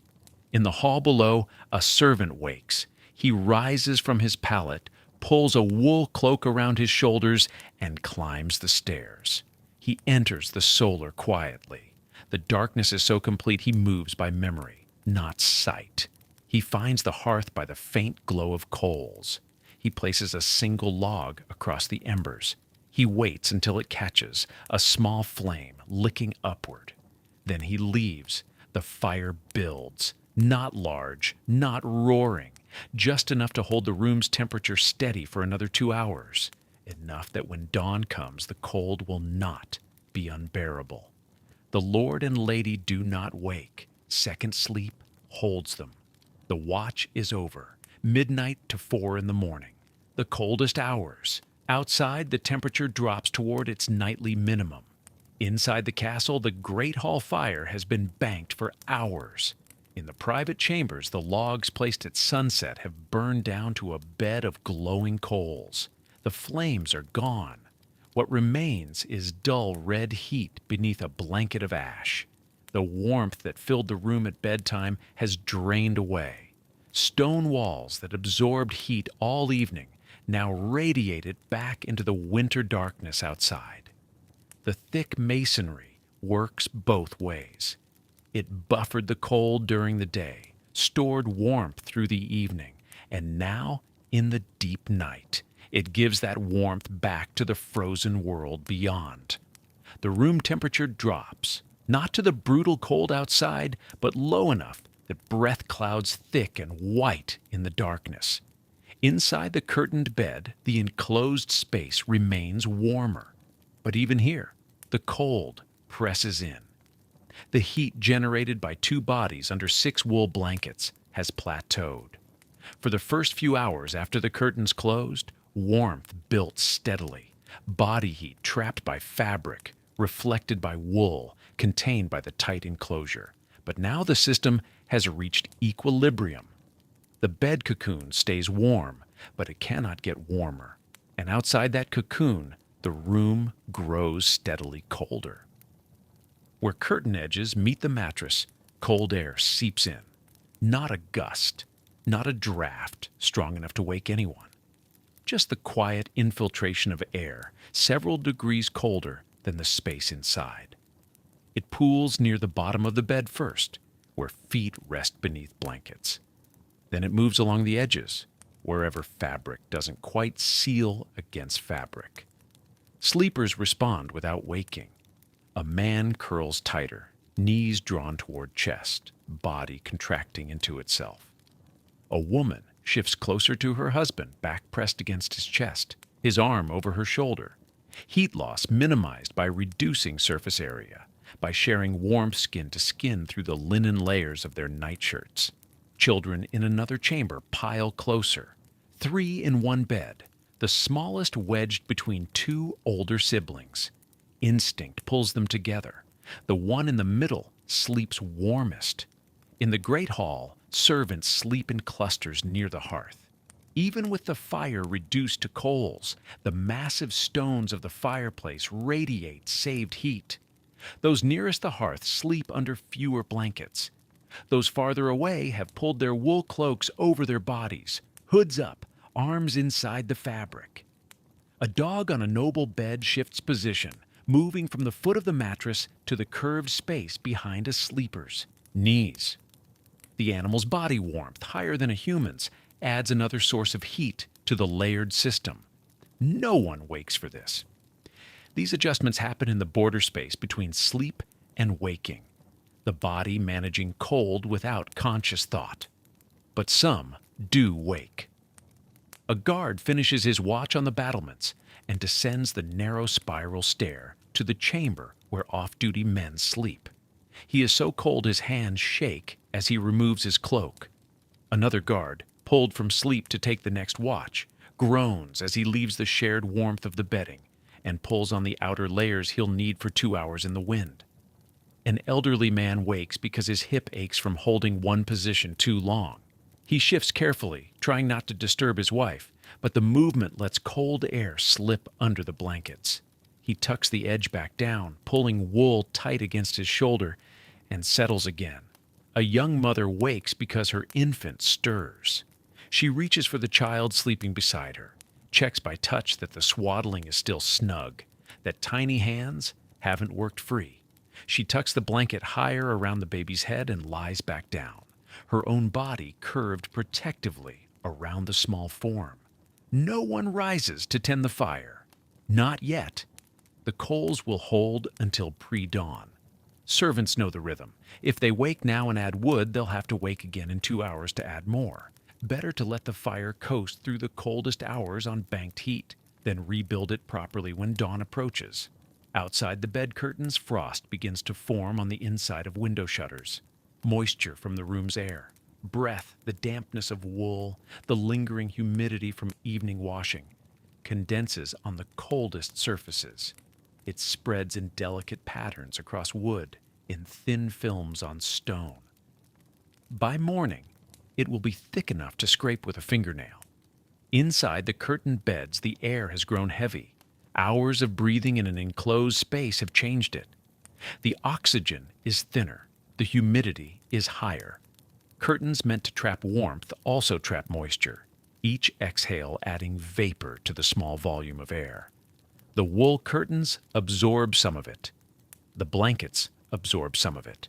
In the hall below, a servant wakes. He rises from his pallet, pulls a wool cloak around his shoulders, and climbs the stairs. He enters the solar quietly. The darkness is so complete he moves by memory, not sight. He finds the hearth by the faint glow of coals. He places a single log across the embers. He waits until it catches, a small flame licking upward. Then he leaves. The fire builds, not large, not roaring, just enough to hold the room's temperature steady for another 2 hours, enough that when dawn comes the cold will not be unbearable. The Lord and Lady do not wake. Second sleep holds them. The watch is over, midnight to 4 in the morning, the coldest hours. Outside, the temperature drops toward its nightly minimum. Inside the castle, the great hall fire has been banked for hours. In the private chambers, the logs placed at sunset have burned down to a bed of glowing coals. The flames are gone. What remains is dull red heat beneath a blanket of ash. The warmth that filled the room at bedtime has drained away. Stone walls that absorbed heat all evening now radiate it back into the winter darkness outside. The thick masonry works both ways. It buffered the cold during the day, stored warmth through the evening, and now, in the deep night, it gives that warmth back to the frozen world beyond. The room temperature drops, not to the brutal cold outside, but low enough that breath clouds thick and white in the darkness. Inside the curtained bed, the enclosed space remains warmer. But even here, the cold presses in. The heat generated by two bodies under 6 wool blankets has plateaued. For the first few hours after the curtains closed, warmth built steadily. Body heat trapped by fabric, reflected by wool, contained by the tight enclosure. But now the system has reached equilibrium. The bed cocoon stays warm, but it cannot get warmer. And outside that cocoon, the room grows steadily colder. Where curtain edges meet the mattress, cold air seeps in. Not a gust, not a draft strong enough to wake anyone. Just the quiet infiltration of air, several degrees colder than the space inside. It pools near the bottom of the bed first, where feet rest beneath blankets. Then it moves along the edges, wherever fabric doesn't quite seal against fabric. Sleepers respond without waking. A man curls tighter, knees drawn toward chest, body contracting into itself. A woman shifts closer to her husband, back pressed against his chest, his arm over her shoulder. Heat loss minimized by reducing surface area, by sharing warmth skin to skin through the linen layers of their nightshirts. Children in another chamber pile closer, 3 in one bed, the smallest wedged between 2 older siblings. Instinct pulls them together. The one in the middle sleeps warmest. In the great hall, servants sleep in clusters near the hearth. Even with the fire reduced to coals, the massive stones of the fireplace radiate saved heat. Those nearest the hearth sleep under fewer blankets. Those farther away have pulled their wool cloaks over their bodies, hoods up, arms inside the fabric. A dog on a noble bed shifts position, moving from the foot of the mattress to the curved space behind a sleeper's knees. The animal's body warmth, higher than a human's, adds another source of heat to the layered system. No one wakes for this. These adjustments happen in the border space between sleep and waking, the body managing cold without conscious thought. But some do wake. A guard finishes his watch on the battlements and descends the narrow spiral stair to the chamber where off-duty men sleep. He is so cold his hands shake as he removes his cloak. Another guard, pulled from sleep to take the next watch, groans as he leaves the shared warmth of the bedding and pulls on the outer layers he'll need for 2 hours in the wind. An elderly man wakes because his hip aches from holding one position too long. He shifts carefully, trying not to disturb his wife, but the movement lets cold air slip under the blankets. He tucks the edge back down, pulling wool tight against his shoulder, and settles again. A young mother wakes because her infant stirs. She reaches for the child sleeping beside her, checks by touch that the swaddling is still snug, that tiny hands haven't worked free. She tucks the blanket higher around the baby's head and lies back down, her own body curved protectively around the small form. No one rises to tend the fire. Not yet. The coals will hold until pre-dawn. Servants know the rhythm. If they wake now and add wood, they'll have to wake again in 2 hours to add more. Better to let the fire coast through the coldest hours on banked heat, then rebuild it properly when dawn approaches. Outside the bed curtains, frost begins to form on the inside of window shutters. Moisture from the room's air, breath, the dampness of wool, the lingering humidity from evening washing, condenses on the coldest surfaces. It spreads in delicate patterns across wood, in thin films on stone. By morning, it will be thick enough to scrape with a fingernail. Inside the curtained beds, the air has grown heavy. Hours of breathing in an enclosed space have changed it. The oxygen is thinner. The humidity is higher. Curtains meant to trap warmth also trap moisture, each exhale adding vapor to the small volume of air. The wool curtains absorb some of it. The blankets absorb some of it.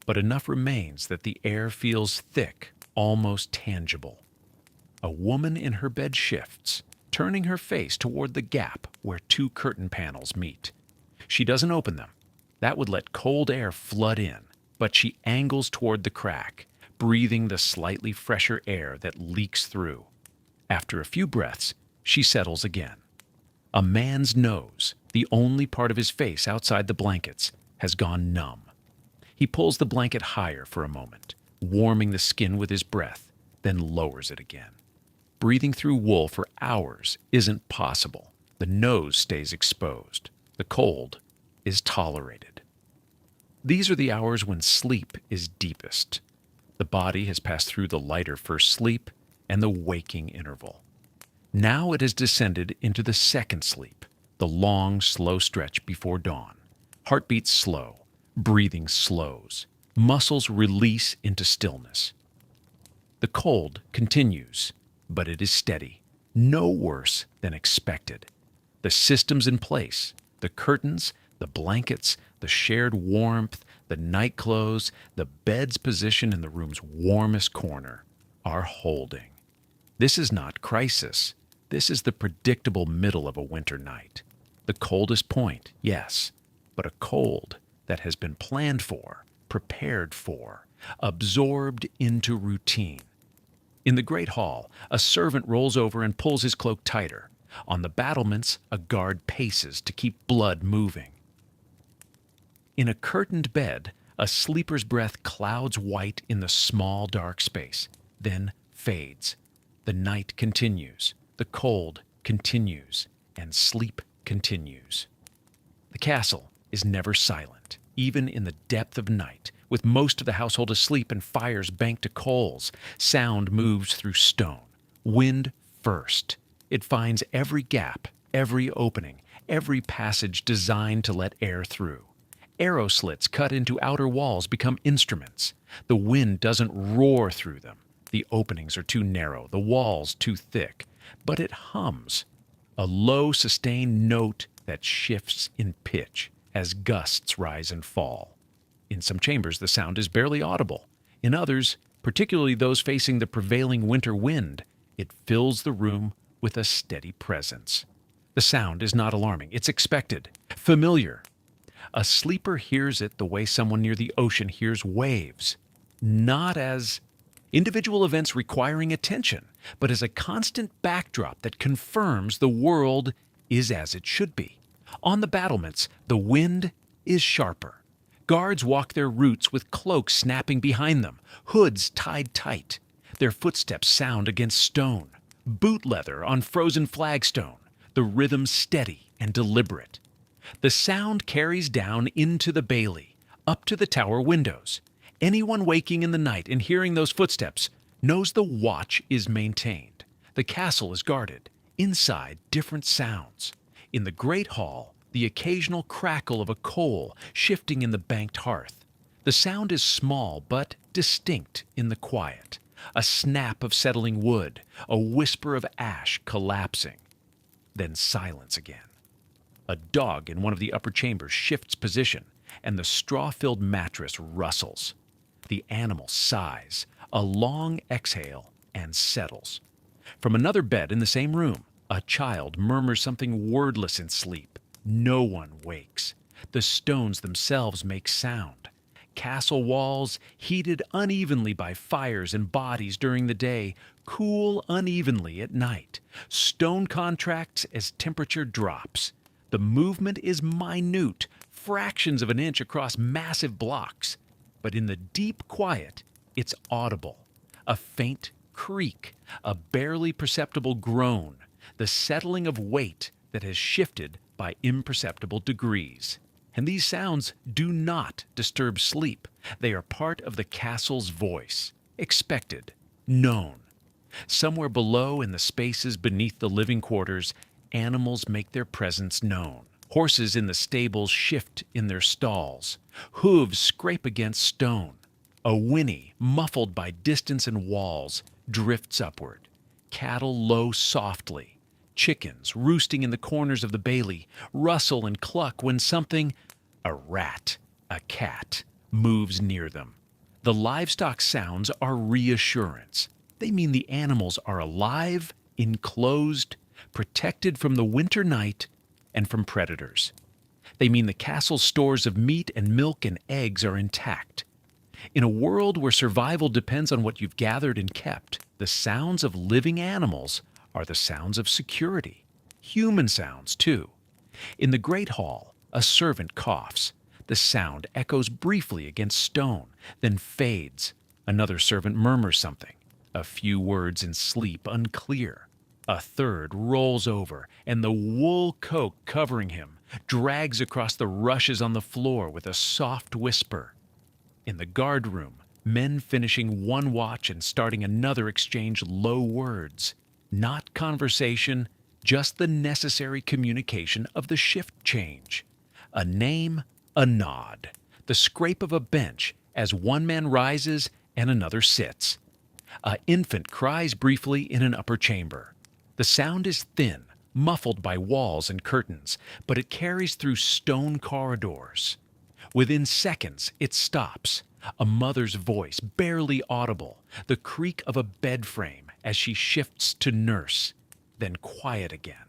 But enough remains that the air feels thick, almost tangible. A woman in her bed shifts, turning her face toward the gap where 2 curtain panels meet. She doesn't open them. That would let cold air flood in, but she angles toward the crack, breathing the slightly fresher air that leaks through. After a few breaths, she settles again. A man's nose, the only part of his face outside the blankets, has gone numb. He pulls the blanket higher for a moment, warming the skin with his breath, then lowers it again. Breathing through wool for hours isn't possible. The nose stays exposed. The cold is tolerated. These are the hours when sleep is deepest. The body has passed through the lighter first sleep and the waking interval. Now it has descended into the second sleep, the long, slow stretch before dawn. Heartbeats slow, breathing slows, muscles release into stillness. The cold continues, but it is steady, no worse than expected. The systems in place, the curtains, the blankets, the shared warmth, the night clothes, the bed's position in the room's warmest corner, are holding. This is not crisis. This is the predictable middle of a winter night. The coldest point, yes, but a cold that has been planned for, prepared for, absorbed into routine. In the great hall, a servant rolls over and pulls his cloak tighter. On the battlements, a guard paces to keep blood moving. In a curtained bed, a sleeper's breath clouds white in the small dark space, then fades. The night continues, the cold continues, and sleep continues. The castle is never silent, even in the depth of night. With most of the household asleep and fires banked to coals, sound moves through stone. Wind first. It finds every gap, every opening, every passage designed to let air through. Arrow slits cut into outer walls become instruments. The wind doesn't roar through them. The openings are too narrow, the walls too thick. But it hums, a low, sustained note that shifts in pitch as gusts rise and fall. In some chambers, the sound is barely audible. In others, particularly those facing the prevailing winter wind, it fills the room with a steady presence. The sound is not alarming. It's expected, familiar. A sleeper hears it the way someone near the ocean hears waves, not as individual events requiring attention, but as a constant backdrop that confirms the world is as it should be. On the battlements, the wind is sharper. Guards walk their routes with cloaks snapping behind them, hoods tied tight. Their footsteps sound against stone, boot leather on frozen flagstone, the rhythm steady and deliberate. The sound carries down into the bailey, up to the tower windows. Anyone waking in the night and hearing those footsteps knows the watch is maintained. The castle is guarded. Inside, different sounds. In the great hall, the occasional crackle of a coal shifting in the banked hearth. The sound is small but distinct in the quiet. A snap of settling wood, a whisper of ash collapsing. Then silence again. A dog in one of the upper chambers shifts position, and the straw-filled mattress rustles. The animal sighs, a long exhale, and settles. From another bed in the same room, a child murmurs something wordless in sleep. No one wakes. The stones themselves make sound. Castle walls, heated unevenly by fires and bodies during the day, cool unevenly at night. Stone contracts as temperature drops. The movement is minute, fractions of an inch across massive blocks. But in the deep quiet, it's audible. A faint creak, a barely perceptible groan, the settling of weight that has shifted by imperceptible degrees. And these sounds do not disturb sleep. They are part of the castle's voice, expected, known. Somewhere below in the spaces beneath the living quarters, animals make their presence known. Horses in the stables shift in their stalls. Hooves scrape against stone. A whinny, muffled by distance and walls, drifts upward. Cattle low softly. Chickens, roosting in the corners of the bailey, rustle and cluck when something, a rat, a cat, moves near them. The livestock sounds are reassurance. They mean the animals are alive, enclosed, protected from the winter night and from predators. They mean the castle's stores of meat and milk and eggs are intact. In a world where survival depends on what you've gathered and kept, the sounds of living animals are the sounds of security. Human sounds, too. In the great hall, a servant coughs. The sound echoes briefly against stone, then fades. Another servant murmurs something. A few words in sleep, unclear. A third rolls over, and the wool coat covering him drags across the rushes on the floor with a soft whisper. In the guard room, men finishing one watch and starting another exchange low words. Not conversation, just the necessary communication of the shift change. A name, a nod, the scrape of a bench as one man rises and another sits. An infant cries briefly in an upper chamber. The sound is thin, muffled by walls and curtains, but it carries through stone corridors. Within seconds, it stops. A mother's voice, barely audible, the creak of a bed frame as she shifts to nurse, then quiet again.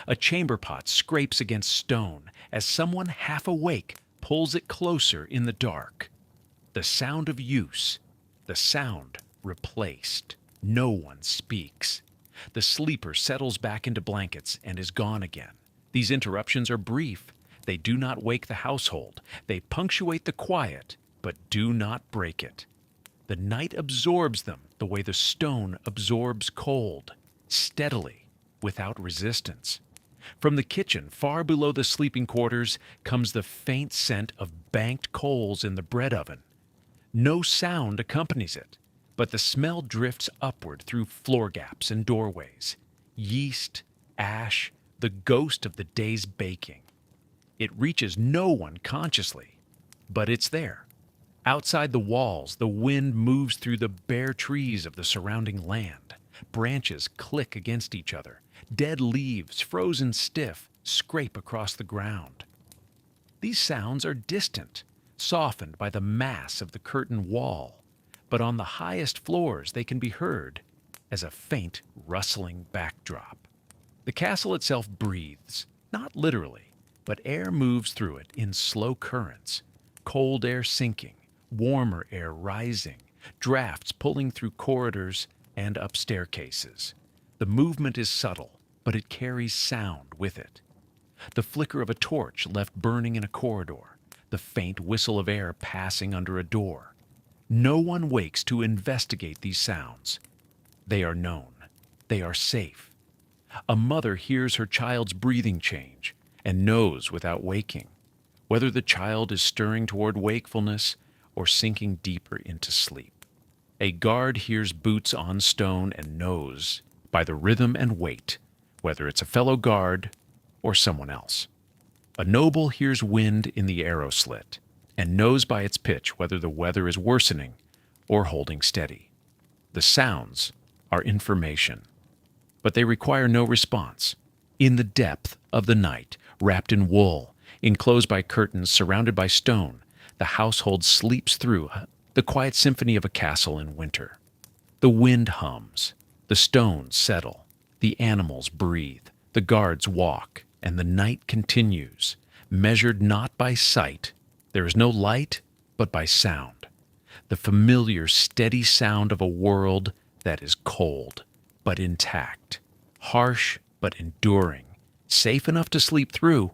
A chamber pot scrapes against stone as someone half awake pulls it closer in the dark. The sound of use, the sound replaced. No one speaks. The sleeper settles back into blankets and is gone again. These interruptions are brief. They do not wake the household. They punctuate the quiet, but do not break it. The night absorbs them the way the stone absorbs cold, steadily, without resistance. From the kitchen, far below the sleeping quarters, comes the faint scent of banked coals in the bread oven. No sound accompanies it, but the smell drifts upward through floor gaps and doorways. Yeast, ash, the ghost of the day's baking. It reaches no one consciously, but it's there. Outside the walls, the wind moves through the bare trees of the surrounding land. Branches click against each other. Dead leaves, frozen stiff, scrape across the ground. These sounds are distant, softened by the mass of the curtain wall, but on the highest floors they can be heard as a faint, rustling backdrop. The castle itself breathes, not literally, but air moves through it in slow currents, cold air sinking, warmer air rising, drafts pulling through corridors and up staircases. The movement is subtle, but it carries sound with it. The flicker of a torch left burning in a corridor, the faint whistle of air passing under a door. No one wakes to investigate these sounds. They are known. They are safe. A mother hears her child's breathing change and knows without waking whether the child is stirring toward wakefulness or sinking deeper into sleep. A guard hears boots on stone and knows, by the rhythm and weight, whether it's a fellow guard or someone else. A noble hears wind in the arrow slit and knows by its pitch whether the weather is worsening or holding steady. The sounds are information, but they require no response. In the depth of the night, wrapped in wool, enclosed by curtains, surrounded by stone, the household sleeps through the quiet symphony of a castle in winter. The wind hums, the stones settle, the animals breathe, the guards walk, and the night continues, measured not by sight. There is no light, but by sound. The familiar, steady sound of a world that is cold, but intact, harsh, but enduring, safe enough to sleep through.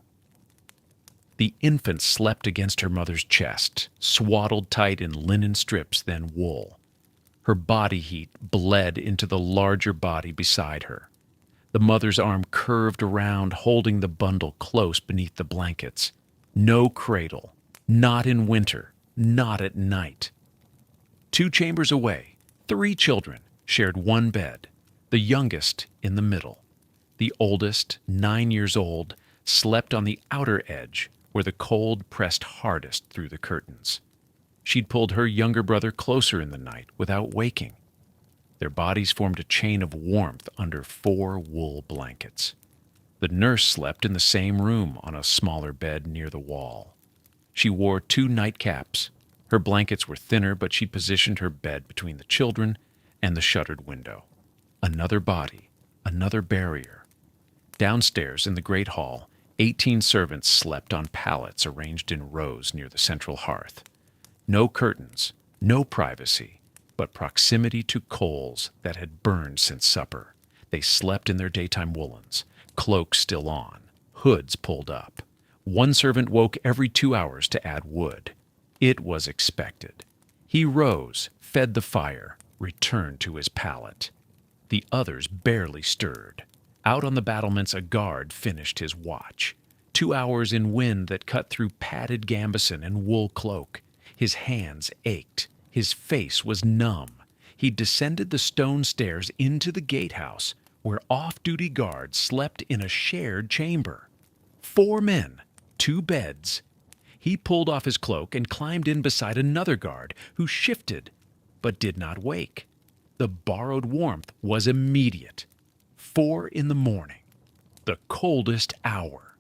The infant slept against her mother's chest, swaddled tight in linen strips, then wool. Her body heat bled into the larger body beside her. The mother's arm curved around, holding the bundle close beneath the blankets. No cradle, not in winter, not at night. 2 chambers away, 3 children shared one bed, the youngest in the middle. The oldest, 9 years old, slept on the outer edge where the cold pressed hardest through the curtains. She'd pulled her younger brother closer in the night without waking. Their bodies formed a chain of warmth under 4 wool blankets. The nurse slept in the same room on a smaller bed near the wall. She wore 2 nightcaps. Her blankets were thinner, but she positioned her bed between the children and the shuttered window. Another body, another barrier. Downstairs in the great hall, 18 servants slept on pallets arranged in rows near the central hearth. No curtains, no privacy, but proximity to coals that had burned since supper. They slept in their daytime woolens, cloaks still on, hoods pulled up. One servant woke every 2 hours to add wood. It was expected. He rose, fed the fire, returned to his pallet. The others barely stirred. Out on the battlements, a guard finished his watch. 2 hours in wind that cut through padded gambeson and wool cloak. His hands ached. His face was numb. He descended the stone stairs into the gatehouse, where off-duty guards slept in a shared chamber. 4 men, 2 beds. He pulled off his cloak and climbed in beside another guard, who shifted, but did not wake. The borrowed warmth was immediate. 4 in the morning, the coldest hour.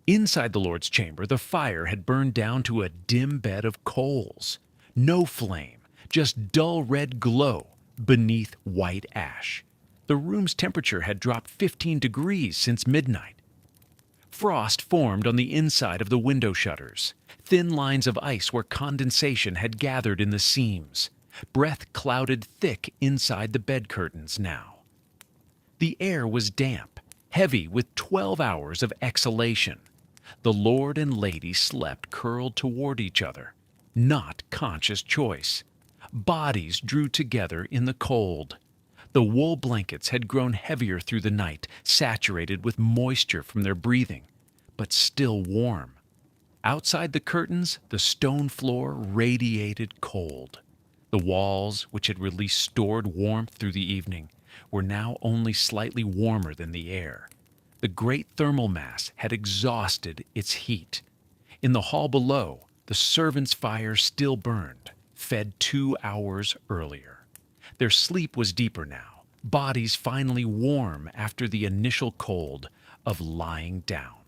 Inside the Lord's chamber, the fire had burned down to a dim bed of coals. No flame, just dull red glow beneath white ash. The room's temperature had dropped 15 degrees since midnight. Frost formed on the inside of the window shutters, thin lines of ice where condensation had gathered in the seams. Breath clouded thick inside the bed curtains now. The air was damp, heavy with 12 hours of exhalation. The lord and lady slept curled toward each other, not conscious choice. Bodies drew together in the cold. The wool blankets had grown heavier through the night, saturated with moisture from their breathing, but still warm. Outside the curtains, the stone floor radiated cold. The walls, which had released stored warmth through the evening, were now only slightly warmer than the air. The great thermal mass had exhausted its heat. In the hall below, the servants' fire still burned, fed 2 hours earlier. Their sleep was deeper now, bodies finally warm after the initial cold of lying down.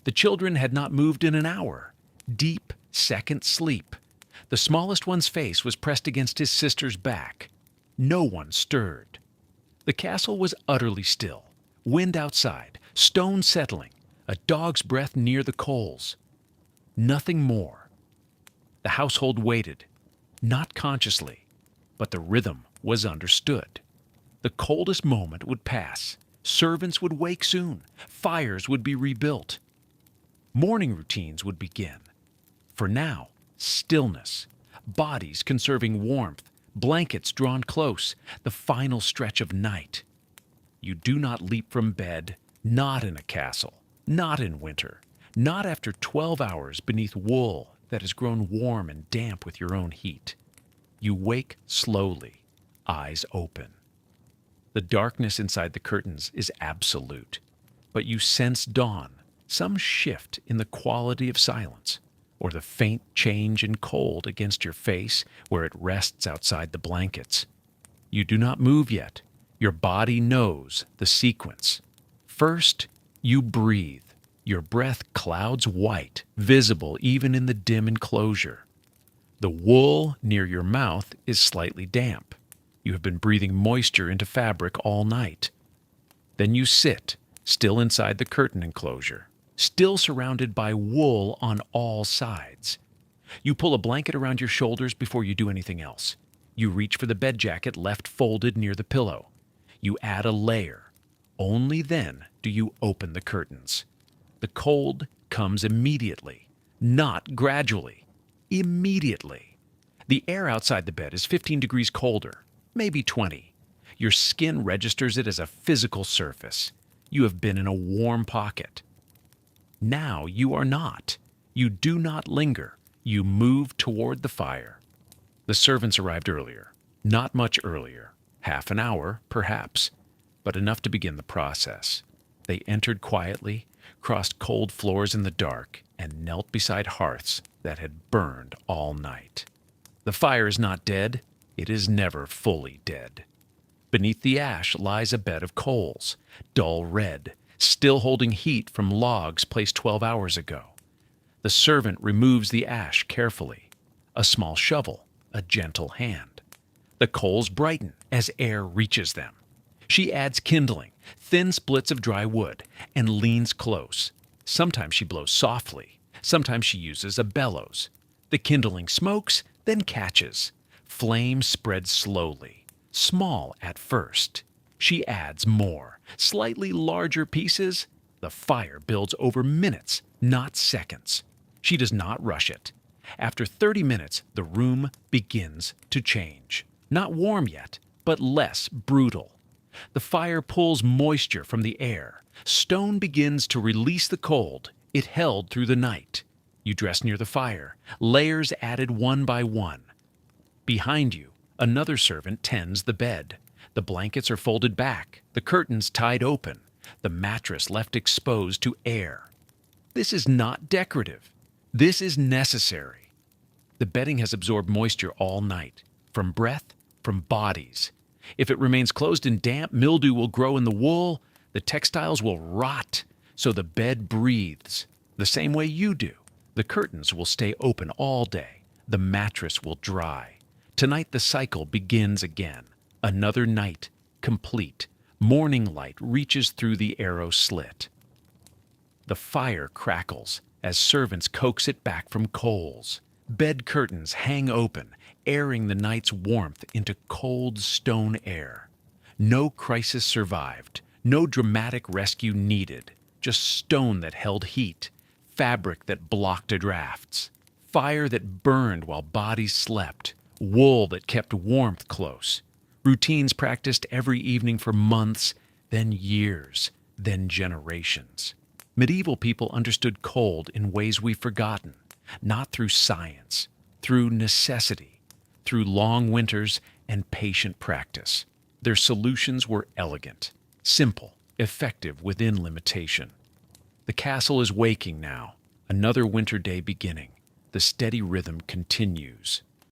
The children had not moved in an hour. Deep second sleep. The smallest one's face was pressed against his sister's back. No one stirred. The castle was utterly still. Wind outside, stone settling, a dog's breath near the coals. Nothing more. The household waited, not consciously, but the rhythm was understood. The coldest moment would pass. Servants would wake soon. Fires would be rebuilt. Morning routines would begin. For now, stillness, bodies conserving warmth, blankets drawn close, the final stretch of night. You do not leap from bed, not in a castle, not in winter, not after 12 hours beneath wool that has grown warm and damp with your own heat. You wake slowly, eyes open. The darkness inside the curtains is absolute, but you sense dawn, some shift in the quality of silence, or the faint change in cold against your face where it rests outside the blankets. You do not move yet. Your body knows the sequence. First, you breathe. Your breath clouds white, visible even in the dim enclosure. The wool near your mouth is slightly damp. You have been breathing moisture into fabric all night. Then you sit, still inside the curtain enclosure, still surrounded by wool on all sides. You pull a blanket around your shoulders before you do anything else. You reach for the bed jacket left folded near the pillow. You add a layer. Only then do you open the curtains. The cold comes immediately, not gradually. Immediately. The air outside the bed is 15 degrees colder, maybe 20. Your skin registers it as a physical surface. You have been in a warm pocket. Now you are not. You do not linger. You move toward the fire. The servants arrived earlier. Not much earlier. Half an hour, perhaps, but enough to begin the process. They entered quietly, crossed cold floors in the dark, and knelt beside hearths that had burned all night. The fire is not dead. It is never fully dead. Beneath the ash lies a bed of coals, dull red, still holding heat from logs placed 12 hours ago. The servant removes the ash carefully. A small shovel, a gentle hand. The coals brighten as air reaches them. She adds kindling, thin splits of dry wood, and leans close. Sometimes she blows softly. Sometimes she uses a bellows. The kindling smokes, then catches. Flame spreads slowly, small at first. She adds more, slightly larger pieces. The fire builds over minutes, not seconds. She does not rush it. After 30 minutes, the room begins to change. Not warm yet, but less brutal. The fire pulls moisture from the air. Stone begins to release the cold it held through the night. You dress near the fire, layers added one by one. Behind you, another servant tends the bed. The blankets are folded back, the curtains tied open, the mattress left exposed to air. This is not decorative. This is necessary. The bedding has absorbed moisture all night, from breath, from bodies. If it remains closed and damp, mildew will grow in the wool, the textiles will rot, so the bed breathes, the same way you do. The curtains will stay open all day. The mattress will dry. Tonight the cycle begins again. Another night, complete. Morning light reaches through the arrow slit. The fire crackles as servants coax it back from coals. Bed curtains hang open, airing the night's warmth into cold stone air. No crisis survived, no dramatic rescue needed, just stone that held heat, fabric that blocked drafts, fire that burned while bodies slept, wool that kept warmth close, routines practiced every evening for months, then years, then generations. Medieval people understood cold in ways we've forgotten, not through science, through necessity, through long winters and patient practice. Their solutions were elegant, simple, effective within limitation. The castle is waking now, another winter day beginning. The steady rhythm continues.